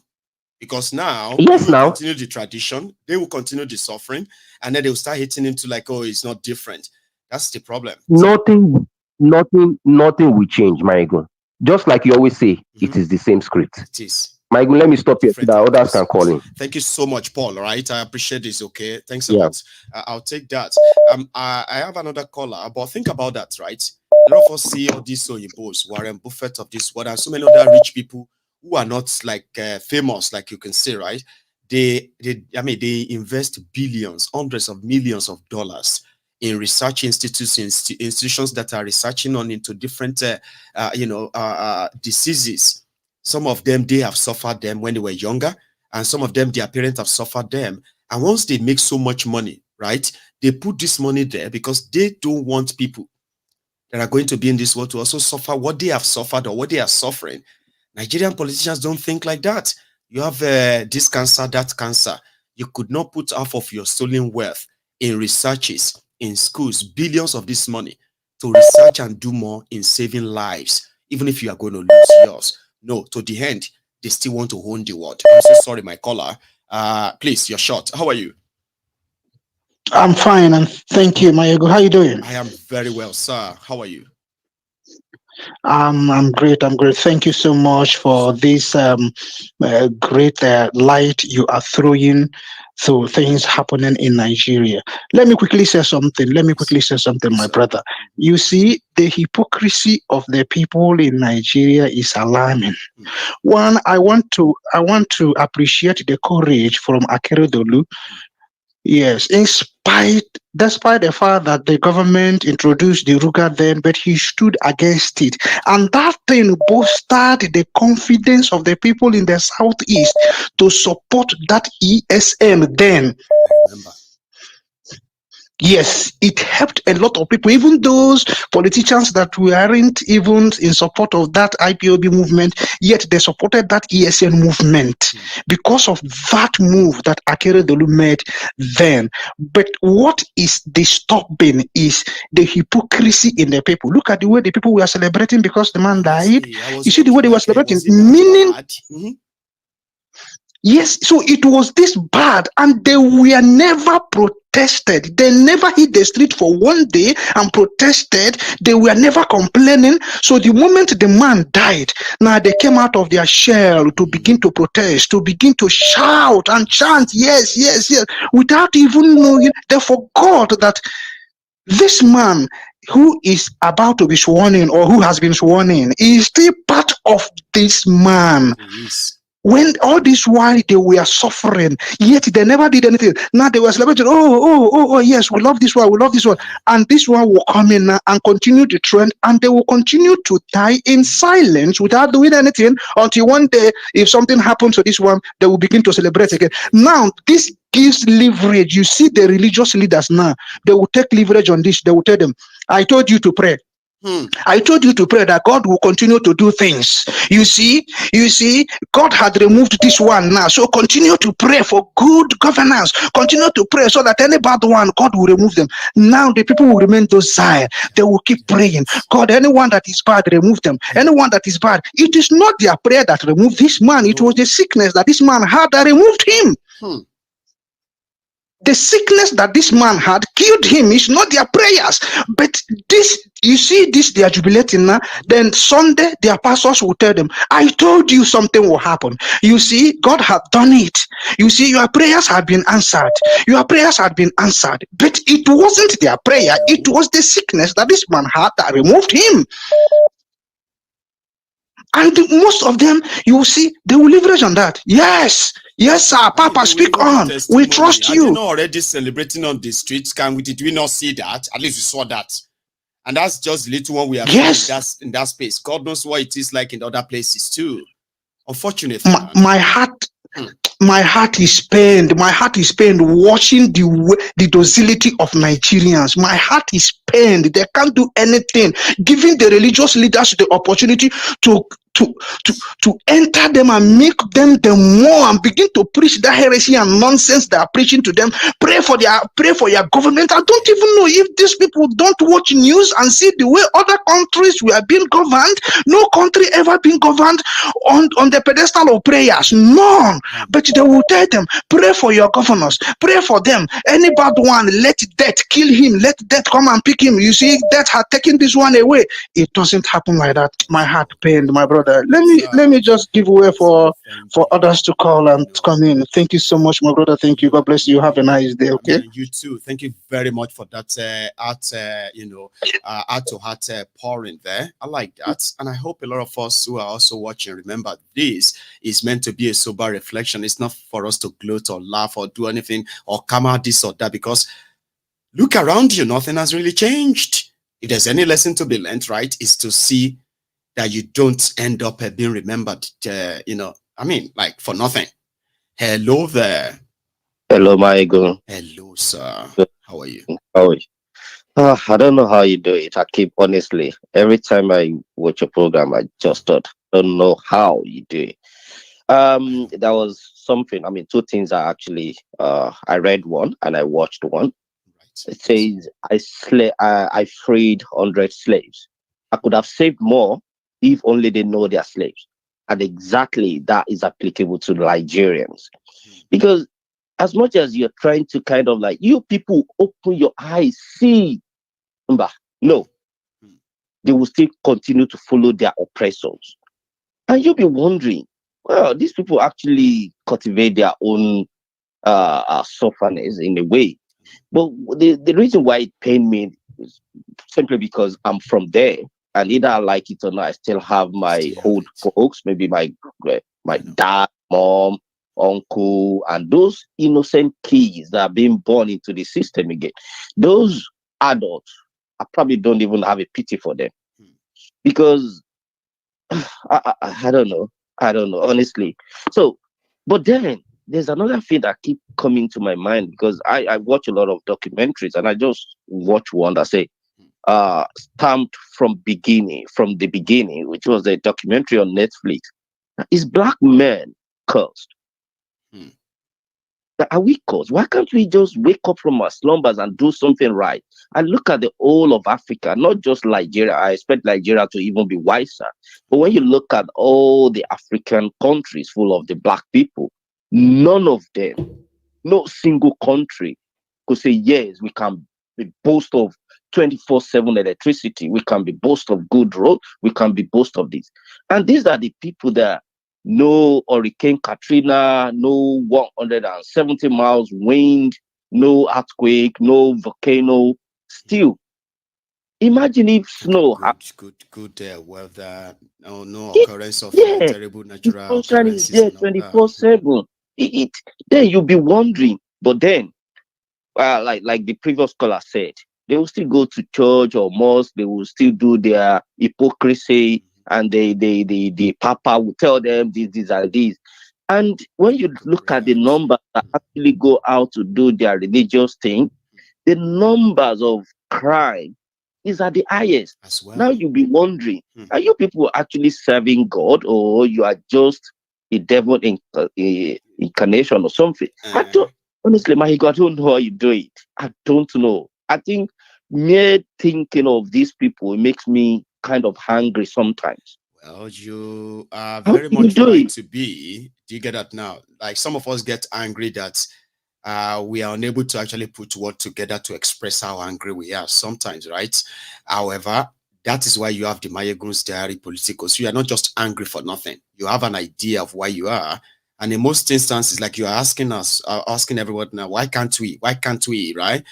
because now continue the tradition, they will continue the suffering, and then they will start hating him to like, oh, it's not different. That's the problem. Nothing will change, Maiyegun. Just like you always say, it is the same script. It is. Maiyegun, let me stop here so that others can call in. Thank you so much, Paul. All right, I appreciate this. Okay, thanks a lot. I'll take that. I have another caller, but think about that, right? A lot of us see all these Oyinbos, Warren Buffett of this world, and so many other rich people who are not like famous, like you can see, right? They invest billions, hundreds of millions of dollars in research institutions that are researching into different, diseases. Some of them, they have suffered them when they were younger, and some of them, their parents have suffered them. And once they make so much money, right, they put this money there because they don't want people that are going to be in this world to also suffer what they have suffered or what they are suffering. Nigerian politicians don't think like that. You have this cancer, that cancer. You could not put half of your stolen wealth in researches, in schools, billions of this money to research and do more in saving lives, even if you are going to lose yours. No, to the end, they still want to own the world. I'm so sorry, my caller. Please, you're short. How are you? I'm fine, and thank you, Maiyegun. How are you doing? I am very well, sir. How are you? I'm great. I'm great. Thank you so much for this great light you are throwing to things happening in Nigeria. Let me quickly say something. My brother. You see, the hypocrisy of the people in Nigeria is alarming. One, I want to appreciate the courage from Akeredolu. Yes, despite the fact that the government introduced the Ruga then, but he stood against it. And that thing boosted the confidence of the people in the southeast to support that ESM then. Yes, it helped a lot of people, even those politicians that weren't even in support of that IPOB movement, yet they supported that ESN movement because of that move that Akeredolu made then. But what is disturbing is the hypocrisy in the people. Look at the way the people were celebrating because the man died. You see the way they were celebrating, meaning... Yes, so it was this bad, and they were never protested. They never hit the street for one day and protested. They were never complaining. So the moment the man died, now they came out of their shell to begin to protest, to begin to shout and chant, yes, yes, yes, without even knowing. They forgot that this man who is about to be sworn in, or who has been sworn in, is still part of this man. When all this while they were suffering, yet they never did anything. Now they were celebrating, oh, yes, we love this one, and this one will come in now and continue the trend, and they will continue to die in silence without doing anything until one day, if something happens to this one, they will begin to celebrate again. Now, this gives leverage. You see the religious leaders now, they will take leverage on this. They will tell them, I told you to pray. I told you to pray that God will continue to do things. You see, God had removed this one now. So continue to pray for good governance. Continue to pray so that any bad one, God will remove them. Now the people will remain docile. They will keep praying. God, anyone that is bad, remove them. Anyone that is bad. It is not their prayer that removed this man. It was the sickness that this man had that removed him. The sickness that this man had killed him. Is not their prayers. But this, you see this, they are jubilating now. Then Sunday, their pastors will tell them, I told you something will happen. You see, God had done it. You see, your prayers have been answered. Your prayers had been answered. But it wasn't their prayer. It was the sickness that this man had that removed him. And most of them, you will see, they will leverage on that. Yes, sir, Papa, speak on. We trust you. Are they not already celebrating on the streets? Did we not see that? At least we saw that. And that's just the little one we have seen in that space. God knows what it is like in other places too. Unfortunately. My heart is pained. My heart is pained watching the docility of Nigerians. My heart is pained. They can't do anything. Giving the religious leaders the opportunity to enter them and make them the more and begin to preach that heresy and nonsense they are preaching to them. Pray for your government. I don't even know if these people don't watch news and see the way other countries were being governed. No country ever been governed on the pedestal of prayers. None. But they will tell them, pray for your governors. Pray for them. Any bad one, let death kill him. Let death come and pick him. You see, death had taken this one away. It doesn't happen like that. My heart pained, my brother. Let me just give way for others to call and come in. Thank you so much, my brother. Thank you. God bless you. Have a nice day. Okay. And you too. Thank you very much for that heart pouring there. I like that, and I hope a lot of us who are also watching remember this is meant to be a sober reflection. It's not for us to gloat or laugh or do anything or come out this or that, because look around you, nothing has really changed. If there's any lesson to be learned, right, is to see that you don't end up being remembered, like for nothing. Hello there. Hello, Maiyegun. Hello, sir. How are you? How are you? I don't know how you do it. Honestly, every time I watch a program, I just don't know how you do it. There was something, two things I actually, I read one and I watched one. It says, I freed 100 slaves. I could have saved more if only they know they're slaves. And exactly that is applicable to Nigerians. Because as much as you're trying to kind of like, you people open your eyes, see, no, they will still continue to follow their oppressors. And you'll be wondering, well, these people actually cultivate their own sufferness in a way. But the reason why it pained me is simply because I'm from there, and either I like it or not, I still have my old folks, maybe my dad, mom, uncle, and those innocent kids that are being born into the system again. Those adults, I probably don't even have a pity for them, because I don't know. I don't know, honestly. So, but then there's another thing that keep coming to my mind, because I watch a lot of documentaries, and I just watch one that say, stamped from the beginning, which was a documentary on Netflix. Is black men cursed? Are we cursed? Why can't we just wake up from our slumbers and do something right? And look at the whole of Africa, not just Nigeria. I expect Nigeria to even be wiser. But when you look at all the African countries full of the black people, none of them, no single country could say, yes, we can be boast of 24/7 electricity. We can be boast of good road. We can be boast of this. And these are the people that no Hurricane Katrina, no 170 miles wind, no earthquake, no volcano. Still, imagine if snow good weather, no occurrence of terrible natural occurrences. Yeah, 24/7. Then you'll be wondering. But then, like the previous caller said, they will still go to church or mosque. They will still do their hypocrisy, and the Papa will tell them this and this. And when you look at the numbers that actually go out to do their religious thing, the numbers of crime is at the highest. As well. Now you'll be wondering, are you people actually serving God, or you are just a devil incarnation or something? I don't, honestly, Maiyegun, I don't know how you do it. I don't know. I think mere thinking of these people makes me kind of hungry sometimes. Well, you are very much right to be. Do you get that now? Like, some of us get angry that we are unable to actually put word together to express how angry we are sometimes, right? However, that is why you have the MaiyegunsDiary Politico. So you are not just angry for nothing. You have an idea of why you are. And in most instances, like you are asking us, asking everyone now, why can't we? Why can't we, right?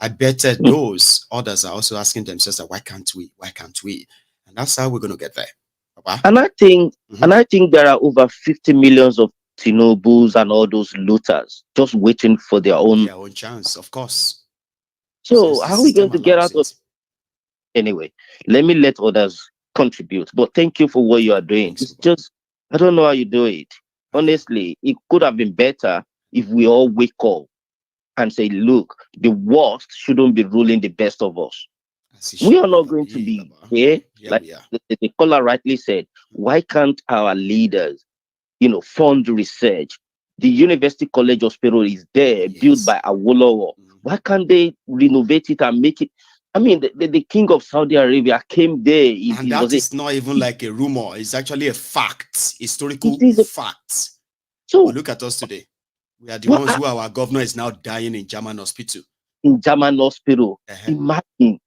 I bet those others are also asking themselves, why can't we? Why can't we? And that's how we're going to get there. And I think, there are over 50 millions of Tinobus and all those looters just waiting for their own chance, of course. So how are we going to get out of? Anyway, let me let others contribute. But thank you for what you are doing. It's just, I don't know how you do it. Honestly, it could have been better if we all wake up and say, look, the worst shouldn't be ruling the best of us. We are not going to be here. Like the caller rightly said, why can't our leaders, fund research? The University College Hospital is there, built by Awolowo. Why can't they renovate it and make it? I mean, the king of Saudi Arabia came there. And that is not even like a rumor. It's actually a fact, historical fact. So look at us today. We are the ones who our governor is now dying in German hospital. In German hospital. Imagine.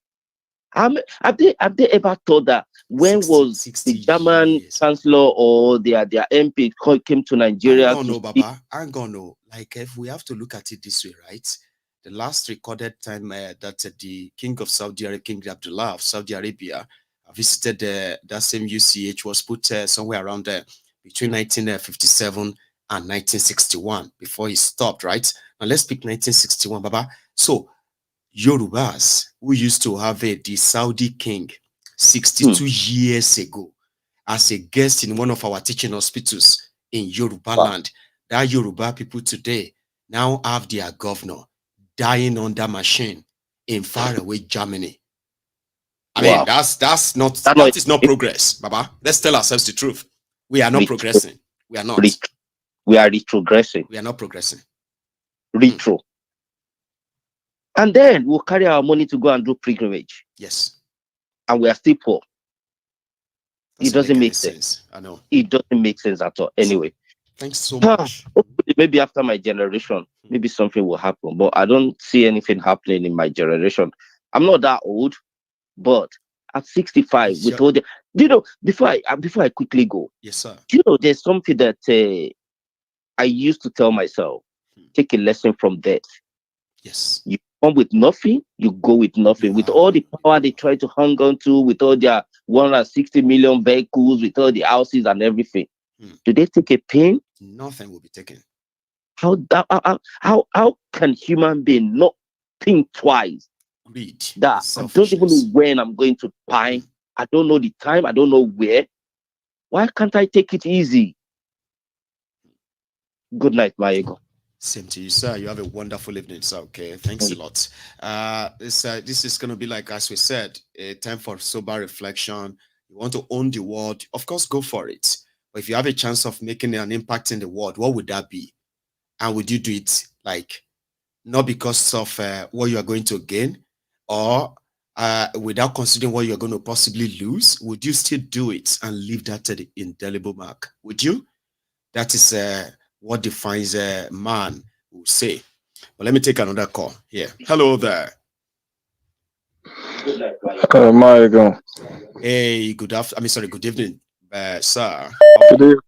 Have they ever thought that when was the German chancellor or their MP came to Nigeria? I don't know, Baba. I'm gonna know. Like, if we have to look at it this way, right? The last recorded time that the king of Saudi Arabia, King Abdullah of Saudi Arabia, visited that same UCH was put somewhere around there between 1957 and 1961 before he stopped, right? Now let's pick 1961, Baba. So Yorubas, who used to have the Saudi king 62 years ago as a guest in one of our teaching hospitals in Yoruba land, that Yoruba people today now have their governor dying on that machine in faraway Germany. I mean, that is not progress, Baba. Let's tell ourselves the truth. We are not progressing. We are not. We are retrogressing. We are not progressing. Retro. And then we'll carry our money to go and do pilgrimage. Yes. And we are still poor. It doesn't make sense. I know. It doesn't make sense at all. Anyway. Thanks so much. Hopefully, maybe after my generation, maybe something will happen. But I don't see anything happening in my generation. I'm not that old, but at 65, with all the, you know, before I quickly go, yes, sir. You know, there's something that I used to tell myself: take a lesson from death. Yes. You come with nothing, you go with nothing. With all the power they try to hang on to, with all their 160 million vehicles, with all the houses and everything, do they take a pain? Nothing will be taken. How can human being not think twice? Greed. That I don't even know when I'm going to die. I don't know the time. I don't know where. Why can't I take it easy? Good night, Maiyegun. Same to you, sir. You have a wonderful evening, sir. Okay, thanks a lot. This is going to be like, as we said, a time for sober reflection. You want to own the world, of course, go for it. But if you have a chance of making an impact in the world, what would that be? And would you do it like not because of what you are going to gain, or without considering what you're going to possibly lose? Would you still do it and leave that to the indelible mark? Would you? That is what defines a man, will say. But let me take another call here. Hello there. Maiyegun. Hey, good evening, sir. Good evening.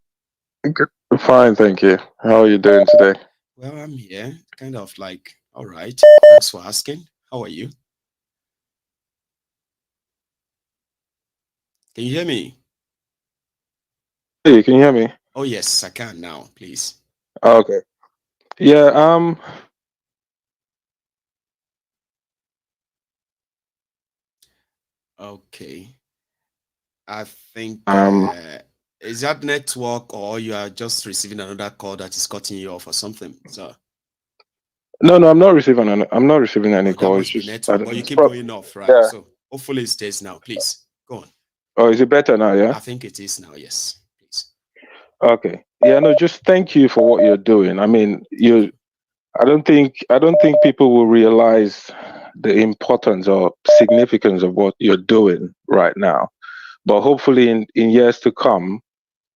Fine, thank you. How are you doing today? Well, I'm here, kind of like, all right. Thanks for asking. How are you? Can you hear me? Hey, can you hear me? Oh, yes, I can now, please. Okay. Yeah, Okay. I think is that network, or you are just receiving another call that is cutting you off or something, sir? No, I'm not receiving any calls. It's just network, but you keep going off, right? Yeah. So hopefully it stays now. Please go on. Oh, is it better now? Yeah. I think it is now. Yes, please. Okay. Yeah. No, just thank you for what you're doing. I mean, I don't think people will realize the importance or significance of what you're doing right now. But hopefully, in years to come,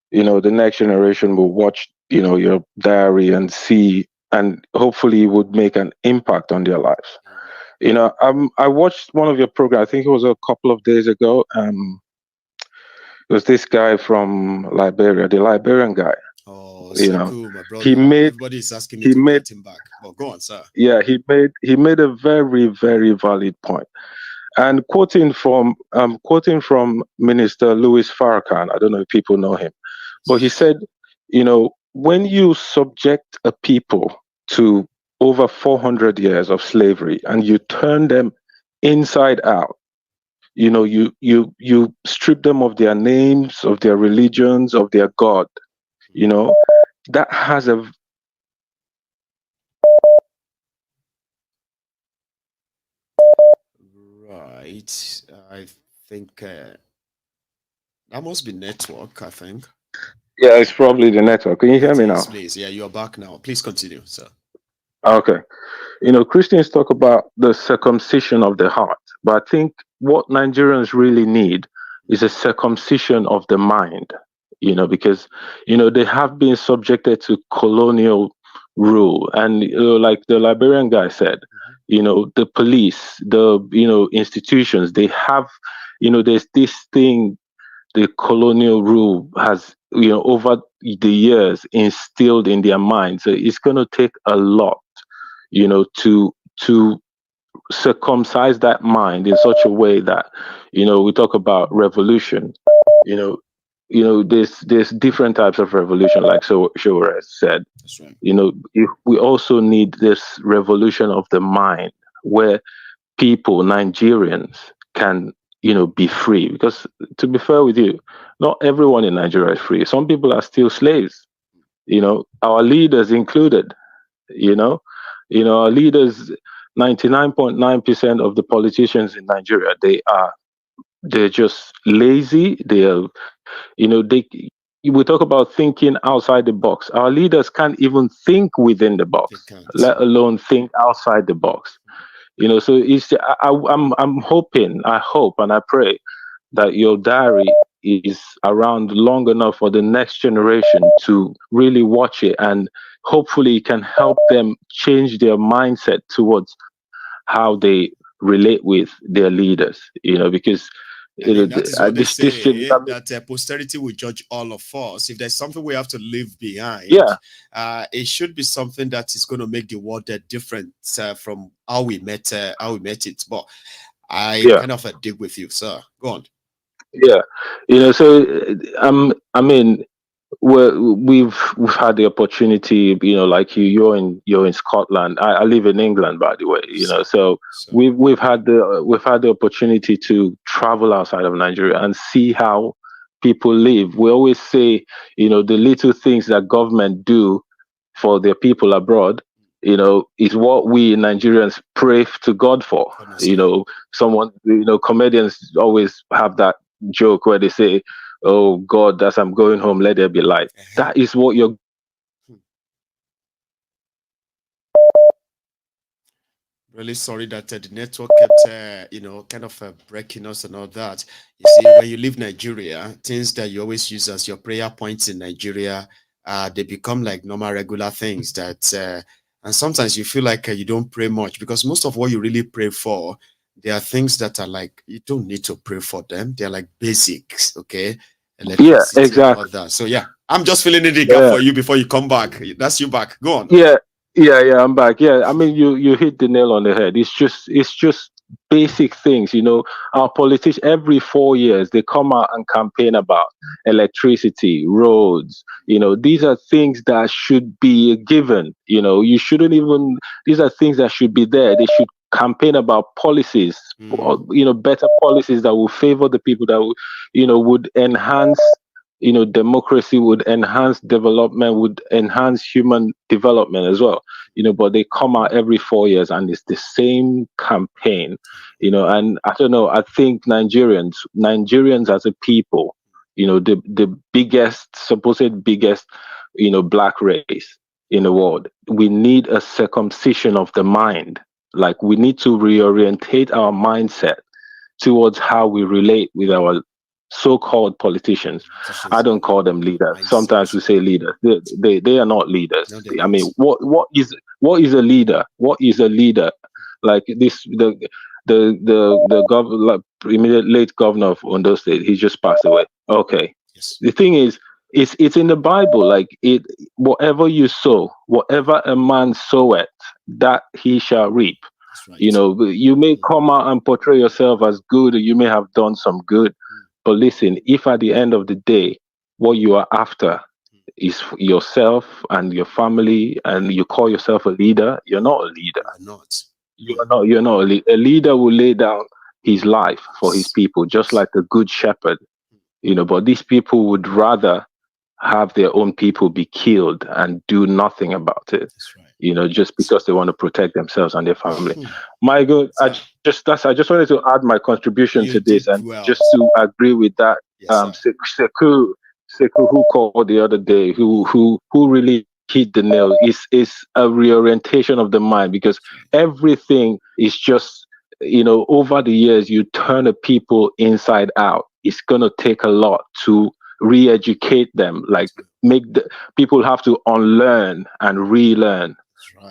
you know, the next generation will watch, you know, your diary and see, and hopefully would make an impact on their lives. You know, I watched one of your programs. I think it was a couple of days ago. It was this guy from Liberia, the Liberian guy. Oh, you so know, cool, my brother. Everybody's asking me to get him back. Oh, go on, sir. Yeah, he made a very, very valid point. And quoting from Minister Louis Farrakhan, I don't know if people know him, but he said, you know, when you subject a people to over 400 years of slavery and you turn them inside out, you know, you strip them of their names, of their religions, of their God, you know, that has a right. I think that must be network, I think. Yeah, it's probably the network. Can you hear me now? Please. Yeah, you're back now. Please continue, sir. Okay. You know, Christians talk about the circumcision of the heart, but I think what Nigerians really need is a circumcision of the mind, you know, because, you know, they have been subjected to colonial rule. And, you know, like the Liberian guy said, you know, the police, the, you know, institutions, they have, you know, there's this thing the colonial rule has, you know, over the years instilled in their minds. So it's going to take a lot, you know, to circumcise that mind in such a way that, you know, we talk about revolution, you know, there's different types of revolution, like Charade said. That's right. You know, we also need this revolution of the mind where people, Nigerians, can, you know, be free. Because to be fair with you, not everyone in Nigeria is free. Some people are still slaves, you know, our leaders included, you know, our leaders, 99.9% of the politicians in Nigeria, they're just lazy. They're, you know, we talk about thinking outside the box. Our leaders can't even think within the box, let alone think outside the box. You know, so I'm hoping, I hope and I pray that your diary is around long enough for the next generation to really watch it, and hopefully it can help them change their mindset towards how they relate with their leaders, you know, because that is what they this say, should, that posterity will judge all of us. If there's something we have to leave behind, it should be something that is going to make the world different from how we met it. But I kind of dig with you, sir. Go on. Yeah, you know, so I mean, we've had the opportunity, you know, like you're in Scotland. I live in England, by the way, you know, so we've had the opportunity to travel outside of Nigeria and see how people live. We always say, you know, the little things that government do for their people abroad, you know, is what we Nigerians pray to God for. You know, comedians always have that joke where they say, "Oh God, as I'm going home, let there be light." That is what you're. Really sorry that the network kept, kind of breaking us and all that. You see, when you leave Nigeria, things that you always use as your prayer points in Nigeria, they become like normal, regular things that, and sometimes you feel like you don't pray much, because most of what you really pray for, there are things that are like, you don't need to pray for them. They're like basics, okay? Electricity, exactly. all that. So yeah, I'm just filling in the gap for you before you come back. That's you back. Go on. Yeah, I'm back. Yeah, I mean, you hit the nail on the head. It's just basic things, you know. Our politicians, every 4 years, they come out and campaign about electricity, roads. You know, these are things that should be given. You know, you shouldn't even. These are things that should be there. They should campaign about policies, you know, better policies that will favor the people, that will, you know, would enhance, you know, democracy, would enhance development, would enhance human development as well, you know. But they come out every 4 years and it's the same campaign, you know. And I don't know, I think Nigerians as a people, you know, the supposed biggest, you know, black race in the world, we need a circumcision of the mind. Like, we need to reorientate our mindset towards how we relate with our so-called politicians. I don't call them leaders. Sometimes we say leaders. They are not leaders. I mean, what is a leader? What is a leader? Like this, the immediate late governor of Ondo State, he just passed away. Okay. The thing is, it's in the Bible. Like, whatever you sow, whatever a man soweth, that he shall reap. You know, you may come out and portray yourself as good, or you may have done some good. But listen, if at the end of the day, what you are after is yourself and your family, and you call yourself a leader, you're not a leader. You're not a leader. A leader will lay down his life for his people, just like a good shepherd. You know, but these people would rather have their own people be killed and do nothing about it. You know, just because they want to protect themselves and their family. Maiyegun, I just wanted to add my contribution to this, and just to agree with that. Sekou, who called the other day, who really hit the nail, is a reorientation of the mind, because everything is just, you know, over the years, you turn a people inside out. It's gonna take a lot to re-educate them, like people have to unlearn and relearn.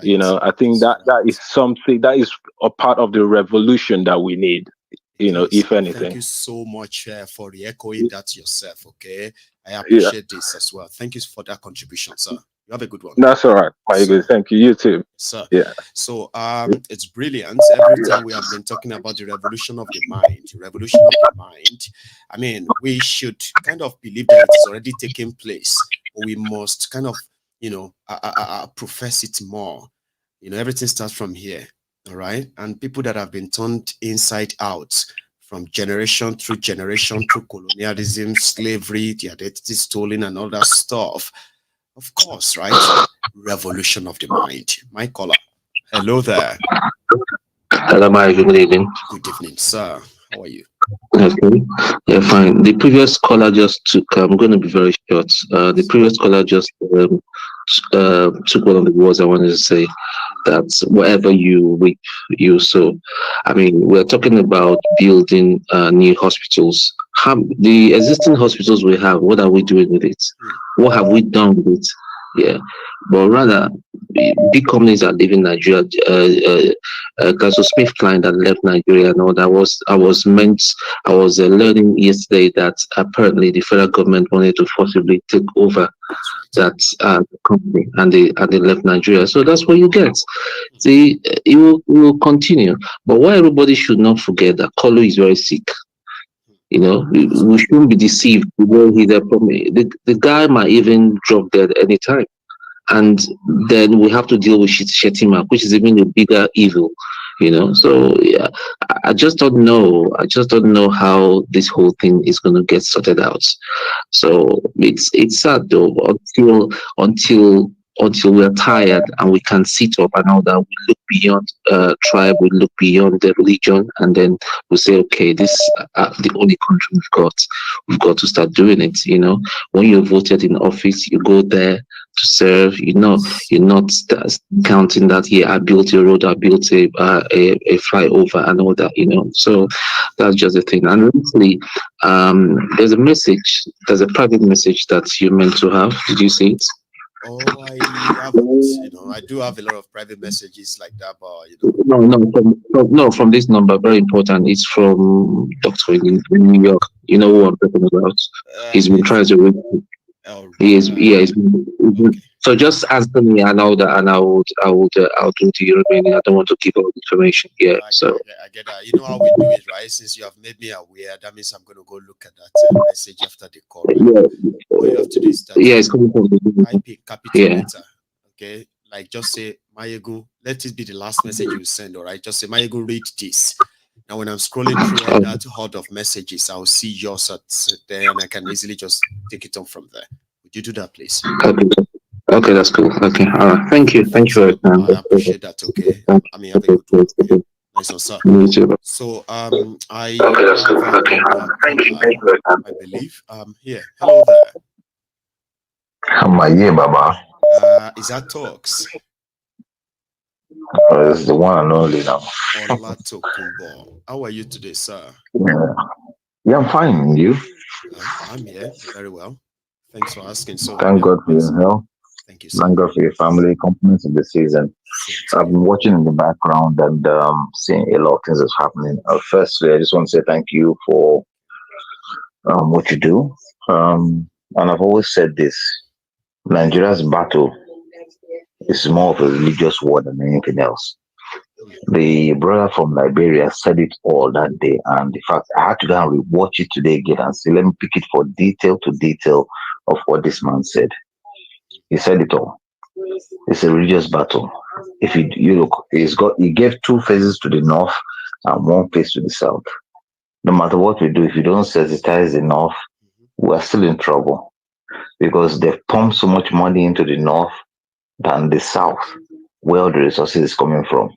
You know, I think that is something that is a part of the revolution that we need, you know, if anything. Thank you so much for re-echoing that yourself. Okay, I appreciate this as well. Thank you for that contribution, sir. You have a good one. That's all right. Good. Thank you. You too. Sir. Yeah. So it's brilliant. Every time we have been talking about the revolution of the mind, I mean, we should kind of believe that it's already taking place. But we must kind of, you know, profess it more. You know, everything starts from here. All right. And people that have been turned inside out from generation through colonialism, slavery, the identity stolen, and all that stuff. Of course, right? Revolution of the mind. My caller. Hello there. Hello, Maiyegun. Good evening. Good evening, sir. How are you? Okay. Yeah, fine. The previous caller just took, I'm going to be very short. The previous caller just took one of the words I wanted to say. that whatever you reap, you sow. I mean, we're talking about building new hospitals. The existing hospitals we have, what are we doing with it? What have we done with it? Yeah, but rather, big companies are leaving Nigeria. Smith Klein that left Nigeria and all that I was learning yesterday that apparently the federal government wanted to forcibly take over that company, and they left Nigeria. So that's what you get. See, it will continue. But what everybody should not forget that Kolo is very sick. You know, we shouldn't be deceived. The guy might even drop dead anytime. And then we have to deal with Shetima, which is even a bigger evil, you know. So yeah, I just don't know. I just don't know how this whole thing is going to get sorted out. So it's sad though. Until we're tired and we can sit up and all that, we look beyond tribe, we look beyond the religion, and then we say, okay, this is the only country we've got. We've got to start doing it. You know, when you're voted in office, you go there to serve. You know, you're not counting that. Yeah, I built a road, I built a flyover, and all that. You know, so that's just the thing. And recently, there's a message. There's a private message that you meant to have. Did you see it? Oh, I haven't. You know, I do have a lot of private messages like that, but you know. From this number, very important. It's from Doctor in New York. You know who I'm talking about. He's been trying to reach. So just answer me and all that, and I'll do the remaining. I don't want to give all the information here. I get that. You know how we do it, right? Since you have made me aware, that means I'm going to go look at that message after the call. Right? What you have to do is that it's coming from the IP capital letter. Okay, like just say Maiyegun. Let it be the last message you send. All right, just say Maiyegun, read this. Now, when I'm scrolling through all that horde of messages, I'll see yours there, and I can easily just take it on from there. Would you do that, please? Okay, that's cool. Okay, all right. Thank you for your time. I appreciate that. Okay, I mean, have a good one. Okay? Nice one, sir. So, I okay, that's cool. Okay, thank you. I believe. Here. Hello there. Maye Baba. Is that Talks? It's the one and only now. How are you today, sir? Yeah, I'm fine. You? I'm here. Very well. Thanks for asking. So, thank God for your health. Thank you, sir. Thank God for your family, compliments of the season. I've been watching in the background and seeing a lot of things that's happening. Firstly, I just want to say thank you for what you do. And I've always said this: Nigeria's battle is more of a religious war than anything else. The brother from Liberia said it all that day, and in fact, I had to go and rewatch it today again and say, let me pick it for detail to detail of what this man said. He said it all. It's a religious battle. If you look, he gave two phases to the north and one phase to the south. No matter what we do, if you don't sensitize the north, we're still in trouble because they've pumped so much money into the north than the south, where all the resources is coming from.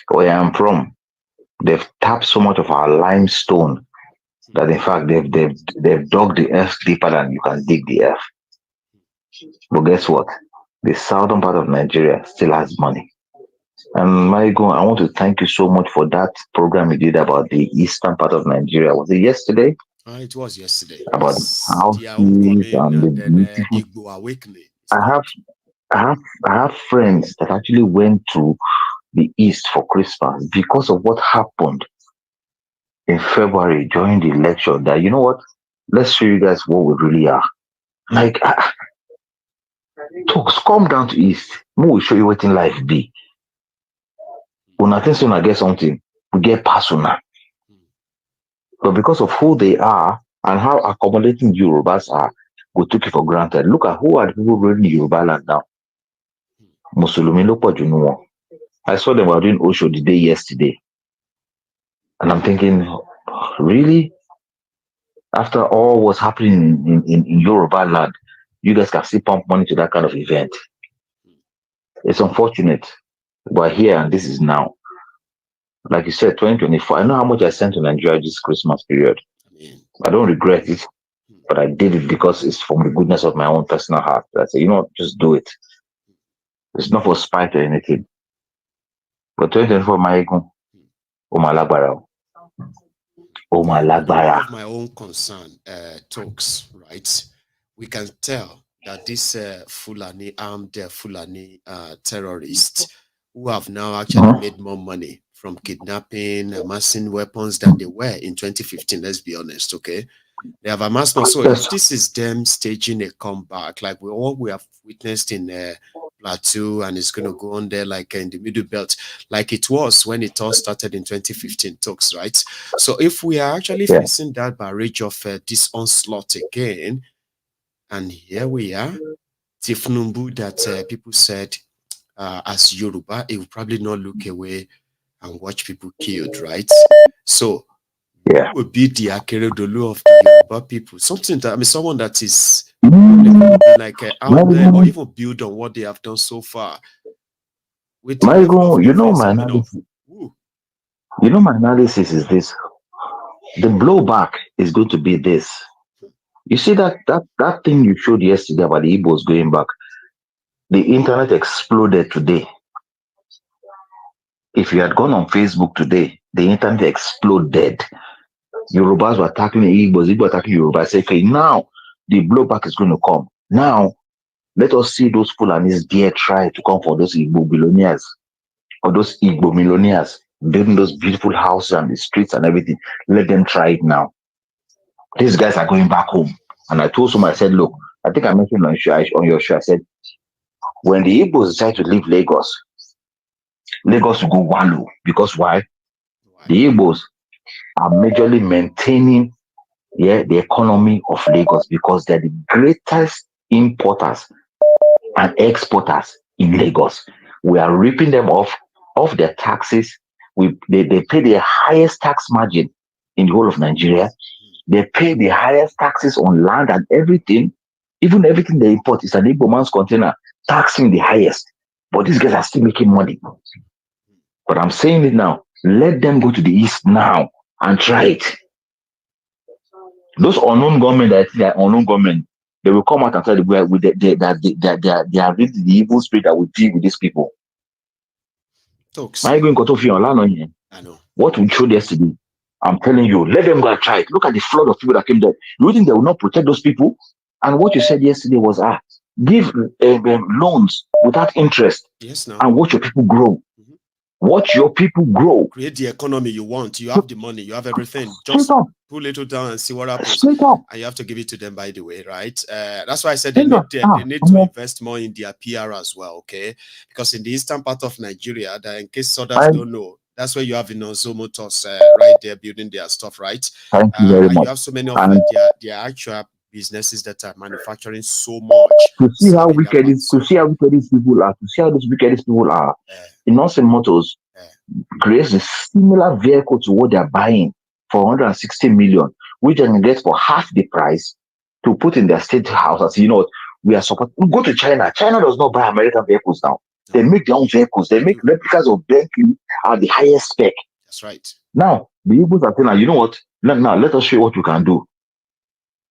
Where I'm from, they've tapped so much of our limestone that in fact they've dug the earth deeper than you can dig the earth. But guess what? The southern part of Nigeria still has money. And Maiyegun, I want to thank you so much for that program you did about the eastern part of Nigeria. Was it yesterday? It was yesterday. About how and the beautiful awakening. I have friends that actually went to the East for Christmas because of what happened in February during the election. That, you know what? Let's show you guys what we really are. Like, talks, come down to East. We will show you what in life be. When I think soon I get something, we get personal. But because of who they are and how accommodating Yorubas are, we took it for granted. Look at who are the people ruling Yoruba land now. Musulumi Lopo Junuwa. I saw them were doing Osho the day yesterday. And I'm thinking, really? After all what's happening in Yoruba land, you guys can still pump money to that kind of event. It's unfortunate. We're here and this is now. Like you said, 2024. I know how much I sent to Nigeria this Christmas period. I don't regret it, but I did it because it's from the goodness of my own personal heart. I said, you know, just do it. It's not for spite or anything. But 2024 Maiyegun, Umar Lagbara. Umar One Lagbara. of my own concern talks, right? We can tell that this Fulani armed Fulani terrorists who have now actually made more money from kidnapping, amassing weapons than they were in 2015. Let's be honest, okay? They have amassed more. So if this is them staging a comeback, like what we have witnessed in Plateau, and it's going to go on there like in the Middle Belt, like it was when it all started in 2015 talks, right? So if we are actually facing that barrage of this onslaught again, and here we are, Tifnumbu that people said as Yoruba, it will probably not look away and watch people killed, right? So who will be the Akeredolu of the Yoruba people? Something that, I mean, someone that is like out there or even build on what they have done so far. With the level of you know my analysis. You know my analysis is this. The blowback is going to be this. You see that thing you showed yesterday about the Igbos going back. The internet exploded today. If you had gone on Facebook today, the internet exploded. Yorubas were attacking the Igbos, Igbos attacking Yorubas. I say, okay, now the blowback is going to come. Now, let us see those Fulanis dare try to come for those Igbo billionaires or those Igbo millionaires building those beautiful houses and the streets and everything. Let them try it now. These guys are going back home. And I told someone, I said, look, I think I mentioned on your show, I said, when the Igbos decide to leave Lagos will go wallow. Because why? The Igbos are majorly maintaining the economy of Lagos because they're the greatest importers and exporters in Lagos. We are ripping them off their taxes. They pay the highest tax margin in the whole of Nigeria. They pay the highest taxes on land and everything. Even everything they import is an Igbo man's container, taxing the highest. But these guys are still making money. But I'm saying it now. Let them go to the east now and try it. Those unknown government, I think they are unknown government, they will come out and tell the world that they are really the evil spirit that will deal with these people. I know. What we showed yesterday, I'm telling you, let them go and try it. Look at the flood of people that came there. You think they will not protect those people? And what you said yesterday was, give loans without interest. Yes, now. And watch your people grow. Watch your people grow. Create the economy you want. You have the money. You have everything. Just pull it down and see what happens. And you have to give it to them, by the way, right? That's why I said they need to invest more in their PR as well, okay? Because in the eastern part of Nigeria, that in case others don't know, that's where you have Zomo Motors right there building their stuff, right? Thank you very much. You have so many of their actual businesses that are manufacturing so much. To see how wicked these people are, to see how these wicked people are. Innocent Motors creates a similar vehicle to what they're buying for 160 million, which they can get for half the price to put in their state house. As you know, we are supposed to go to China. China does not buy American vehicles now. They make their own vehicles. They make replicas of Bentley at the highest spec. That's right. Now, the Igbos are saying, you know what? Now, let us show you what you can do.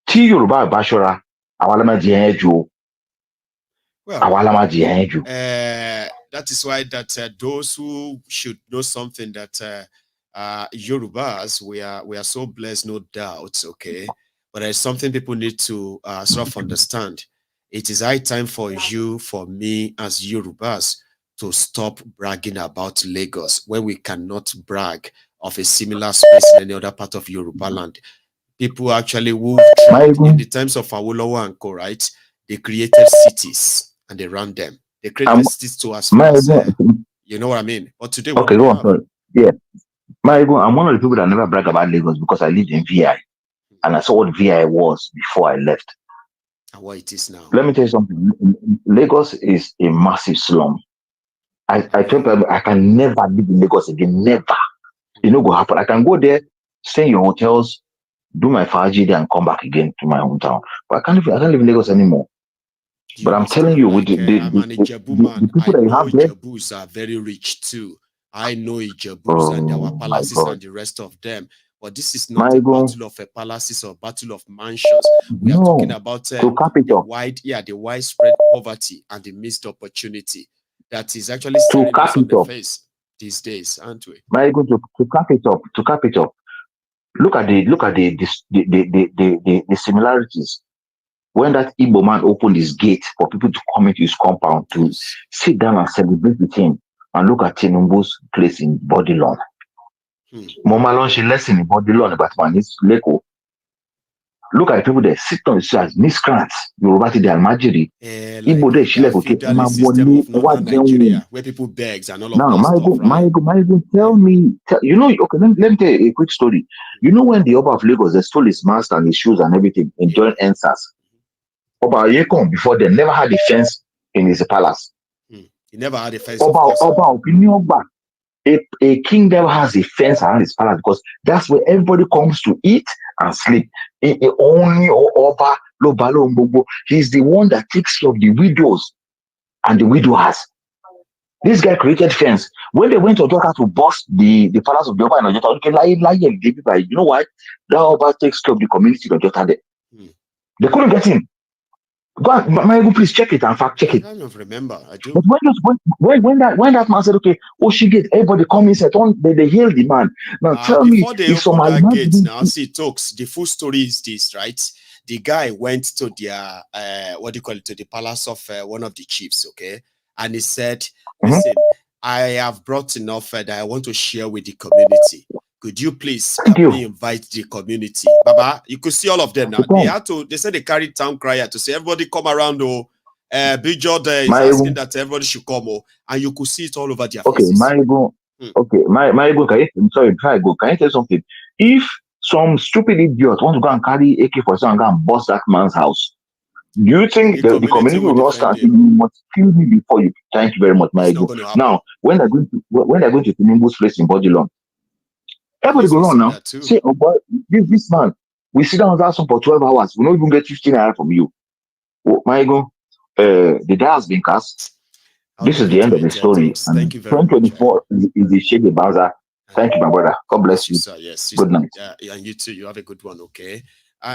T Yoruba Bashora, Awalama Jihenju. Awalama Jihenju. That is why that those who should know something that Yorubas, we are so blessed, no doubt, okay? But there's something people need to sort of understand. It is high time for you, for me, as Yorubas, to stop bragging about Lagos when we cannot brag of a similar space in any other part of Yoruba land. People actually who tried in the times of Awolowo and Co, right? They created cities and they ran them. They created cities to as far as, you know what I mean? But today, okay, go on. Sorry. Yeah. Maiyegun, I'm one of the people that never brag about Lagos because I lived in VI and I saw what VI was before I left. And what it is now. Let me tell you something. Lagos is a massive slum. I tell people I can never live in Lagos again. Never. It no go happen. I can go there, stay in your hotels, do my Faji there, and come back again to my hometown. But I can't live in Lagos anymore. But I'm telling you, with the people that you have there, Ijebus are very rich too. I know Ijebus and our palaces and the rest of them. But this is not a battle of palaces or battle of mansions. We are talking about the widespread poverty and the missed opportunity that is actually staring us on the face. these days, aren't we? Maiyegun, to cap it up, look at the similarities. When that Igbo man opened his gate for people to come into his compound to sit down and celebrate with him, and look at Tinubu's place in Bodilon. Mama launched a lesson in Bodilon about Manis Leko. Look at the people that sit on the street as miscreants, Yoruba the Almajiri. Igbo de Shileko where people begs and all of now, that stuff, right? Maiyegun, tell me, you know, okay, let me tell you a quick story. You know, when the Oba of Lagos, they stole his mask and his shoes and everything, enjoying answers. Oba Yekon, before they never had a fence in his palace. He never had a fence. A king never has a fence around his palace because that's where everybody comes to eat and sleep. Only Oba Lobalo Mbogbo, he's the one that takes care of the widows and the widowers. This guy created fence. When they went to Ojota to bust the palace of the Oba in Ojota, you know why? That Oba takes care of the community in Ojota there. They couldn't get him. Go on, Maiyegun, please check it and fact check it. I don't remember. I do. But when that man said, okay, she gate, everybody come inside, they hail the man. Now tell me, before they open that gate now, see, talks. The full story is this, right? The guy went to their to the palace of one of the chiefs, okay, and he said, "Listen, I have brought enough that I want to share with the community. Could you please help me invite the community?" Baba, you could see all of them now. They said they carried town crier to say, everybody come around, Big Jord is asking that everybody should come, and you could see it all over their faces. Maiyegun, Maiyegun, can you tell something? If some stupid idiot want to go and carry AK-47 and go and bust that man's house, do you think the community will not stand? You must kill me before you. Thank you very much, Maiyegun. Now, when they're going to Tinubu's place in Bodilon, everybody go on now. Say, oh boy, this man, we sit down with us for 12 hours. We don't even get 15 naira from you. Maiyegun, the die has been cast. This is the end of the story. Thank you very much. 2024 is the shade of Bowser. Thank you, my brother. God bless you. Sir. Yes. Good night. And you too. You have a good one. Okay.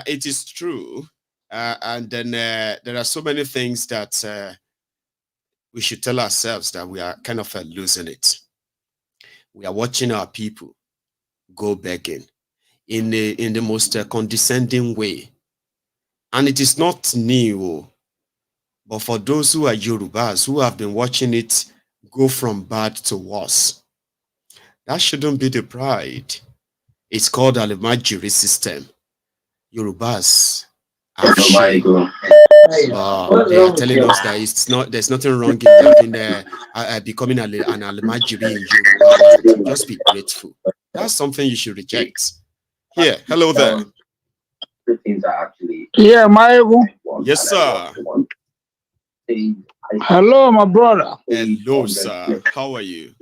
It is true. And then there are so many things that we should tell ourselves that we are kind of losing it. We are watching our people go begging in the most condescending way, and it is not new. But for those who are Yorubas who have been watching it go from bad to worse, that shouldn't be the pride. It's called a Almajiri system. Yorubas are shame. They are telling us that there's nothing wrong in becoming an Almajiri in Yoruba. Just be grateful. That's something you should reject. Here, hello there. Yeah, Maiyegun. Yes, sir. Hello, my brother. Hello, sir. How are you?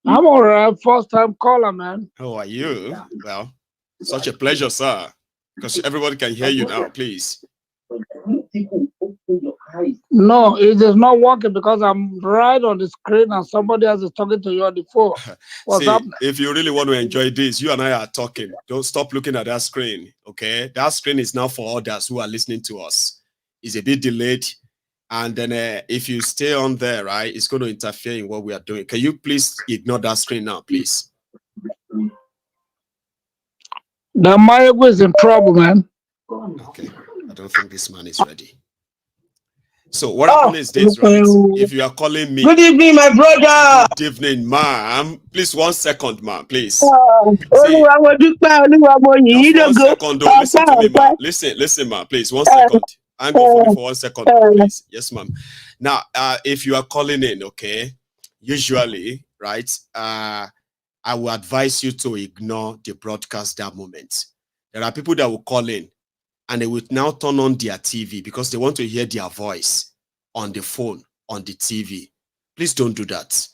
I'm all right. First time caller, man. How are you? Well, such a pleasure, sir. Because everybody can hear you now, please. No, it is not working because I'm right on the screen and somebody else is talking to you on the phone. What's happening? If you really want to enjoy this, you and I are talking. Don't stop looking at that screen, okay? That screen is now for others who are listening to us. It's a bit delayed. And then if you stay on there, right, it's going to interfere in what we are doing. Can you please ignore that screen now, please? The Maiyegun is in trouble, man. Okay. I don't think this man is ready. So what happened is this, right? If you are calling me... Good evening, my brother. Good evening, ma'am. Please, 1 second, ma'am, please. Just 1 second, though. Listen to me, ma'am. Listen, ma'am, please. 1 second. Hang on for me for 1 second, please. Yes, ma'am. Now, if you are calling in, okay, usually, right, I will advise you to ignore the broadcast that moment. There are people that will call in and they will now turn on their TV because they want to hear their voice on the phone, on the TV. Please don't do that,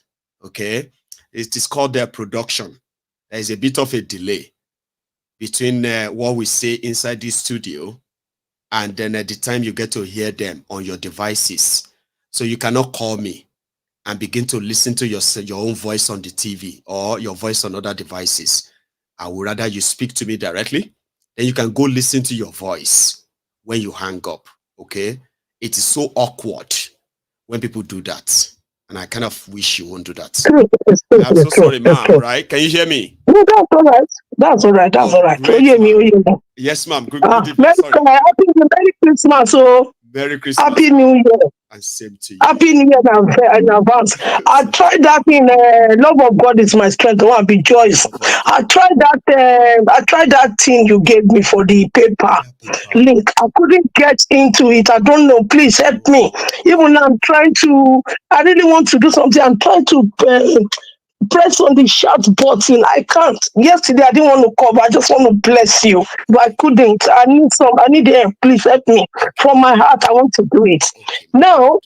okay? It is called their production. There is a bit of a delay between what we say inside this studio and then at the time you get to hear them on your devices. So you cannot call me and begin to listen to your own voice on the TV or your voice on other devices. I would rather you speak to me directly. Then you can go listen to your voice when you hang up, okay? It is so awkward when people do that. And I kind of wish you won't do that. I'm so sorry, ma'am, right? Can you hear me? No, that's all right. That's all right. That's all right. Great, yes, ma'am. Good evening. Sorry. Merry Christmas. Oh, Merry Christmas. Happy New Year. And same to you. Happy New Year in advance. I tried that in Love of God is my strength. I want to be joyous. I tried that thing you gave me for the paper link. I couldn't get into it. I don't know. Please help me. Even now I really want to do something. I'm trying to press on the shout button. I can't. Yesterday I didn't want to cover. I just want to bless you, but I couldn't. I need help. Please help me. From my heart, I want to do it. Now,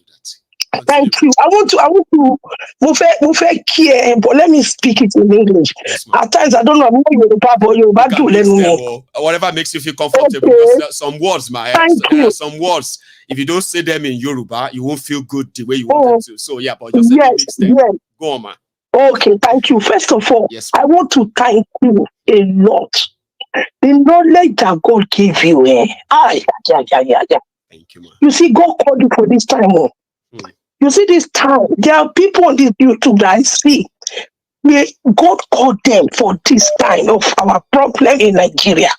thank you. I want to move care, but let me speak it in English. At times I don't know. I'm not Yoruba, but Yoruba do let me. Whatever makes you feel comfortable. Okay. Because some words, some words. If you don't say them in Yoruba, you won't feel good the way you want them to. So yeah, but just mix them. Yes. Go on, man. Okay, thank you. First of all, I want to thank you a lot. The knowledge that God gave you, Thank you, man. You see, God called you for this time. You see, this time, there are people on this YouTube that I see. God called them for this time of our problem in Nigeria.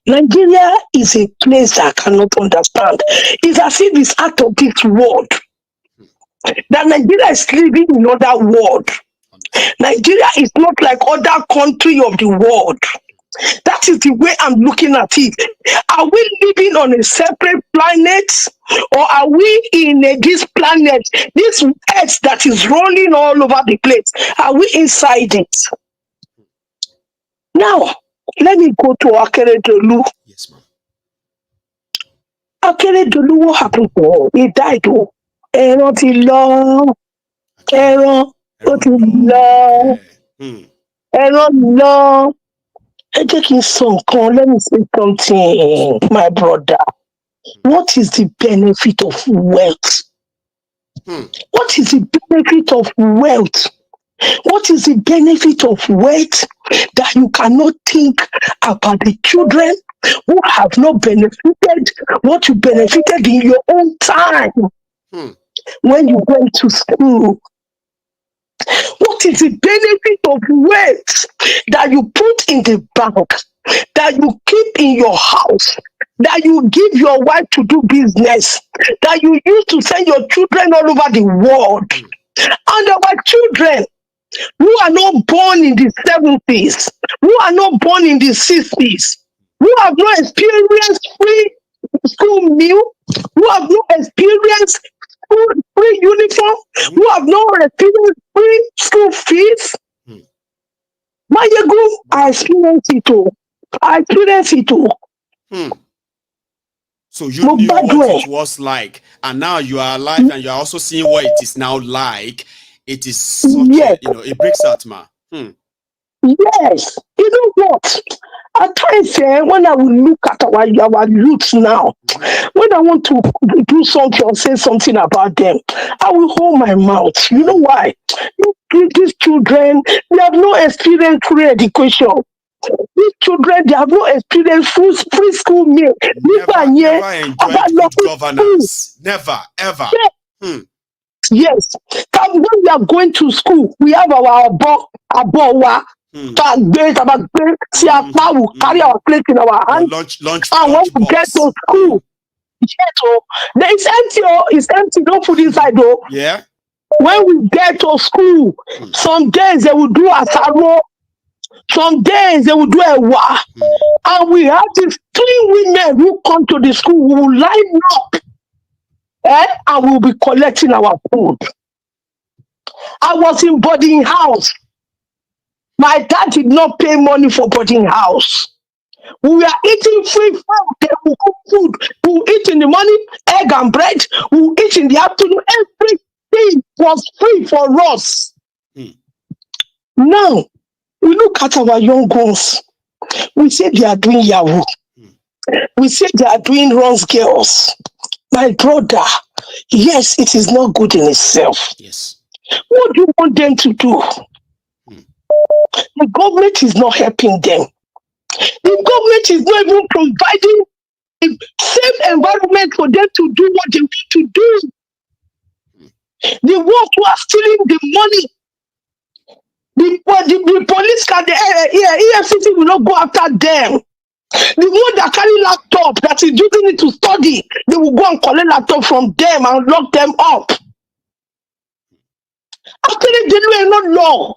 Nigeria is a place that I cannot understand. It's as if it's out of this world. That Nigeria is living in another world. Nigeria is not like other country of the world. That is the way I'm looking at it. Are we living on a separate planet, or are we in this planet, this earth that is rolling all over the place? Are we inside it? Now, let me go to Akeredolu. Yes, ma'am. Akeredolu, what happened to him? He died. Ẹran ti lọ. Ẹran ó ti lọ. Ẹran lọ. Ẹ jẹ́ kí n sọ nǹkan. Let me say something, my brother. What is the benefit of wealth? What is the benefit of wealth? What is the benefit of wealth that you cannot think about the children who have not benefited what you benefited in your own time when you went to school? What is the benefit of wealth that you put in the bank, that you keep in your house, that you give your wife to do business, that you use to send your children all over the world? And our children who are not born in the 70s, who are not born in the 60s, who have not experienced free school meal, who have not experienced free uniform, who have not experienced free school fees. Maiyegun, I experienced it all. So you knew what it was like, and now you are alive, and you are also seeing what it is now like. It is such it breaks out, ma. Yes. You know what? At times, when I will look at our youth now, when I want to do something or say something about them, I will hold my mouth. You know why? These children, they have no experience free education. These children, they have no experience free school meal. Never enjoyed good governance. Never, ever. Yes. When we are going to school, we have our abowa. Carry our plate in our hands. Lunch and when we get to school, it's empty. Don't put inside though. Yeah. When we get to school, some days they will do asaro, some days they will do ewa, and we have these 3 women who come to the school who will line up, and we'll be collecting our food. I was in boarding house. My dad did not pay money for boarding house. We are eating free food. They will cook food. We will eat in the morning, egg and bread. We will eat in the afternoon. Everything was free for us. Now, we look at our young ones. We say they are doing Yahoo. We say they are doing wrong girls. My brother, yes, it is not good in itself. Yes. What do you want them to do? The government is not helping them. The government is not even providing a safe environment for them to do what they want to do. The ones who are stealing the money, the police can, the EFCC will not go after them. The one that carry laptop that is using it to study, they will go and collect laptop from them and lock them up. Akeredolu is not law.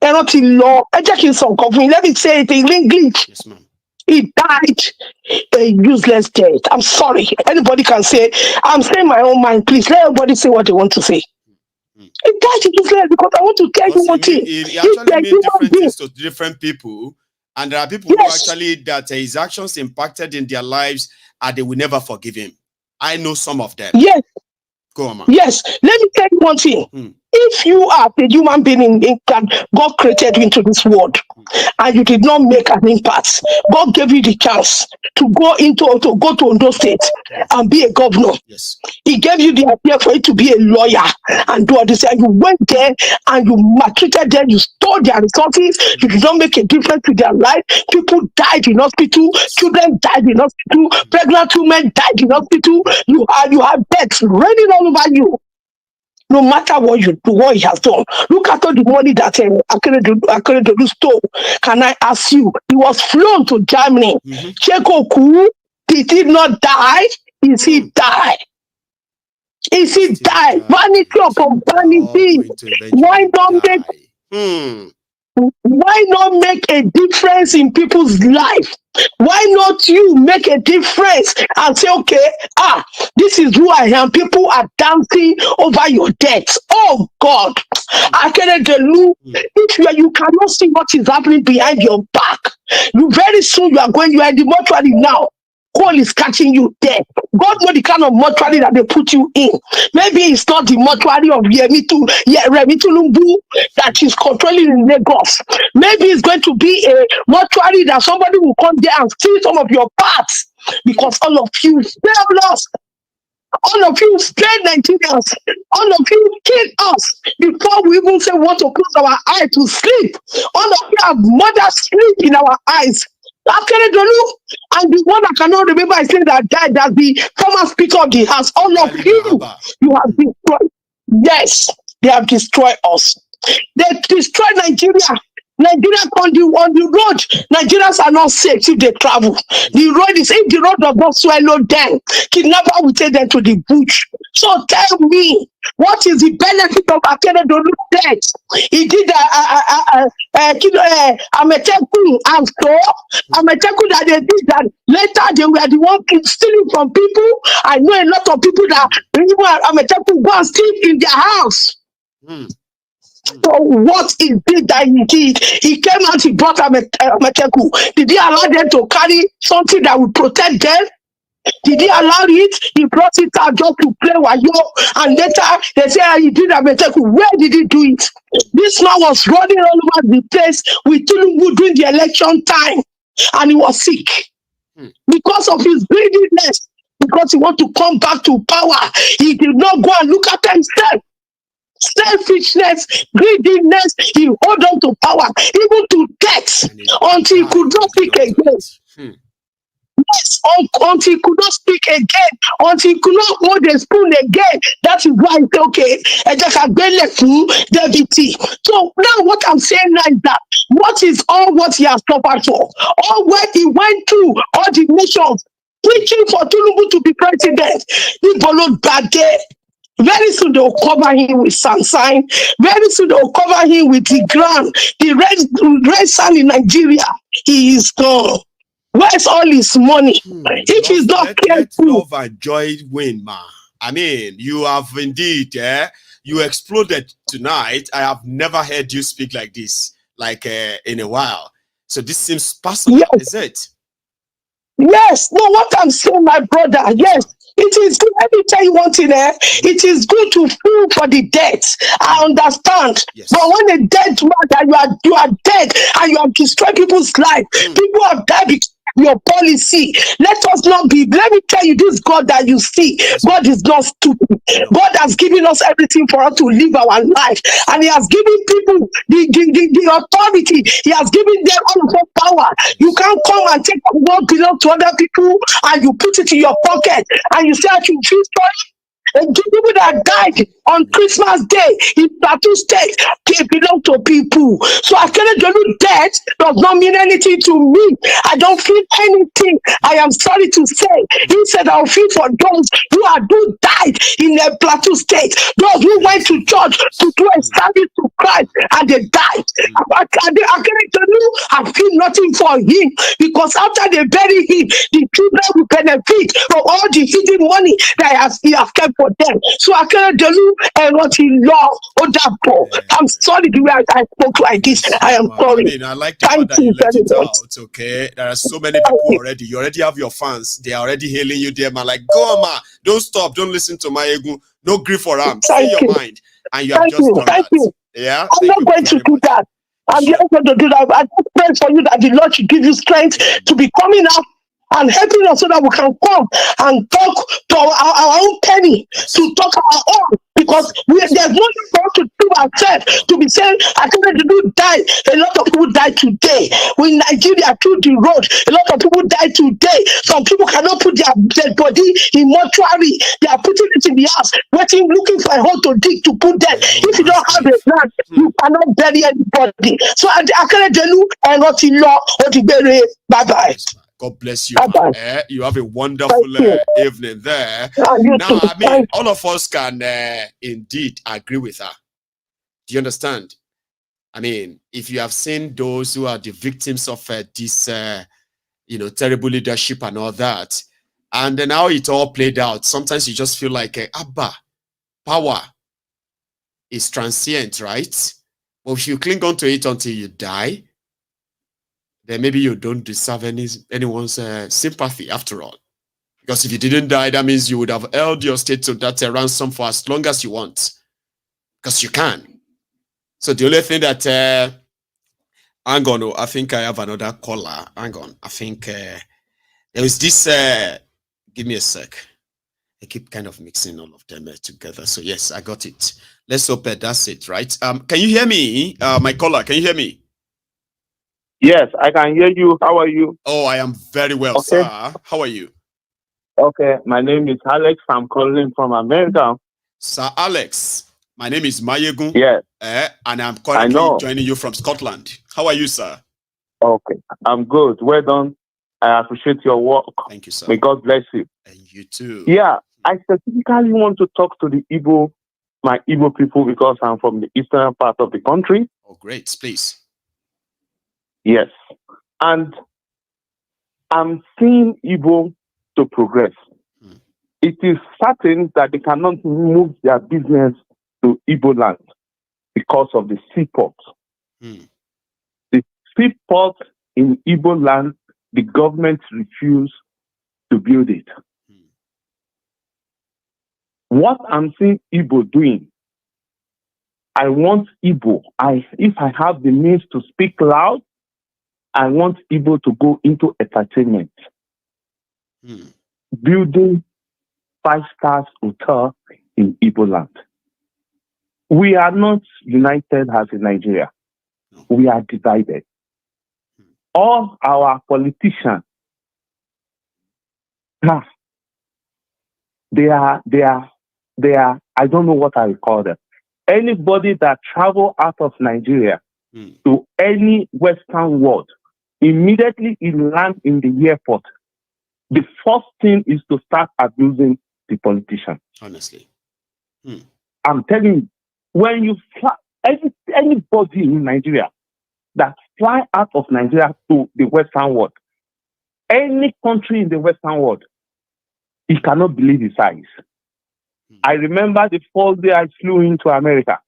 They're not in law. Let me say it in English. Yes, ma'am. He died a useless death. I'm sorry. Anybody can say, I'm saying my own mind. Please let everybody say what they want to say. He died a useless because I want to tell you one thing. He actually means different things to different people. And there are people who actually that his actions impacted in their lives and they will never forgive him. I know some of them. Yes. Go on, man. Yes. Let me tell you one thing. If you are a human being in God created you into this world and you did not make an impact, God gave you the chance to go to Ondo State and be a governor. Yes. He gave you the idea for you to be a lawyer and do all this. And you went there and you maltreated them, you stole their resources, you did not make a difference to their life. People died in hospital, children died in hospital, pregnant women died in hospital. You have deaths raining all over you. No matter what you do, what he has done. Look at all the money that Akeredolu stole. Can I ask you? He was flown to Germany. Chekoku, did he not die? Is he die? Is he die? Vanity upon vanity. Why not make? Why not make a difference in people's life? Why not you make a difference and say, okay, this is who I am. People are dancing over your death. Oh God, Akeredolu, if you cannot see what is happening behind your back, very soon you are in the mortuary now. Coal is catching you there. God knows the kind of mortuary that they put you in. Maybe it's not the mortuary of Remitulumbu that is controlling in Lagos. Maybe it's going to be a mortuary that somebody will come there and steal some of your parts because all of you failed us. All of you scared Nigerians. All of you killed us before we even say want to close our eyes to sleep. All of you have murder sleep in our eyes. Akeredolu, and the one I cannot remember is saying that died, that the former speaker of the house. All of you have destroyed. Yes, they have destroyed us. They destroyed Nigeria. Nigeria on the road, Nigerians are not safe if they travel. The road is, if the road does not swallow them, kidnapper will take them to the bush. So tell me, what is the benefit of Akeredolu death? He did Amotekun and so Amotekun that they did that. Later they were the one stealing from people. I know a lot of people that Amotekun go and steal in their house. So what is it that he did? He came out, he brought Amotekun. Did he allow them to carry something that would protect them? Did he allow it? He brought it out just to play wayo, and later they say he did Amotekun. Where did he do it? This man was running all over the place with Tinubu during the election time, and he was sick because of his greediness. Because he wanted to come back to power, he did not go and look at himself. Selfishness, greediness, he hold on to power, even to death, until he could not speak again. Yes, until he could not speak again, until he could not hold a spoon again. That is why he said, okay, I just have been left to deputy. So now what I'm saying now is that what is all what he has suffered for? All what he went through, all the nations, preaching for Tinubu to be president. He followed bad day. Very soon they will cover him with sunshine. Very soon they will cover him with the ground. The red sand in Nigeria, he is gone. Where's all his money? If he's not careful. Love and joy win, man. I mean, you have indeed, you exploded tonight. I have never heard you speak like this, in a while. So this seems personal, is it? Yes. No, what I'm saying, my brother, yes. It is good. Let me tell you one thing, it is good to feel for the dead. I understand. Yes. But when a dead man that you are dead and you have destroyed people's life, people have died because of your policy. Let me tell you, this God that you see, God is not stupid. God has given us everything for us to live our life. And he has given people the authority. He has given them all of the power. You can't come and take what belongs to other people and you put it in your pocket and you say I should feel sorry. And the people that died on Christmas Day in Plateau State, they belong to people. So Akeredolu death does not mean anything to me. I don't feel anything. I am sorry to say. He said I'll feel for those who died in the Plateau State, those who went to church to do a service to Christ and they died. Akeredolu, I feel nothing for him because after they bury him, the children will benefit from all the hidden money that he has kept for them. So Akeredolu and what he lost, I'm sorry the way I spoke like this. I am sorry. I mean, I like the fact that you let it out. Okay, there are so many people already. You already have your fans. They are already hailing you there, man. Like, go on, man. Don't stop. Don't listen to Maiyegun. No grief for him. Stay your mind. And you have just done that. Yeah. I'm not going to do that. I'm just going to do that. I just pray for you that the Lord should give you strength to be coming out and helping us so that we can come and talk to our own penny, to talk our own, because there's nothing for us to do ourselves, to be saying, Akeredolu died. A lot of people died today. We in Nigeria, through the road, a lot of people died today. Some people cannot put their dead body in mortuary. They are putting it in the house, waiting, looking for a hole to dig to put them. If you don't have a land, you cannot bury anybody. So Akeredolu and Rotimi or the bury. Bye-bye. God bless you. You have a wonderful evening there. Now, I mean, all of us can indeed agree with her. Do you understand? I mean, if you have seen those who are the victims of this, terrible leadership and all that, and then how it all played out, sometimes you just feel like, Abba, power is transient, right? But if you cling on to it until you die, then maybe you don't deserve anyone's sympathy after all. Because if you didn't die, that means you would have held your state to that ransom for as long as you want. Because you can. So the only thing that, hang on, I think I have another caller. Hang on, I think there is this, give me a sec. I keep kind of mixing all of them together. So yes, I got it. Let's hope that's it, right? Can you hear me, my caller? Can you hear me? Yes, I can hear you. How are you? Oh, I am very well, sir. How are you? Okay, my name is Alex. I'm calling from America. Sir Alex, my name is Maiyegun. Yes. And I'm currently joining you from Scotland. How are you, sir? Okay, I'm good. Well done. I appreciate your work. Thank you, sir. May God bless you. And you too. Yeah, I specifically want to talk to my Igbo people, because I'm from the eastern part of the country. Oh, great. Please. Yes. And I'm seeing Igbo to progress. It is certain that they cannot move their business to Igbo land because of the seaport. The seaport in Igbo land, the government refused to build it. What I'm seeing Igbo doing, I want Igbo, if I have the means to speak loud, I want Igbo to go into entertainment. Building 5-star hotel in Igbo land. We are not united as in Nigeria. We are divided. All our politicians, they are, I don't know what I call them. Anybody that travel out of Nigeria to any Western world, immediately he lands in the airport, the first thing is to start abusing the politician. Honestly. I'm telling you, when you fly, anybody in Nigeria that fly out of Nigeria to the Western world, any country in the Western world, he cannot believe his eyes. I remember the first day I flew into America.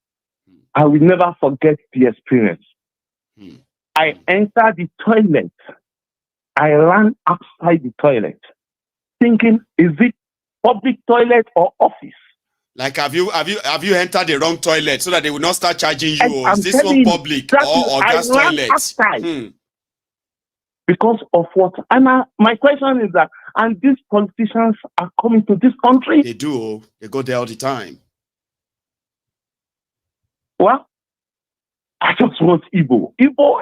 I will never forget the experience. I entered the toilet. I ran outside the toilet, thinking, is it public toilet or office? Like, have you entered the wrong toilet so that they will not start charging you? Or is this one public or gas toilet? Because of what? And my question is that, and these politicians are coming to this country? They do. They go there all the time. Well, I just want Igbo.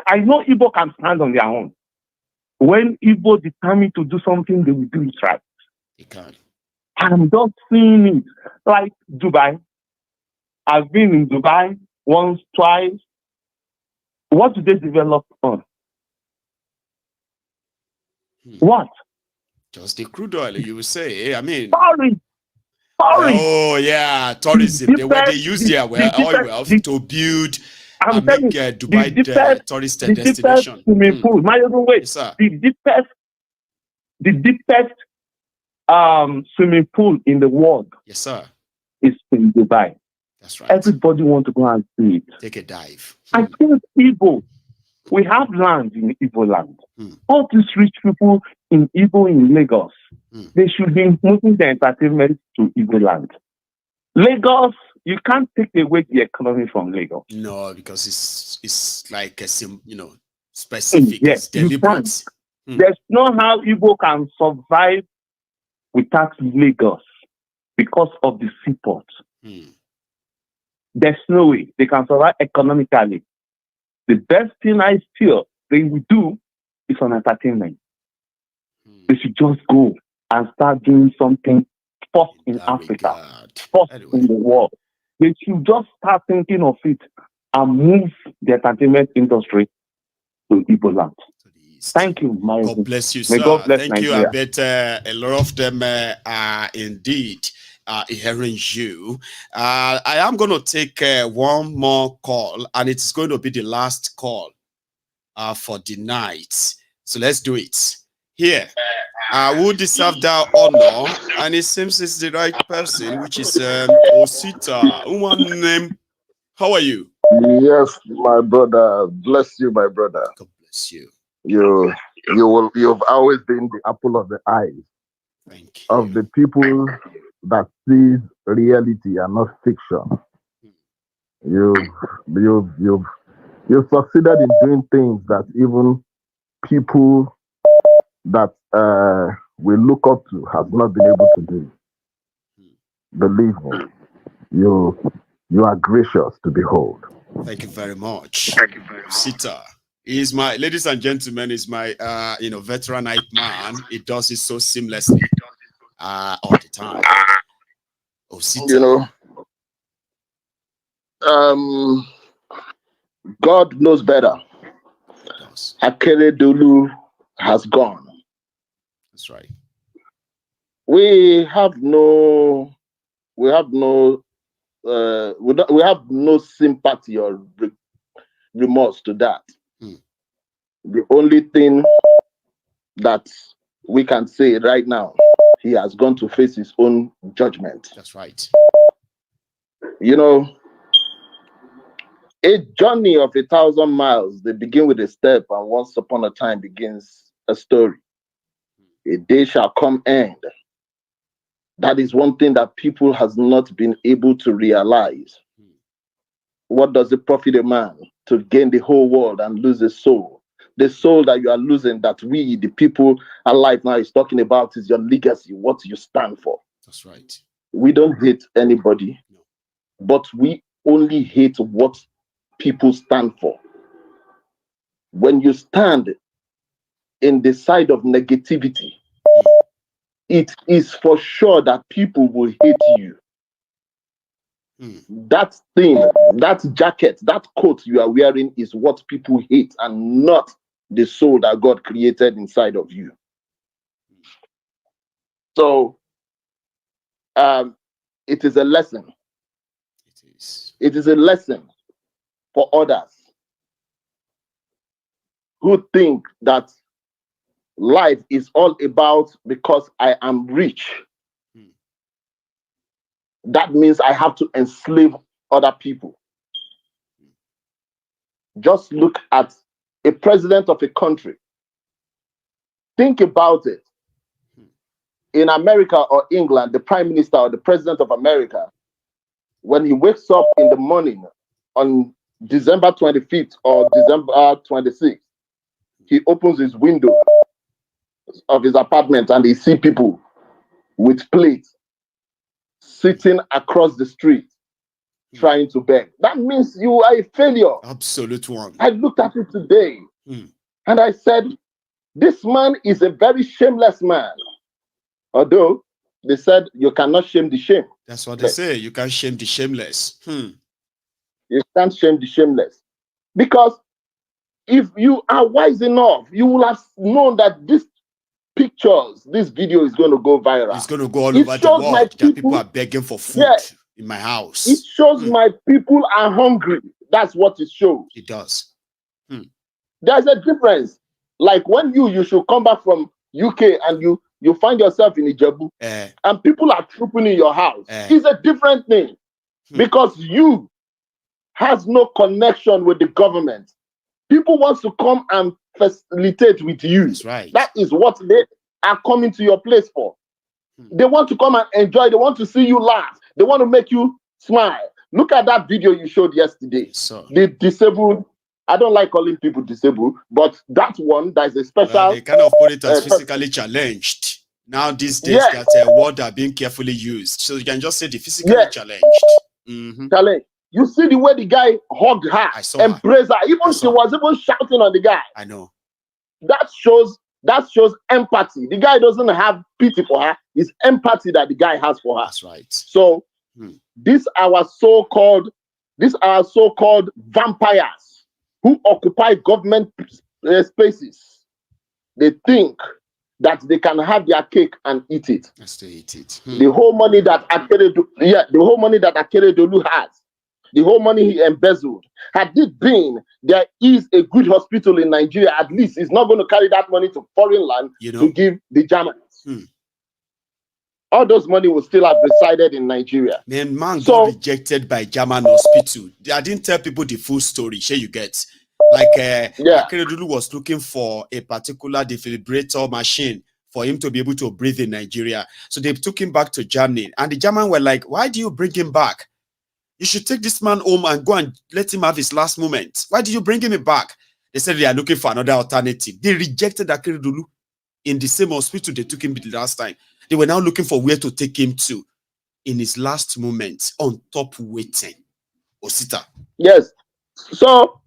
I know Igbo can stand on their own. When Igbo determine to do something, they will do it right. They can. I'm just seeing it. Like Dubai. I've been in Dubai once, twice. What do they develop on? What? Just the crude oil, you will say. I mean, sorry. Oh yeah, tourism. They use their oil wealth to build and make Dubai the tourist destination. Swimming pool. Maiyegun, wait. Yes, sir. The deepest swimming pool in the world. Yes, sir. Is in Dubai. That's right. Everybody wants to go and see it. Take a dive. I think Igbo. We have land in Igbo land. All these rich people in Igbo in Lagos, they should be moving their entertainment to Igbo land. Lagos, you can't take away the economy from Lagos. No, because it's like a specific. Yes, deliberate. There's no how Igbo can survive without Lagos because of the seaport. There's no way they can survive economically. The best thing I feel they will do is on entertainment. They should just go and start doing something first in Africa, first in the world. They should just start thinking of it and move the entertainment industry to Igbo land. Thank you, Maiyegun. God bless you, sir. May God bless Thank Nigeria. you. I bet a lot of them are indeed hearing you. I am going to take one more call, and it's going to be the last call for the night. So let's do it. Here, who deserve that honor? And it seems it's the right person, which is Osita. Name. How are you? Yes, my brother. Bless you, my brother. God bless you. You've always been the apple of the eye of the people that sees reality and not fiction. You've succeeded in doing things that even people that we look up to have not been able to do. Believe me, you are gracious to behold. Thank you very much. Sita is my, ladies and gentlemen, is my veteran hype man. He does it so seamlessly all the time. Sita. God knows better. Akeredolu has gone. That's right. We have no sympathy or remorse to that. The only thing that we can say right now, he has gone to face his own judgment. That's right. A journey of 1,000 miles, they begin with a step, and once upon a time begins a story. A day shall come end. That is one thing that people has not been able to realize. What does it profit a man to gain the whole world and lose his soul? The soul that you are losing, that we, the people alive now, is talking about, is your legacy, what you stand for. That's right. We don't hate anybody, but we only hate what people stand for. When you stand in the side of negativity, it is for sure that people will hate you. That thing, that jacket, that coat you are wearing is what people hate, and not the soul that God created inside of you. So it is a lesson. It is a lesson for others who think that life is all about because I am rich. That means I have to enslave other people. Just look at a president of a country. Think about it. In America or England, the prime minister or the president of America, when he wakes up in the morning on December 25th or December 26th, he opens his window of his apartment and he sees people with plates sitting across the street trying to beg. That means you are a failure. Absolute one. I looked at it today and I said, this man is a very shameless man. Although They said you cannot shame the shame. That's what they say. You can't shame the shameless. You can't shame the shameless. Because if you are wise enough, you will have known that this video is going to go viral. It's going to go all over the world. That people are begging for food in my house. It shows my people are hungry. That's what it shows. It does. There's a difference. Like when you should come back from UK and you find yourself in Ijebu and people are trooping in your house. It's a different thing because you has no connection with the government. People want to come and facilitate with you. That's right. That is what they are coming to your place for. They want to come and enjoy. They want to see you laugh. They want to make you smile. Look at that video you showed yesterday. The disabled. I don't like calling people disabled, but that one, that is a special. They kind of put it as physically challenged. Now these days, that word are being carefully used. So you can just say the physically challenged. Challenge. You see the way the guy hugged her, embraced her. Even she was even shouting on the guy. I know. That shows empathy. The guy doesn't have pity for her. It's empathy that the guy has for her. That's right. So these are our so-called vampires who occupy government spaces. They think that they can have their cake and eat it. Yes, they eat it. The whole money that Akeredolu has, the whole money he embezzled, had it been there is a good hospital in Nigeria, at least he's not going to carry that money to foreign land to give the Germans. All those money will still have resided in Nigeria. Man got rejected by German hospital. I didn't tell people the full story. Sure, you get. Like Akeredolu was looking for a particular defibrillator machine for him to be able to breathe in Nigeria. So they took him back to Germany. And the German were like, why do you bring him back? You should take this man home and go and let him have his last moment. Why do you bring him back? They said they are looking for another alternative. They rejected Akeredolu in the same hospital they took him the last time. They were now looking for where to take him to in his last moment, on top waiting. Osita. Yes. So,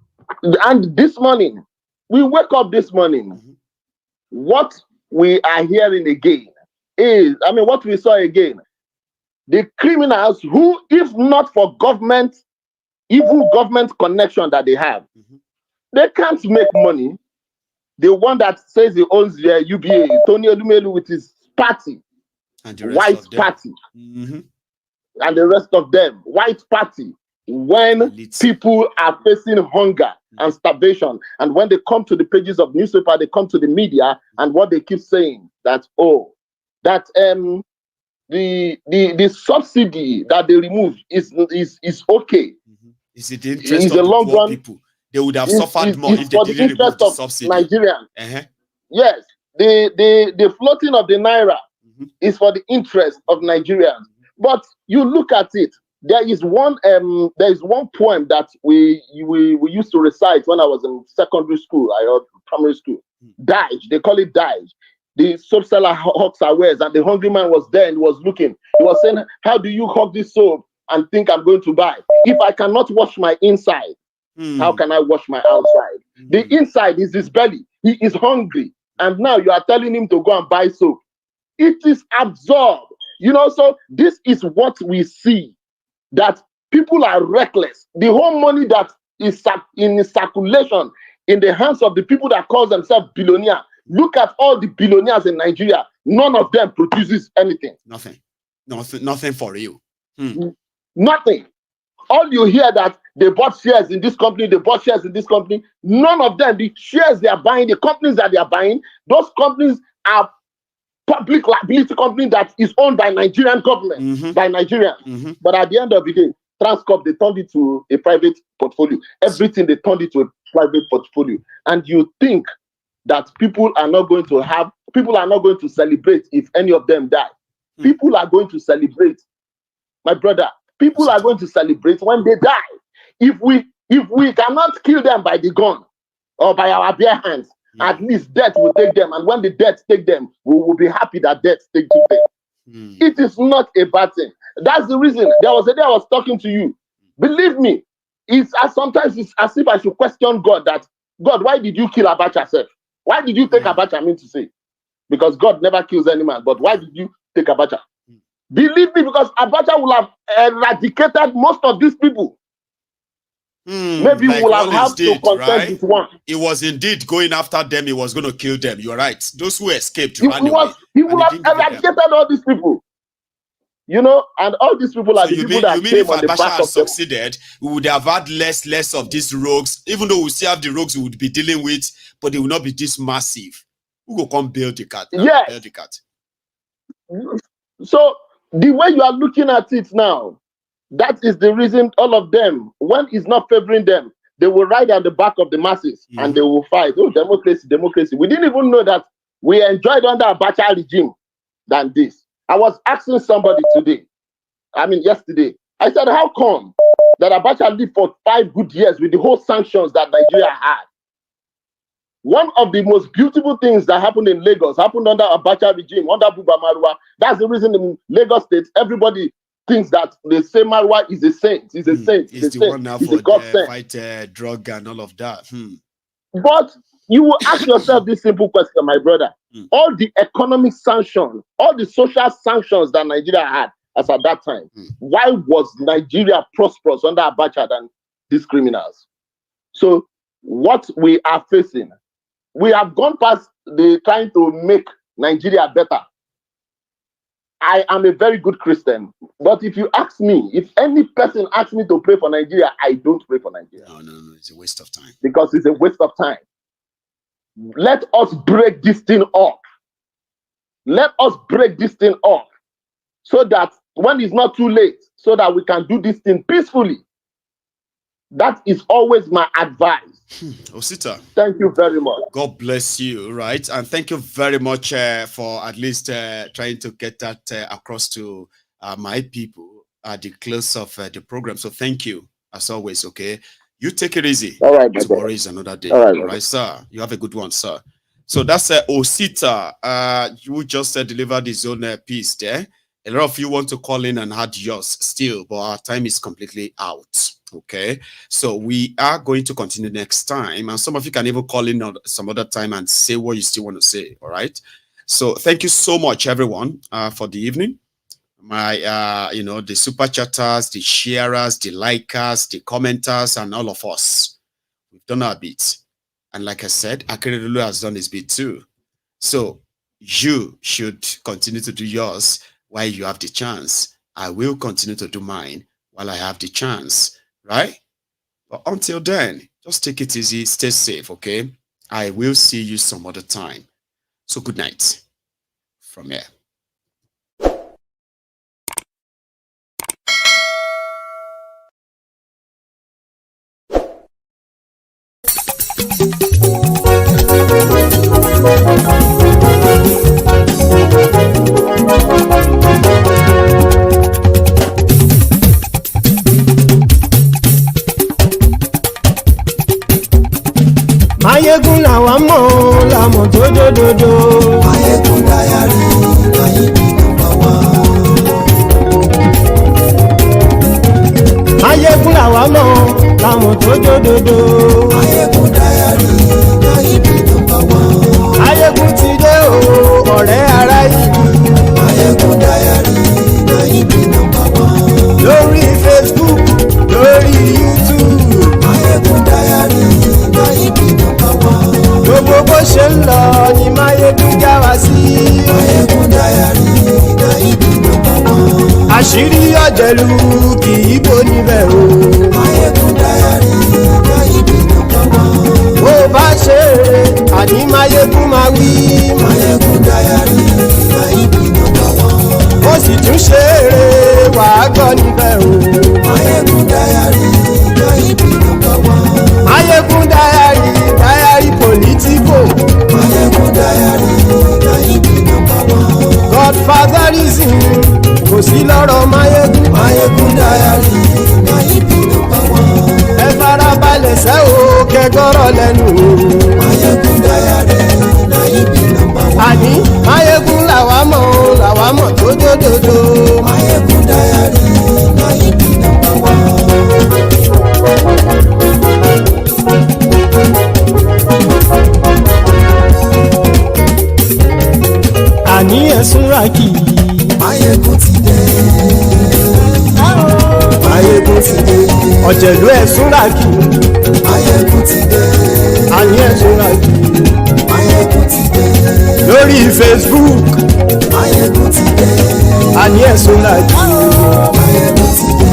and this morning, we wake up this morning. What we are hearing again is, what we saw again, the criminals who, if not for government, evil government connection that they have, they can't make money. The one that says he owns the UBA, Tony Elumelu with his party, and the white party, and the rest of them, white party, when people are facing hunger and starvation, and when they come to the pages of newspaper, they come to the media, and what they keep saying that the subsidy that they remove is okay. Is it the interest of the poor people? They would have suffered more if they didn't remove the subsidy. Nigerian. Yes, the floating of the naira is for the interest of Nigerians. But you look at it, there is one poem that we used to recite when I was in secondary school, primary school. Dage, they call it Dage. The soap seller hawks our wares, and the hungry man was there and was looking. He was saying, how do you hawk this soap and think I'm going to buy? If I cannot wash my inside, how can I wash my outside? The inside is his belly. He is hungry. And now you are telling him to go and buy soap. It is absurd. So this is what we see, that people are reckless. The whole money that is in circulation in the hands of the people that call themselves billionaires. Look at all the billionaires in Nigeria. None of them produces anything. Nothing for you. Nothing. All you hear that they bought shares in this company, they bought shares in this company. None of them, the shares they are buying, the companies that they are buying, those companies are public liability company that is owned by Nigerian government, by Nigerians. But at the end of the day, Transcorp, they turned it to a private portfolio. Everything, they turned it to a private portfolio. And you think that people are not going to celebrate if any of them die. People are going to celebrate, my brother. People are going to celebrate when they die. If we cannot kill them by the gun or by our bare hands, at least death will take them. And when the death take them, we will be happy that death takes them. It is not a bad thing. That's the reason. There was a day I was talking to you. Believe me, sometimes it's as if I should question God that, God, why did you kill Abacha self? Why did you take Abacha? I mean to say, because God never kills any man. But why did you take Abacha? Believe me, because Abacha will have eradicated most of these people. Maybe like we'll have to contend right? with one. He was indeed going after them. He was going to kill them. You're right. Those who escaped He ran away. will have eradicated all these people. And all these people are the people that came on the back of Abacha succeeded, we would have had less of these rogues. Even though we still have the rogues we would be dealing with, but they will not be this massive. Who will come build the cat? Yes. Build the cat. So the way you are looking at it now, that is the reason all of them, when it's not favoring them, they will ride on the back of the masses and they will fight. Oh, democracy, democracy. We didn't even know that we enjoyed under Abacha regime than this. I was asking somebody yesterday, I said, how come that Abacha lived for 5 good years with the whole sanctions that Nigeria had? One of the most beautiful things that happened in Lagos happened under Abacha regime, under Buba Marwa. That's the reason in Lagos State, everybody thinks that they say Marwa is a saint. He's a saint. He's the one now for fight drug and all of that. But you will ask yourself this simple question, my brother. All the economic sanctions, all the social sanctions that Nigeria had as at that time, why was Nigeria prosperous under Abacha than these criminals? So what we are facing, we have gone past the trying to make Nigeria better. I am a very good Christian, but if you ask me, if any person asks me to pray for Nigeria, I don't pray for Nigeria. No, it's a waste of time. Because it's a waste of time. Let us break this thing up. Let us break this thing up so that when it's not too late, so that we can do this thing peacefully. That is always my advice. Osita, thank you very much. God bless you, right? And thank you very much for at least trying to get that across to my people at the close of the program. So thank you, as always, okay? You take it easy. All right, tomorrow is another day. All right, sir? You have a good one, sir. So that's Osita. You just delivered his own piece there. A lot of you want to call in and add yours still, but our time is completely out. Okay, so we are going to continue next time, and some of you can even call in on some other time and say what you still want to say. All right, so thank you so much, everyone, for the evening. My the super chatters, the sharers, the likers, the commenters, and all of us, we've done our bit. And like I said, Akeredolu has done his bit too. So you should continue to do yours while you have the chance. I will continue to do mine while I have the chance. Right? But until then, just take it easy, stay safe, okay? I will see you some other time. So good night from here. Maiyegun làwa mọ̀ làmọ̀ tó dòdòdò. Maiyegun Diary Maiyegun #1. Maiyegun làwa mọ̀ làmọ̀ tó dòdòdò. Maiyegun Diary Maiyegun #1. Maiyegun ti dé o ọ̀rẹ́ ara yìí. Maiyegun Diary Maiyegun #1. Lórí Facebook, lórí YouTube. Maiyegun Diary Maiyegun #1. Gbogbo bó ṣe ń lọ ni Maiyegun já wa sí. Maiyegun Diary Maiyegun #1. Àṣírí ọ̀jẹ̀lú kì í bò níbẹ̀ o. Maiyegun Diary Maiyegun #1. Bó bá ṣe eré àní Maiyegun máa wí. Maiyegun Diary Maiyegun #1. Ó sì tún ṣe eré wàá gbọ́ níbẹ̀ o. Maiyegun Diary Maiyegun #1. Maiyegun Diary Politico. Maiyegun Diary Maiyegun #1. Godfatherism kò sí lọ́rọ̀ Maiyegun. Maiyegun Diary Maiyegun #1. Ẹ farabalẹ̀ sẹ́ o kẹgọ́rọ̀ lẹ́nu o. Maiyegun Diary Maiyegun #1. Àní Maiyegun làwa mọ̀ tó dòdòdò. Maiyegun Diary Maiyegun #1. àní ẹ̀sùn rákì. Maiyegun ti dé. Maiyegun ti dé. Ọ̀jẹ̀lú ẹ̀sùn ràkì. Maiyegun ti dé. Àní ẹ̀sùn ràkì. Maiyegun ti dé. Lórí Facebook. Maiyegun ti dé. Àní ẹ̀sùn ràkì. Maiyegun ti dé.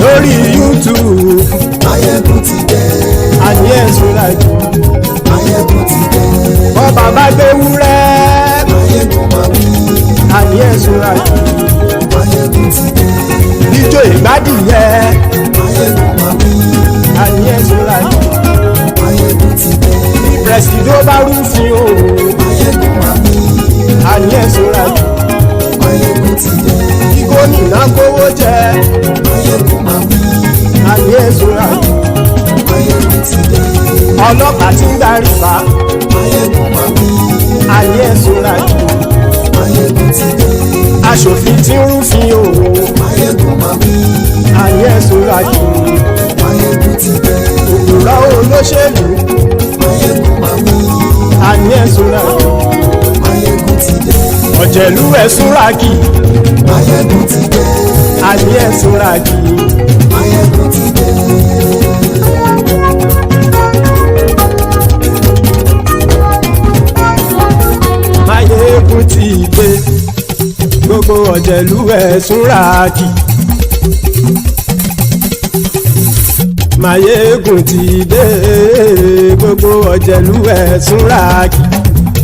Lórí YouTube. Maiyegun ti dé. Àní ẹ̀sùn ràkì. Maiyegun ti dé. Bọ́ba bá gbé wúrẹ́. Maiyegun máa wí. Àní ẹ̀sùn ràkì. Maiyegun ti dé. Ijó ìgbádìyẹ. Maiyegun máa wí. Àní ẹ̀sùn ràkì. Maiyegun ti dé. Presido bá rúfin o. Maiyegun máa wí. Àní ẹ̀sùn ràkì. Maiyegun ti dé. Kí gómìnà kówó jẹ. Maiyegun máa wí. Àní ẹ̀sùn ràkì. Maiyegun ti dé. Ọlọ́pàá tí ń darí bá. Maiyegun máa wí. Àní ẹ̀sùn ràkì. Maiyegun ti dé. Aṣòfin tí ń rúfin o. Maiyegun máa wí. Àní ẹ̀sùn ràkì. Maiyegun ti dé. Òpùrọ́ olóṣèlú. Maiyegun máa wí. Àní ẹ̀sùn ràkì. Maiyegun ti dé. Ọ̀jẹ̀lú ẹ̀sùn ràkì. Maiyegun ti dé. Àní ẹ̀sùn ràkì. Maiyegun ti dé. Maiyegun ti dé. Gbogbo ọ̀jẹ̀lú ẹ̀sùn ràkì. Maiyegun ti dé. Gbogbo ọ̀jẹ̀lú ẹ̀sùn ràkì.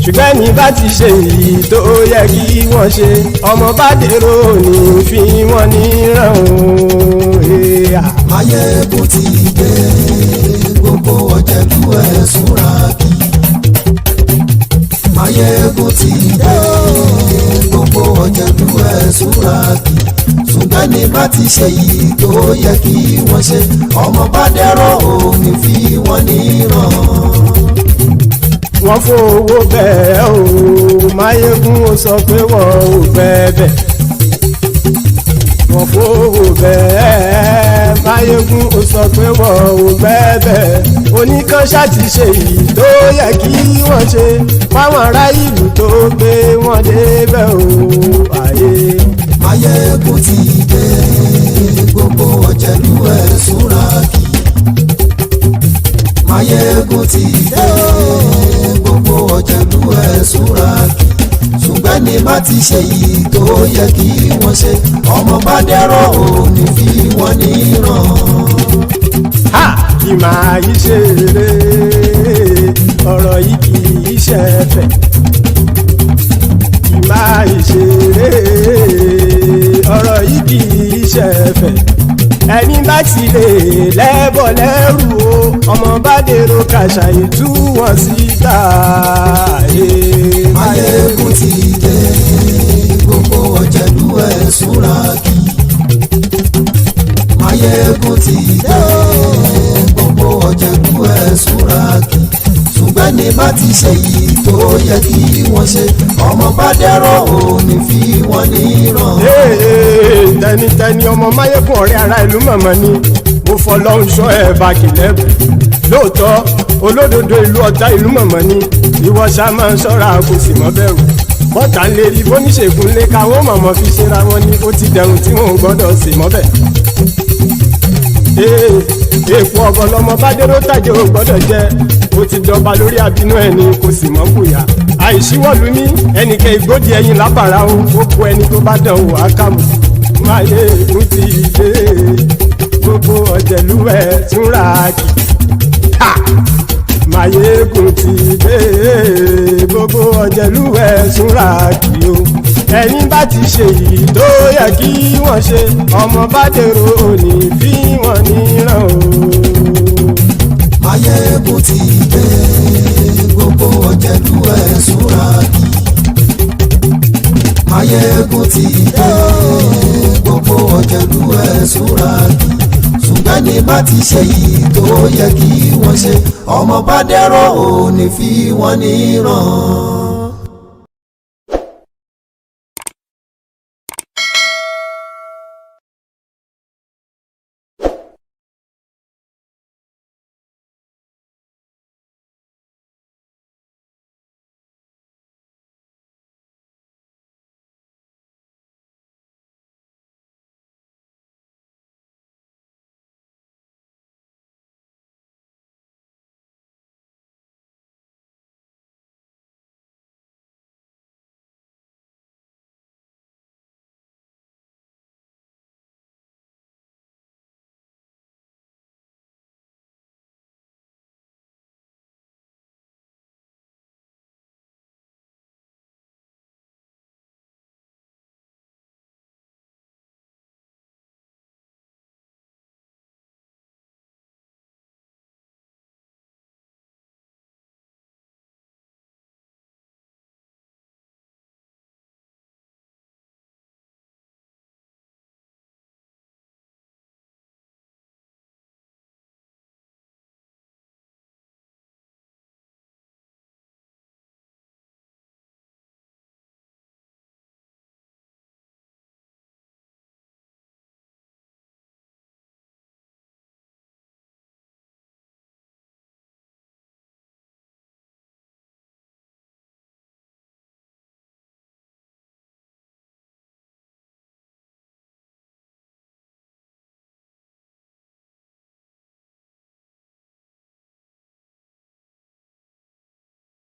Ṣùgbọ́n ní bá ti ṣe èyí tó yẹ kí wọ́n ṣe, ọmọ bá dèrò ní fi wọ́n níran o. Maiyegun ti dé. Gbogbo ọ̀jẹ̀lú ẹ̀sùn ràkì. Maiyegun ti dé. Gbogbo ọ̀jẹ̀lú ẹ̀sùn ràkì. Ṣùgbọ́n ní bá ti ṣe èyí tó yẹ kí wọ́n ṣe, ọmọ bá dèrò ní fi wọ́n níran. Wọ́n fowó bẹ́ẹ̀ o. Maiyegun ó sọ pé wọ́n ò fẹ́ bẹ̀. Wọ́n fowó bẹ́ẹ̀. Maiyegun ó sọ pé wọ́n ò fẹ́ bẹ̀. Oníkanṣá ti ṣe èyí tó yẹ kí wọ́n ṣe fáwọn ará ìlú tó gbé wọn débẹ̀ o. Ayé. Maiyegun ti dé. Gbogbo ọ̀jẹ̀lú ẹ̀sùn ràkì. Maiyegun ti dé. Gbogbo ọ̀jẹ̀lú ẹ̀sùn ràkì. Ṣùgbọ́n ní bá ti ṣe yìí tó yẹ kí wọ́n ṣe, ọmọ bá dẹ́rọ̀ ò ní fi wọ́n níran. Ha! Kì máa yí ṣe eré, ọ̀rọ̀ yìí kì í ṣe ẹ̀fẹ̀. Kì máa yí ṣe eré, ọ̀rọ̀ yìí kì í ṣe ẹ̀fẹ̀. Ẹni bá ti lè lẹ́bọ̀ lẹ́rù o, ọmọ bá dèrò kàṣàyè tú wọn síta. Maiyegun ti dé. Gbogbo ọ̀jẹ̀lú ẹ̀sùn ràkì. Maiyegun ti dé. Gbogbo ọ̀jẹ̀lú ẹ̀sùn ràkì. Ṣùgbọ́n ní bá ti ṣe yìí tó yẹ kí wọ́n ṣe, ọmọ bá dẹ́rọ̀ ò ní fi wọ́n níran. Tẹnitẹni ọmọ Maiyegun ọ̀rẹ́ ara ìlú mọ̀mọ́ ni mo fọlọ́run ṣọ́ ẹ̀ bá kìlẹ́bù. Lóòótọ́ olódodo ìlú ọ̀tá ìlú mọ̀mọ́ ni ìwọ ṣá máa ń ṣọ́ra kò sì mọ́ bẹ̀rù. Bọ́tà ń lè rí bóníṣègùn lé káwọn mọ̀mọ́ fi ṣera wọn ni ó ti dẹrùn tí wọn ò gbọ́dọ̀ sì mọ́ bẹ̀. Èèpo ọ̀bọ lọmọ bá dérò tàjẹ́ ò gbọ́dọ̀ jẹ́, ó ti jọba lórí àbínú ẹni kò sì mọ́ bùyà. Àìsíwọ́lu ní ẹnìkẹ́ ìgbódì ẹyin lábàrá o, ó kó ẹni tó bá dán wò á kàmù. Maiyegun ti dé. Gbogbo ọ̀jẹ̀lú ẹ̀sùn ràkì. Maiyegun ti dé. Gbogbo ọ̀jẹ̀lú ẹ̀sùn ràkì o. Ẹni bá ti ṣe yìí tó yẹ kí wọ́n ṣe, ọmọ bá dèrò òní fi wọ́n níran o. Maiyegun ti dé. Gbogbo ọ̀jẹ̀lú ẹ̀sùn ràkì. Maiyegun ti dé. Gbogbo ọ̀jẹ̀lú ẹ̀sùn ràkì. Ṣùgbọ́n ní bá ti ṣe yìí tó yẹ kí wọ́n ṣe, ọmọ bá dẹ́rọ̀ ò ní fi wọ́n níran.